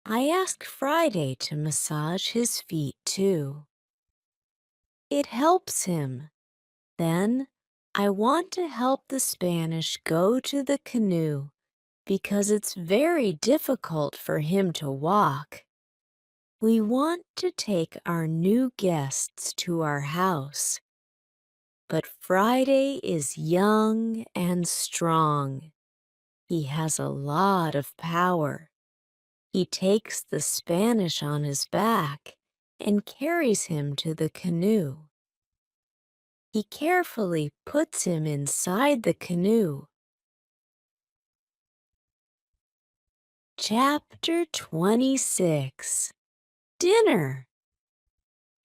I ask Friday to massage his feet, too. It helps him. Then, I want to help the Spanish go to the canoe because it's very difficult for him to walk. We want to take our new guests to our house. But Friday is young and strong. He has a lot of power. He takes the Spanish on his back and carries him to the canoe. He carefully puts him inside the canoe. Chapter 26. Dinner.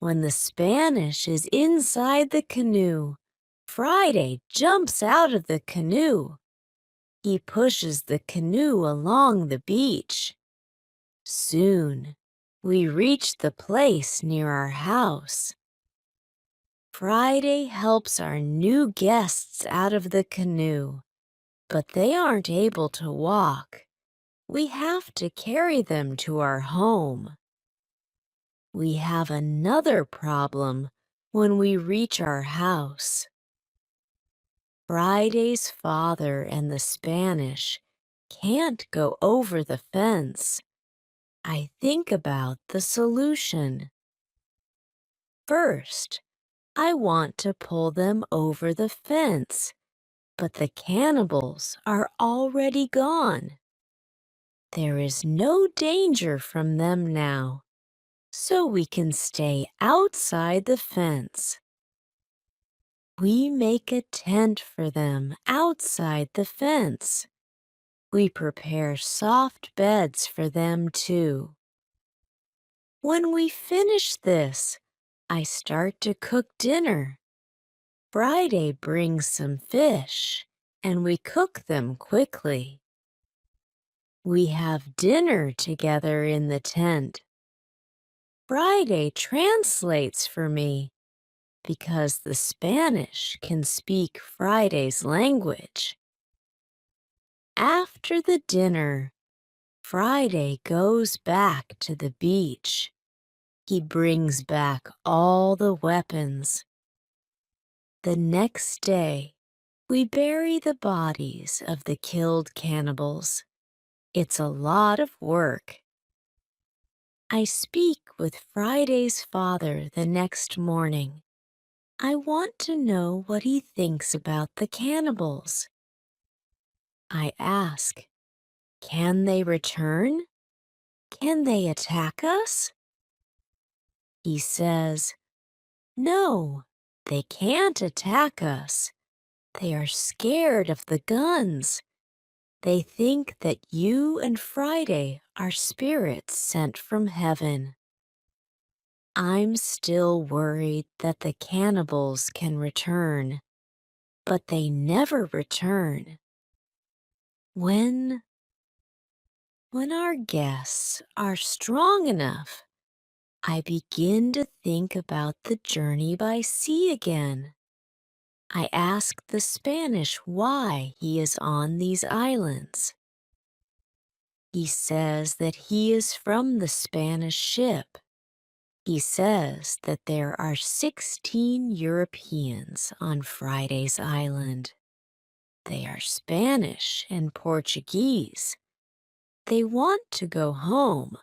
When the Spanish is inside the canoe, Friday jumps out of the canoe. He pushes the canoe along the beach. Soon, we reach the place near our house. Friday helps our new guests out of the canoe, but they aren't able to walk. We have to carry them to our home. We have another problem when we reach our house. Friday's father and the Spanish can't go over the fence. I think about the solution. First, I want to pull them over the fence, but the cannibals are already gone. There is no danger from them now, so we can stay outside the fence. We make a tent for them outside the fence. We prepare soft beds for them too. When we finish this, I start to cook dinner. Friday brings some fish, and we cook them quickly. We have dinner together in the tent. Friday translates for me because the Spanish can speak Friday's language. After the dinner, Friday goes back to the beach. He brings back all the weapons. The next day, we bury the bodies of the killed cannibals. It's a lot of work. I speak with Friday's father the next morning. I want to know what he thinks about the cannibals. I ask, can they return? Can they attack us? He says, no, they can't attack us. They are scared of the guns. They think that you and Friday are spirits sent from heaven. I'm still worried that the cannibals can return, but they never return. When our guests are strong enough, I begin to think about the journey by sea again. I ask the Spanish why he is on these islands. He says that he is from the Spanish ship. He says that there are 16 Europeans on Friday's island. They are Spanish and Portuguese. They want to go home,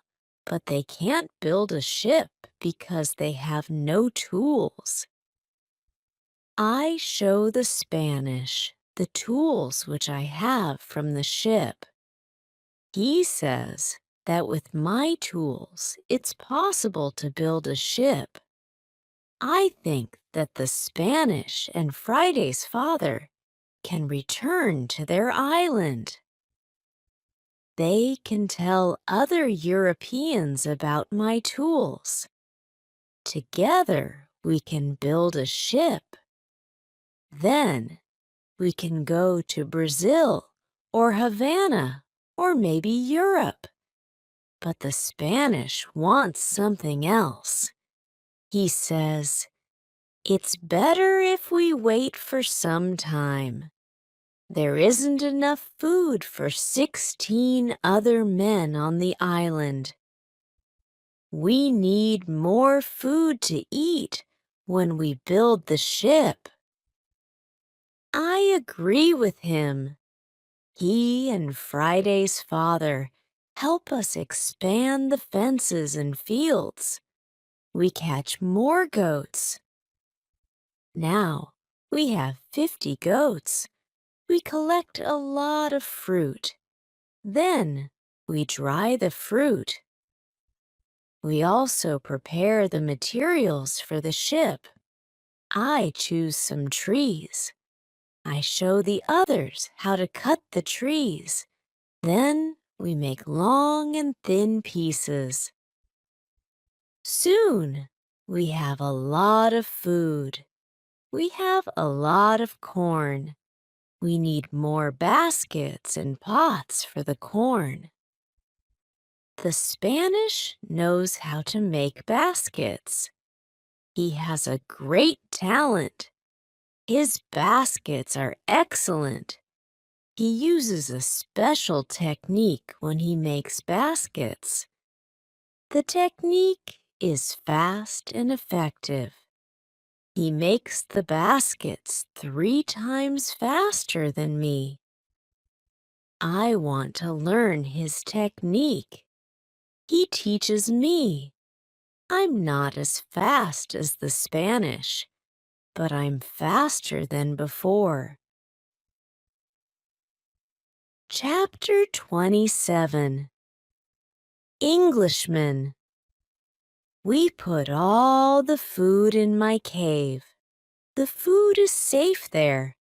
but they can't build a ship because they have no tools. I show the Spanish the tools which I have from the ship. He says that with my tools, it's possible to build a ship. I think that the Spanish and Friday's father can return to their island. They can tell other Europeans about my tools. Together, we can build a ship. Then, we can go to Brazil or Havana or maybe Europe. But the Spanish wants something else. He says, it's better if we wait for some time. There isn't enough food for 16 other men on the island. We need more food to eat when we build the ship. I agree with him. He and Friday's father help us expand the fences and fields. We catch more goats. Now we have 50 goats. We collect a lot of fruit. Then we dry the fruit. We also prepare the materials for the ship. I choose some trees. I show the others how to cut the trees. Then we make long and thin pieces. Soon, we have a lot of food. We have a lot of corn. We need more baskets and pots for the corn. The Spanish knows how to make baskets. He has a great talent. His baskets are excellent. He uses a special technique when he makes baskets. The technique is fast and effective. He makes the baskets 3 times faster than me. I want to learn his technique. He teaches me. I'm not as fast as the Spanish, but I'm faster than before. Chapter 27. Englishmen. We put all the food in my cave. The food is safe there.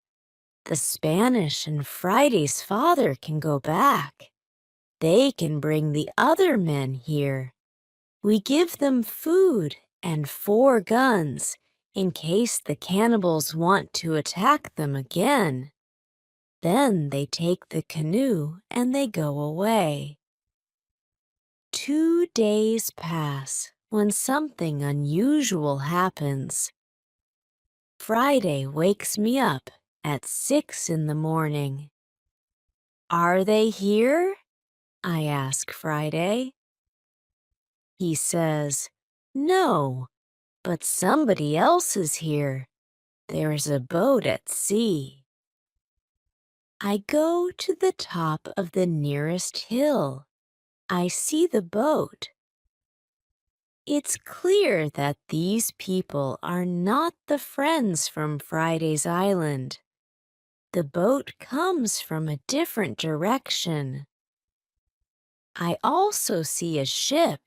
The Spanish and Friday's father can go back. They can bring the other men here. We give them food and 4 guns in case the cannibals want to attack them again. Then they take the canoe and they go away. 2 days pass when something unusual happens. Friday wakes me up at 6 in the morning. "Are they here?" I ask Friday. He says, "No, but somebody else is here. There's a boat at sea." I go to the top of the nearest hill. I see the boat. It's clear that these people are not the friends from Friday's island. The boat comes from a different direction. I also see a ship.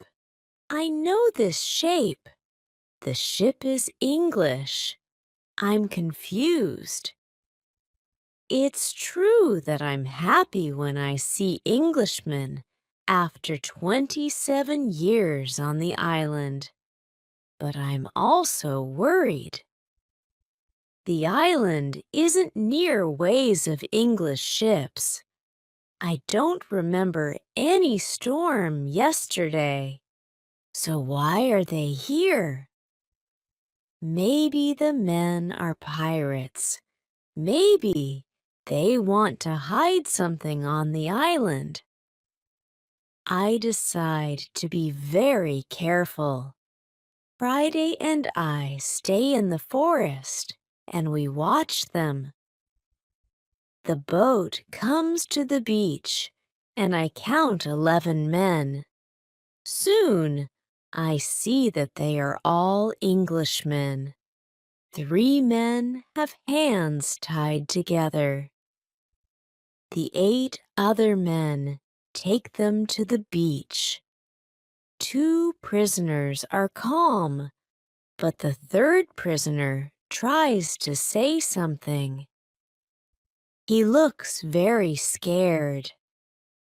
I know this shape. The ship is English. I'm confused. It's true that I'm happy when I see Englishmen after 27 years on the island, but I'm also worried. The island isn't near ways of English ships. I don't remember any storm yesterday. So why are they here? Maybe the men are pirates. Maybe they want to hide something on the island. I decide to be very careful. Friday and I stay in the forest and we watch them. The boat comes to the beach and I count 11 men. Soon, I see that they are all Englishmen. 3 men have hands tied together. The 8 other men take them to the beach. 2 prisoners are calm, but the 3rd prisoner tries to say something. He looks very scared.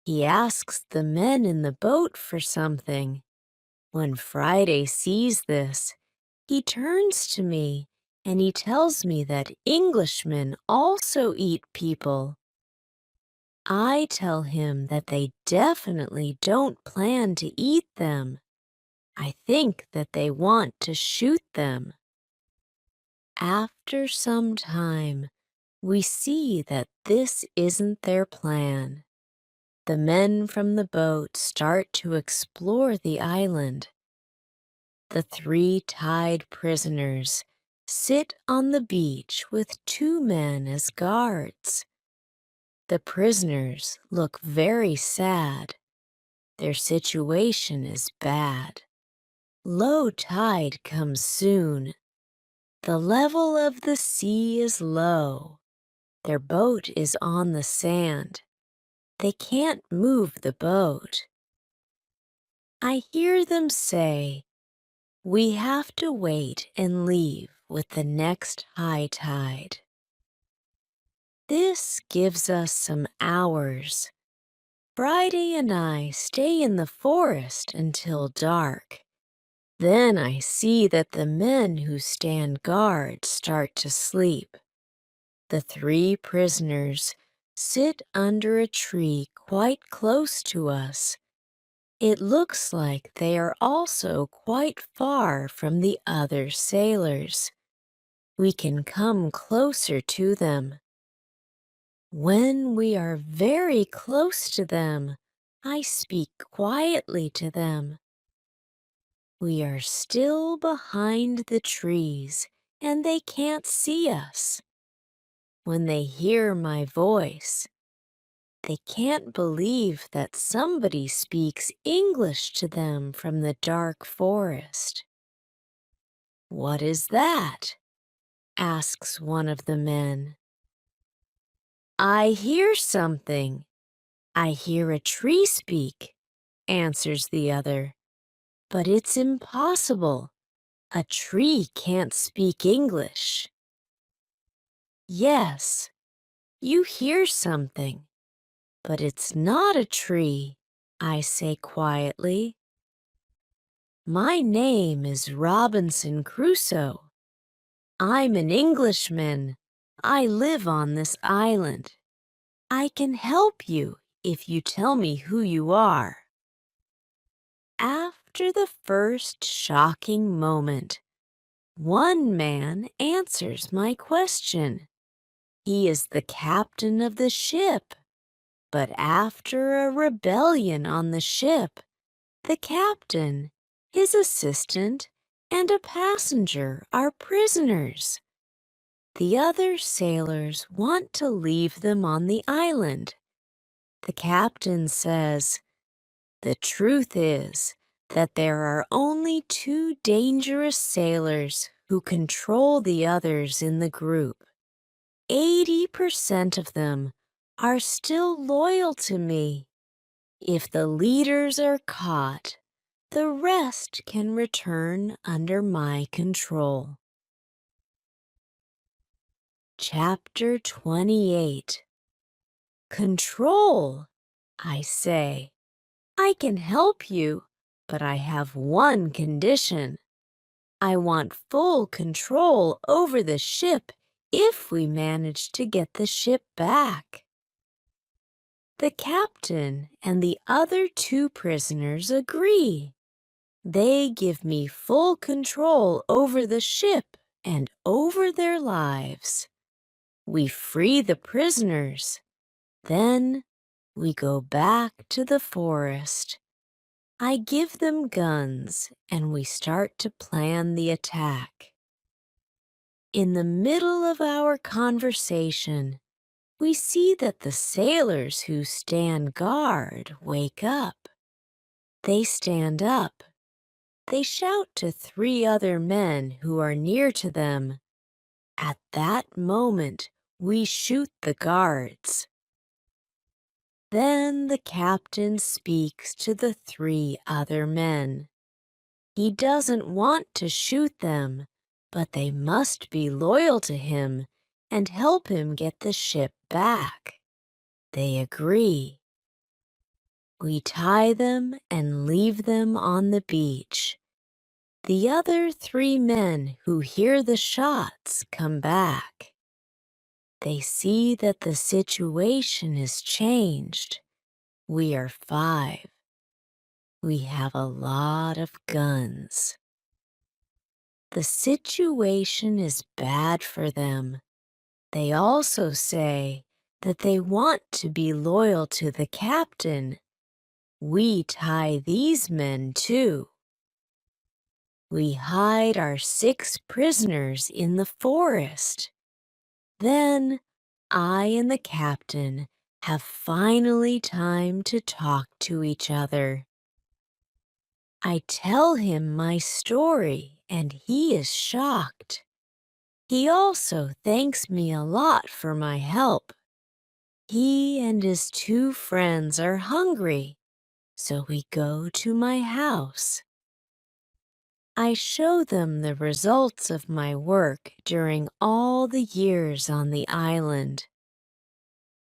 He asks the men in the boat for something. When Friday sees this, he turns to me and he tells me that Englishmen also eat people. I tell him that they definitely don't plan to eat them. I think that they want to shoot them. After some time, we see that this isn't their plan. The men from the boat start to explore the island. The 3 tied prisoners sit on the beach with 2 men as guards. The prisoners look very sad. Their situation is bad. Low tide comes soon. The level of the sea is low. Their boat is on the sand. They can't move the boat. I hear them say, "We have to wait and leave with the next high tide." This gives us some hours. Friday and I stay in the forest until dark. Then I see that the men who stand guard start to sleep. The 3 prisoners sit under a tree quite close to us. It looks like they are also quite far from the other sailors. We can come closer to them. When we are very close to them, I speak quietly to them. We are still behind the trees and they can't see us. When they hear my voice, they can't believe that somebody speaks English to them from the dark forest. "What is that?" asks one of the men. "I hear something. I hear a tree speak," answers the other. "But it's impossible. A tree can't speak English." "Yes, you hear something, but it's not a tree," I say quietly. "My name is Robinson Crusoe. I'm an Englishman. I live on this island. I can help you if you tell me who you are. After the first shocking moment, one man answers my question. He is the captain of the ship. But after a rebellion on the ship, the captain, his assistant, and a passenger are prisoners. The other sailors want to leave them on the island. The captain says, "The truth is that there are only two dangerous sailors who control the others in the group. 80% of them are still loyal to me. If the leaders are caught, the rest can return under my control." Chapter 28. Control, I say. I can help you, but I have one condition. I want full control over the ship if we manage to get the ship back. The captain and the other two prisoners agree. They give me full control over the ship and over their lives. We free the prisoners. Then we go back to the forest. I give them guns and we start to plan the attack. In the middle of our conversation, we see that the sailors who stand guard wake up. They stand up. They shout to three other men who are near to them. At that moment, we shoot the guards. Then the captain speaks to the three other men. He doesn't want to shoot them, but they must be loyal to him and help him get the ship back. They agree. We tie them and leave them on the beach. The other three men who hear the shots come back. They see that the situation is changed. We are 5. We have a lot of guns. The situation is bad for them. They also say that they want to be loyal to the captain. We tie these men too. We hide our 6 prisoners in the forest. Then I and the captain have finally time to talk to each other. I tell him my story and he is shocked. He also thanks me a lot for my help. He and his 2 friends are hungry, so we go to my house. I show them the results of my work during all the years on the island.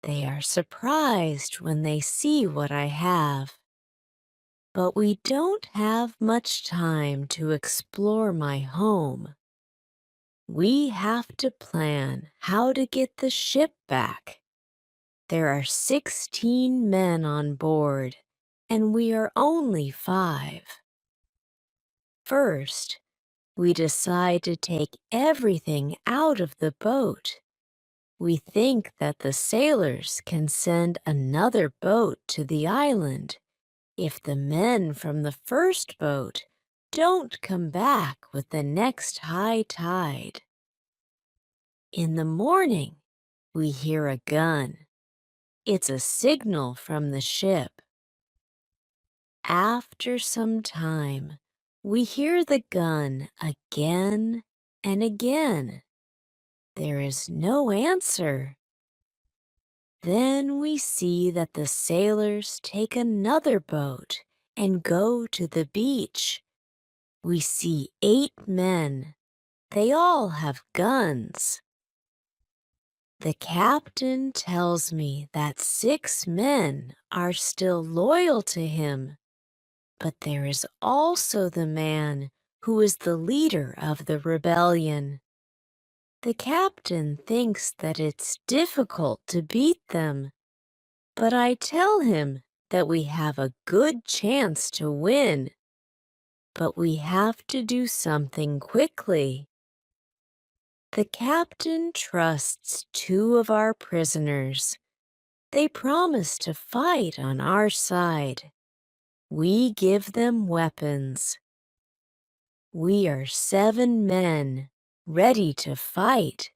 They are surprised when they see what I have. But we don't have much time to explore my home. We have to plan how to get the ship back. There are 16 men on board, and we are only 5. First, we decide to take everything out of the boat. We think that the sailors can send another boat to the island if the men from the first boat don't come back with the next high tide. In the morning, we hear a gun. It's a signal from the ship. After some time, we hear the gun again and again. There is no answer. Then we see that the sailors take another boat and go to the beach. We see 8 men. They all have guns. The captain tells me that 6 men are still loyal to him, but there is also the man who is the leader of the rebellion. The captain thinks that it's difficult to beat them, But I tell him that we have a good chance to win, but we have to do something quickly. The captain trusts two of our prisoners. They promise to fight on our side. We give them weapons. We are 7 men, ready to fight.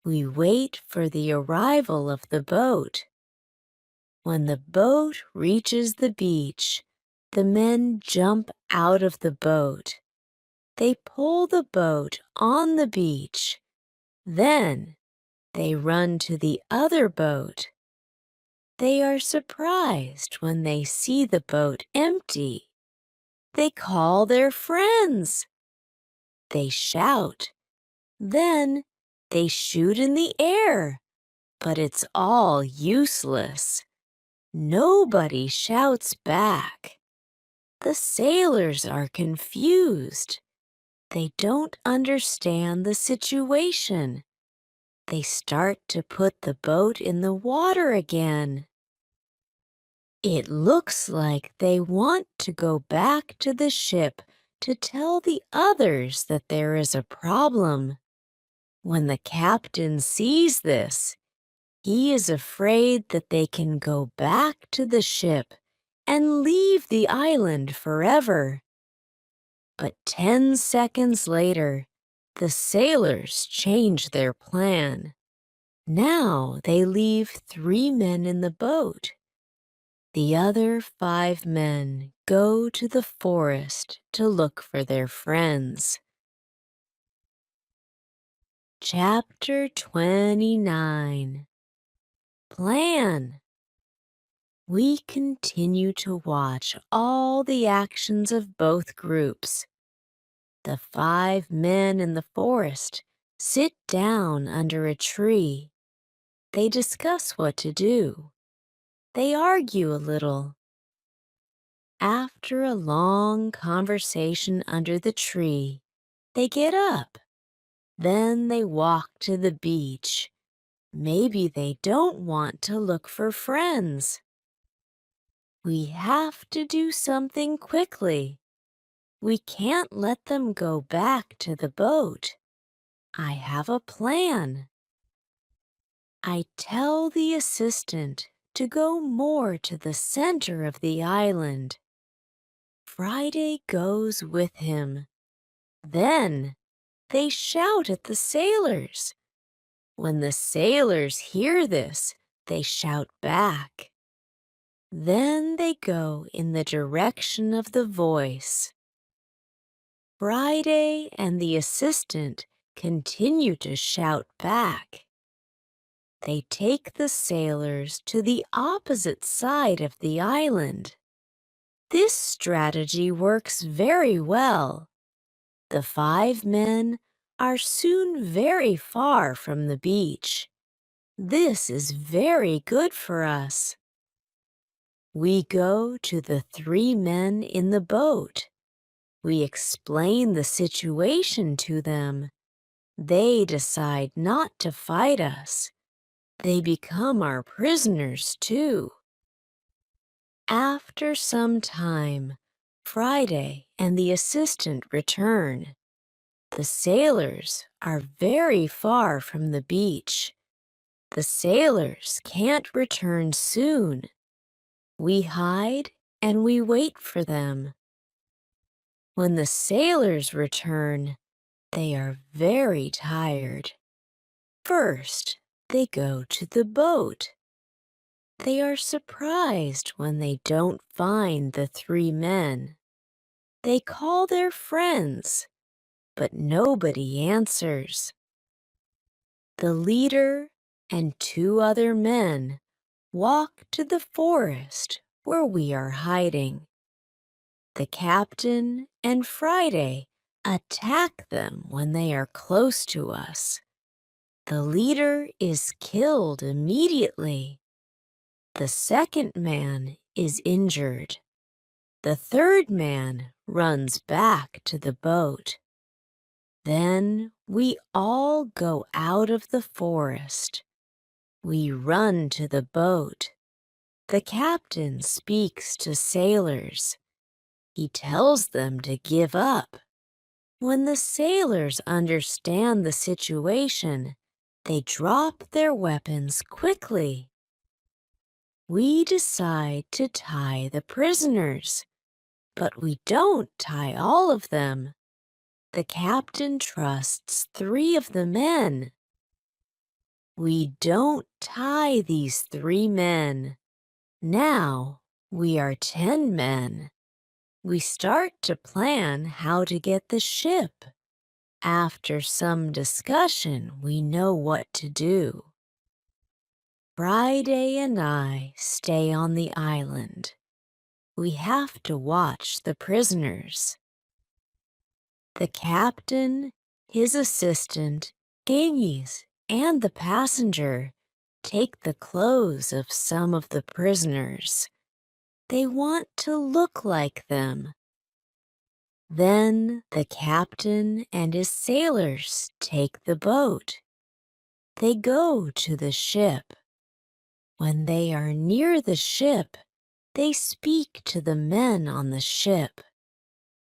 We wait for the arrival of the boat. When the boat reaches the beach, the men jump out of the boat. They pull the boat on the beach. Then they run to the other boat. They are surprised when they see the boat empty. They call their friends. They shout. Then they shoot in the air, but it's all useless. Nobody shouts back. The sailors are confused. They don't understand the situation. They start to put the boat in the water again. It looks like they want to go back to the ship to tell the others that there is a problem. When the captain sees this, he is afraid that they can go back to the ship and leave the island forever. But 10 seconds later, the sailors change their plan. Now they leave 3 men in the boat. The other 5 men go to the forest to look for their friends. Chapter 29. Plan. We continue to watch all the actions of both groups. The 5 men in the forest sit down under a tree. They discuss what to do. They argue a little. After a long conversation under the tree, they get up. Then they walk to the beach. Maybe they don't want to look for friends. We have to do something quickly. We can't let them go back to the boat. I have a plan. I tell the assistant to go more to the center of the island. Friday goes with him. Then they shout at the sailors. When the sailors hear this, they shout back. Then they go in the direction of the voice. Friday and the assistant continue to shout back. They take the sailors to the opposite side of the island. This strategy works very well. The 5 men are soon very far from the beach. This is very good for us. We go to the 3 men in the boat. We explain the situation to them. They decide not to fight us. They become our prisoners, too. After some time, Friday and the assistant return. The sailors are very far from the beach. The sailors can't return soon. We hide and we wait for them. When the sailors return, they are very tired. First, they go to the boat. They are surprised when they don't find the 3 men. They call their friends, but nobody answers. The leader and 2 other men walk to the forest where we are hiding. The captain and Friday attack them when they are close to us. The leader is killed immediately. The second man is injured. The third man runs back to the boat. Then we all go out of the forest. We run to the boat. The captain speaks to sailors. He tells them to give up. When the sailors understand the situation, they drop their weapons quickly. We decide to tie the prisoners, but we don't tie all of them. The captain trusts 3 of the men. We don't tie these 3 men. Now we are 10 men. We start to plan how to get the ship. After some discussion, we know what to do. Friday and I stay on the island. We have to watch the prisoners. The captain, his assistant, dinghies, and the passenger take the clothes of some of the prisoners. They want to look like them. Then the captain and his sailors take the boat. They go to the ship. When they are near the ship, they speak to the men on the ship.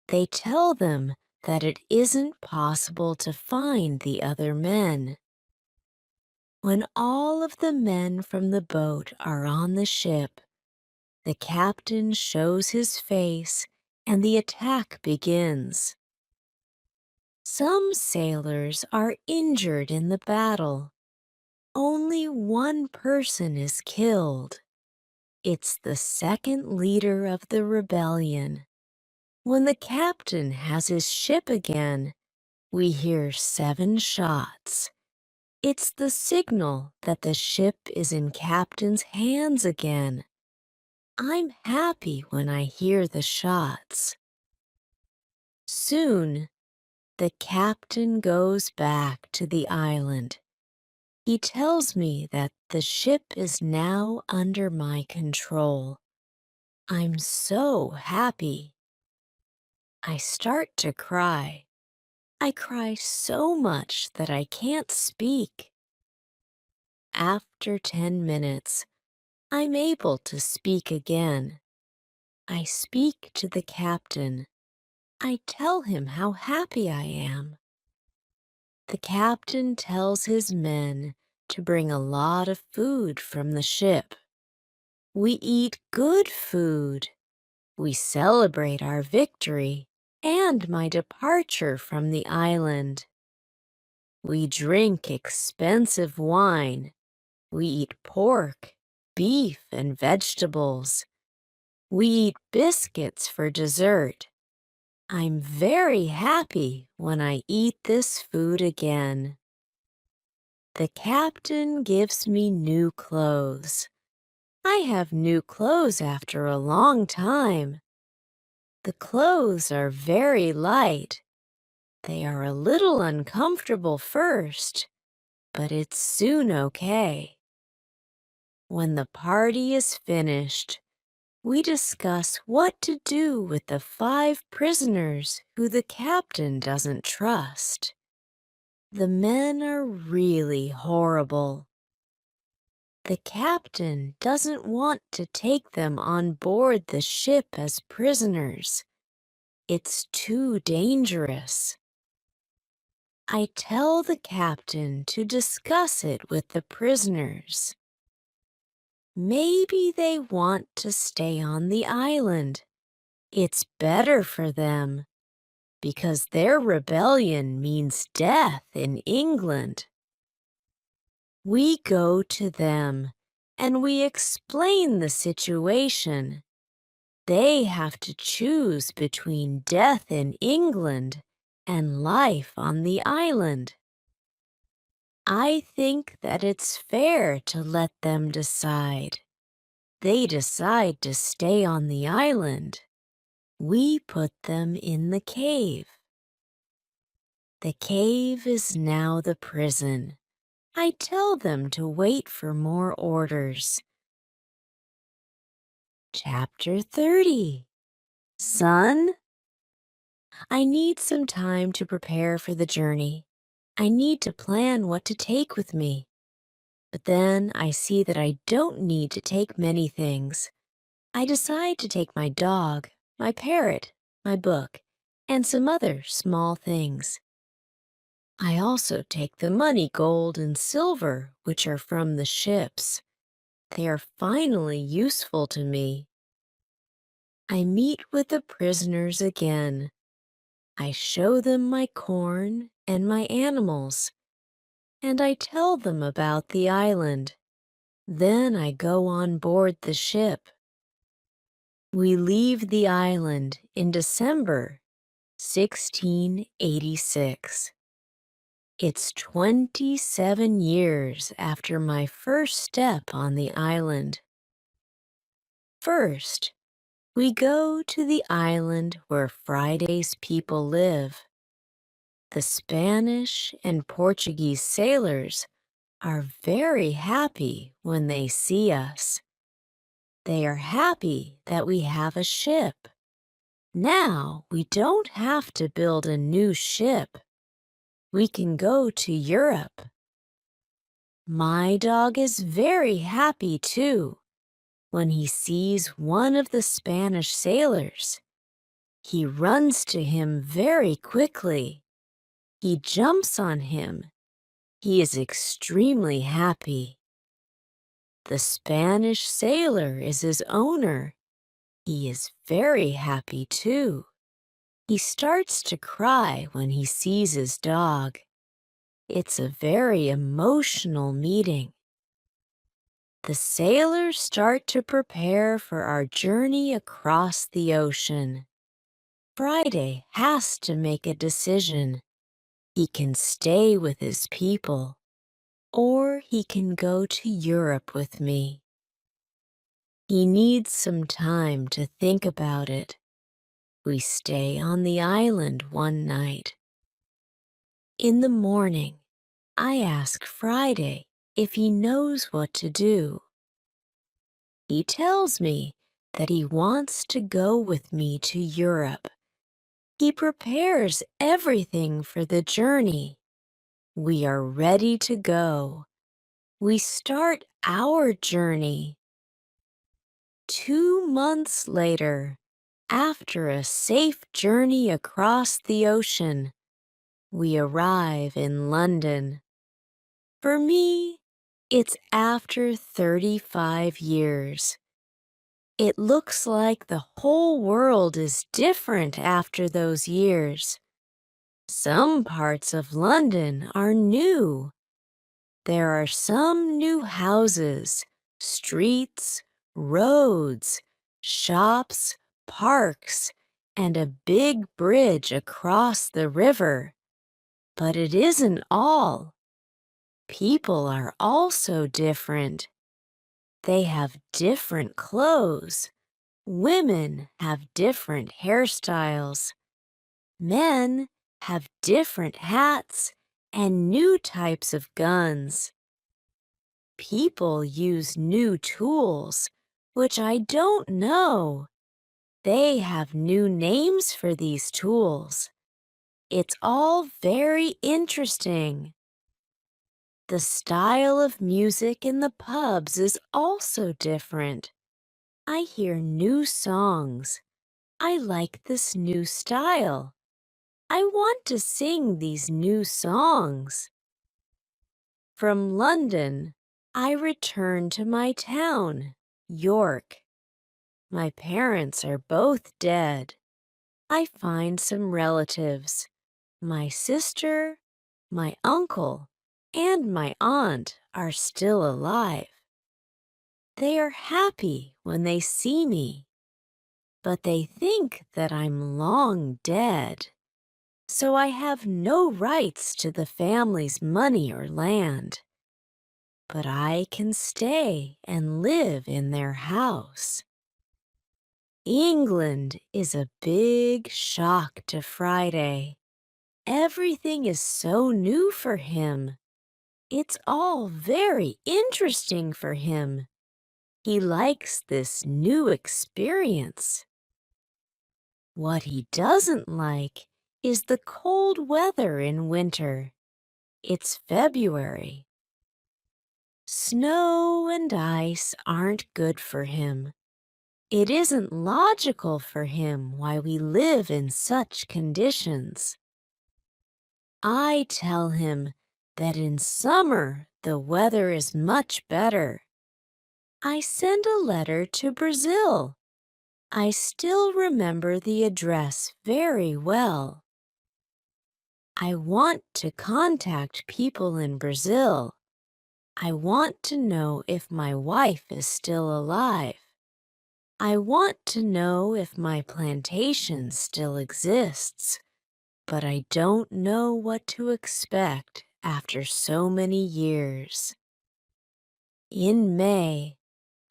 They tell them that it isn't possible to find the other men. When all of the men from the boat are on the ship, the captain shows his face and the attack begins. Some sailors are injured in the battle. Only 1 person is killed. It's the second leader of the rebellion. When the captain has his ship again, we hear 7 shots. It's the signal that the ship is in captain's hands again. I'm happy when I hear the shots. Soon, the captain goes back to the island. He tells me that the ship is now under my control. I'm so happy. I start to cry. I cry so much that I can't speak. After 10 minutes, I'm able to speak again. I speak to the captain. I tell him how happy I am. The captain tells his men to bring a lot of food from the ship. We eat good food. We celebrate our victory and my departure from the island. We drink expensive wine. We eat pork, beef, and vegetables. We eat biscuits for dessert. I'm very happy when I eat this food again. The captain gives me new clothes. I have new clothes after a long time. The clothes are very light. They are a little uncomfortable first, but it's soon okay. When the party is finished, we discuss what to do with the 5 prisoners who the captain doesn't trust. The men are really horrible. The captain doesn't want to take them on board the ship as prisoners. It's too dangerous. I tell the captain to discuss it with the prisoners. Maybe they want to stay on the island. It's better for them, because their rebellion means death in England. We go to them, and we explain the situation. They have to choose between death in England and life on the island. I think that it's fair to let them decide. They decide to stay on the island. We put them in the cave. The cave is now the prison. I tell them to wait for more orders. Chapter 30. Son, I need some time to prepare for the journey. I need to plan what to take with me. But then I see that I don't need to take many things. I decide to take my dog, my parrot, my book, and some other small things. I also take the money, gold, and silver, which are from the ships. They are finally useful to me. I meet with the prisoners again. I show them my corn and my animals, and I tell them about the island. Then I go on board the ship. We leave the island in December 1686. It's 27 years after my first step on the island. First, we go to the island where Friday's people live. The Spanish and Portuguese sailors are very happy when they see us. They are happy that we have a ship. Now we don't have to build a new ship. We can go to Europe. My dog is very happy too when he sees one of the Spanish sailors. He runs to him very quickly. He jumps on him. He is extremely happy. The Spanish sailor is his owner. He is very happy too. He starts to cry when he sees his dog. It's a very emotional meeting. The sailors start to prepare for our journey across the ocean. Friday has to make a decision. He can stay with his people, or he can go to Europe with me. He needs some time to think about it. We stay on the island one night. In the morning, I ask Friday if he knows what to do. He tells me that he wants to go with me to Europe. He prepares everything for the journey. We are ready to go. We start our journey. 2 months later, after a safe journey across the ocean, we arrive in London. For me, it's after 35 years. It looks like the whole world is different after those years. Some parts of London are new. There are some new houses, streets, roads, shops, parks, and a big bridge across the river. But it isn't all. People are also different. They have different clothes. Women have different hairstyles. Men have different hats and new types of guns. People use new tools, which I don't know. They have new names for these tools. It's all very interesting. The style of music in the pubs is also different. I hear new songs. I like this new style. I want to sing these new songs. From London, I return to my town, York. My parents are both dead. I find some relatives. My sister, my uncle, and my aunt are still alive. They are happy when they see me, but they think that I'm long dead. So I have no rights to the family's money or land. But I can stay and live in their house. England is a big shock to Friday. Everything is so new for him. It's all very interesting for him. He likes this new experience. What he doesn't like is the cold weather in winter. It's February. Snow and ice aren't good for him. It isn't logical for him why we live in such conditions. I tell him that in summer the weather is much better. I send a letter to Brazil. I still remember the address very well. I want to contact people in Brazil. I want to know if my wife is still alive. I want to know if my plantation still exists, but I don't know what to expect after so many years. In May,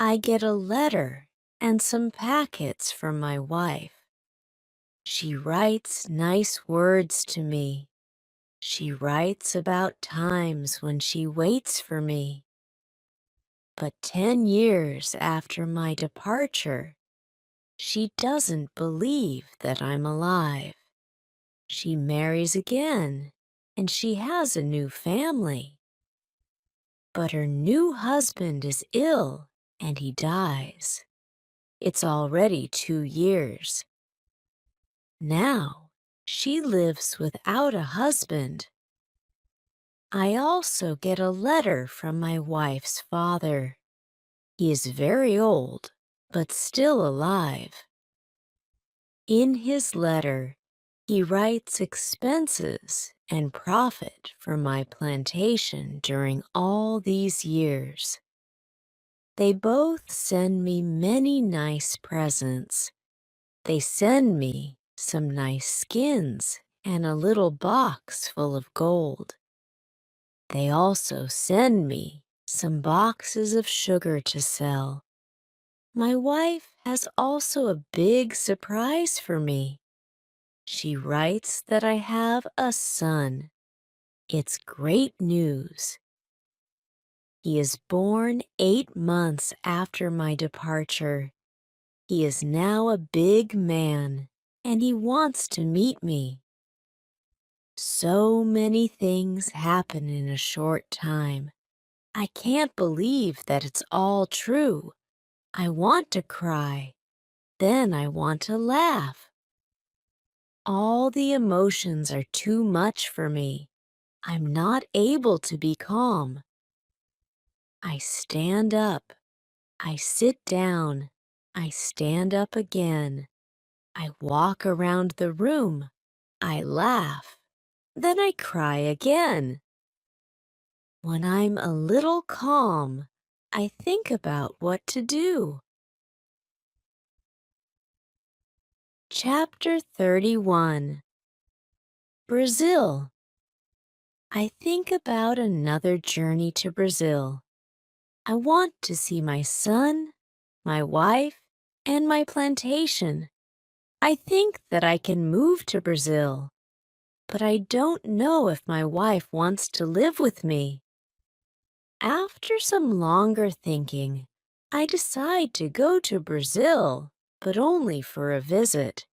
I get a letter and some packets from my wife. She writes nice words to me. She writes about times when she waits for me. But 10 years after my departure, she doesn't believe that I'm alive. She marries again, and she has a new family. But her new husband is ill, and he dies. It's already 2 years. Now, she lives without a husband. I also get a letter from my wife's father. He is very old, but still alive. In his letter, he writes expenses and profit for my plantation during all these years. They both send me many nice presents. They send me some nice skins and a little box full of gold. They also send me some boxes of sugar to sell. My wife has also a big surprise for me. She writes that I have a son. It's great news. He is born 8 months after my departure. He is now a big man, and he wants to meet me. So many things happen in a short time. I can't believe that it's all true. I want to cry. Then I want to laugh. All the emotions are too much for me. I'm not able to be calm. I stand up. I sit down. I stand up again. I walk around the room. I laugh. Then I cry again. When I'm a little calm, I think about what to do. Chapter 31. Brazil. I think about another journey to Brazil. I want to see my son, my wife, and my plantation. I think that I can move to Brazil, but I don't know if my wife wants to live with me. After some longer thinking, I decide to go to Brazil, but only for a visit.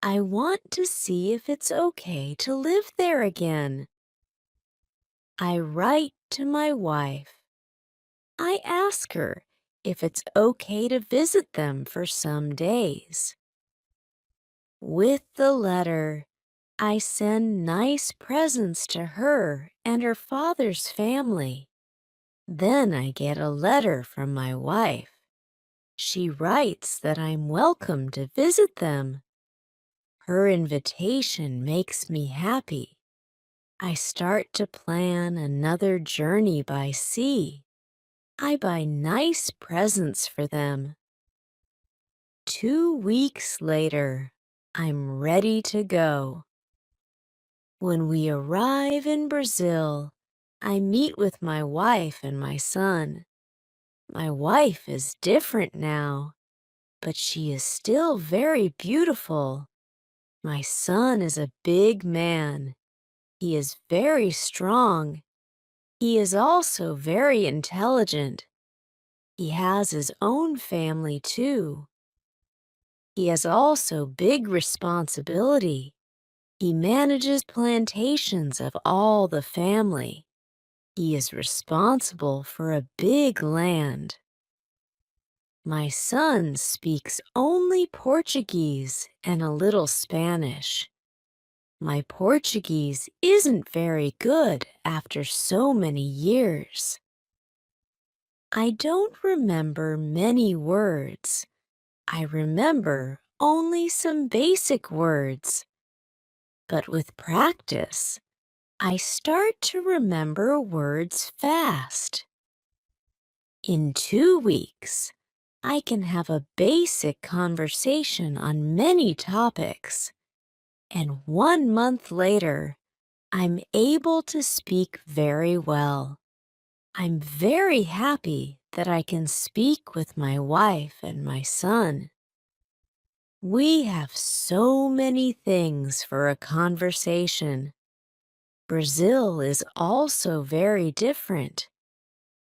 I want to see if it's okay to live there again. I write to my wife. I ask her if it's okay to visit them for some days. With the letter, I send nice presents to her and her father's family. Then I get a letter from my wife. She writes that I'm welcome to visit them. Her invitation makes me happy. I start to plan another journey by sea. I buy nice presents for them. 2 weeks later, I'm ready to go. When we arrive in Brazil, I meet with my wife and my son. My wife is different now, but she is still very beautiful. My son is a big man. He is very strong. He is also very intelligent. He has his own family too. He has also big responsibility. He manages plantations of all the family. He is responsible for a big land. My son speaks only Portuguese and a little Spanish. My Portuguese isn't very good after so many years. I don't remember many words. I remember only some basic words. But with practice, I start to remember words fast. In 2 weeks, I can have a basic conversation on many topics. And 1 month later, I'm able to speak very well. I'm very happy that I can speak with my wife and my son. We have so many things for a conversation. Brazil is also very different.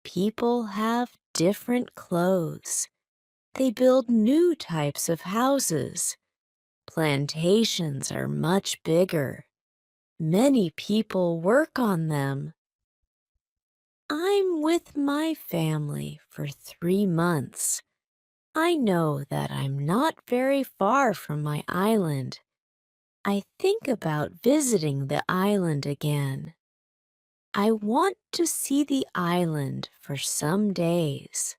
People have different clothes. They build new types of houses. Plantations are much bigger. Many people work on them. I'm with my family for 3 months. I know that I'm not very far from my island. I think about visiting the island again. I want to see the island for some days.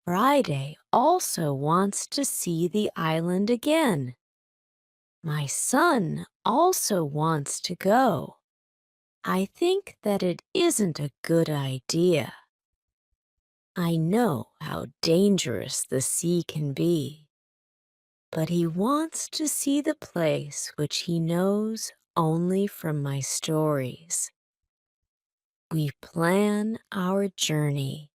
Friday also wants to see the island again. My son also wants to go. I think that it isn't a good idea. I know how dangerous the sea can be, but he wants to see the place which he knows only from my stories. We plan our journey.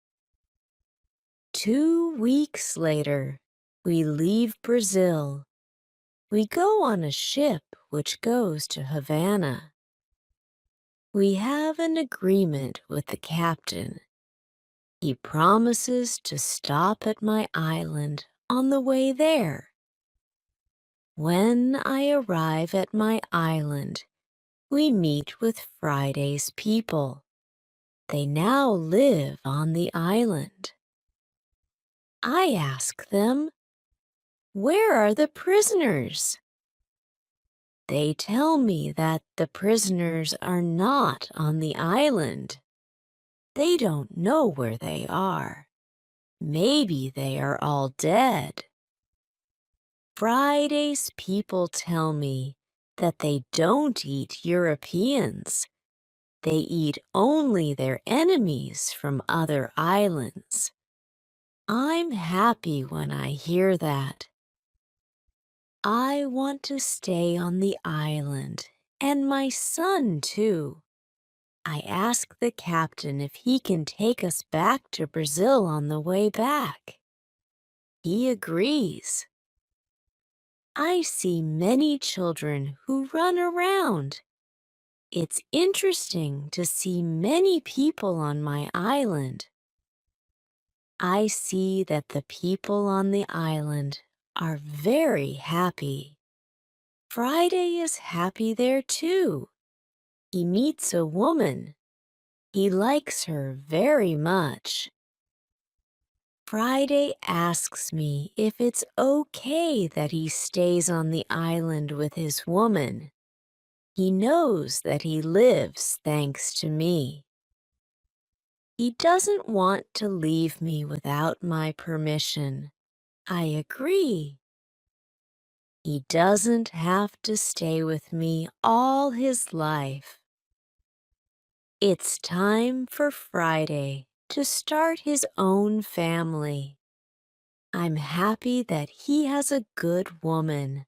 2 weeks later, we leave Brazil. We go on a ship which goes to Havana. We have an agreement with the captain. He promises to stop at my island on the way there. When I arrive at my island, we meet with Friday's people. They now live on the island. I ask them, "Where are the prisoners?" They tell me that the prisoners are not on the island. They don't know where they are. Maybe they are all dead. Friday's people tell me that they don't eat Europeans. They eat only their enemies from other islands. I'm happy when I hear that. I want to stay on the island, and my son too. I ask the captain if he can take us back to Brazil on the way back. He agrees. I see many children who run around. It's interesting to see many people on my island. I see that the people on the island are very happy. Friday is happy there too. He meets a woman. He likes her very much. Friday asks me if it's okay that he stays on the island with his woman. He knows that he lives thanks to me. He doesn't want to leave me without my permission. I agree. He doesn't have to stay with me all his life. It's time for Friday to start his own family. I'm happy that he has a good woman.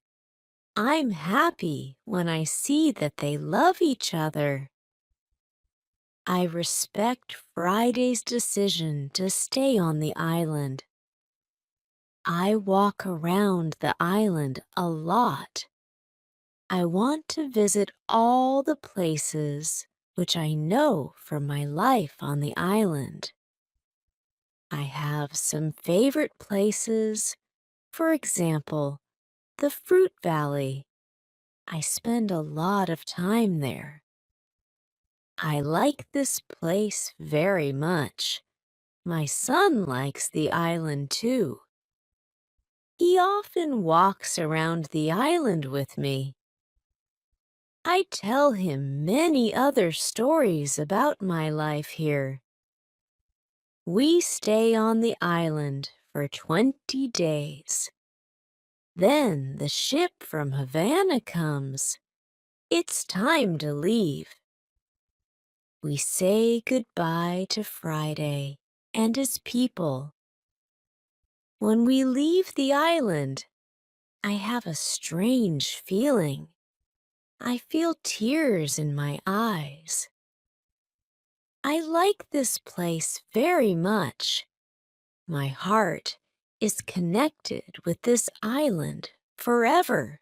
I'm happy when I see that they love each other. I respect Friday's decision to stay on the island. I walk around the island a lot. I want to visit all the places which I know from my life on the island. I have some favorite places, for example, the Fruit Valley. I spend a lot of time there. I like this place very much. My son likes the island too. He often walks around the island with me. I tell him many other stories about my life here. We stay on the island for 20 days. Then the ship from Havana comes. It's time to leave. We say goodbye to Friday and his people. When we leave the island, I have a strange feeling. I feel tears in my eyes. I like this place very much. My heart is connected with this island forever.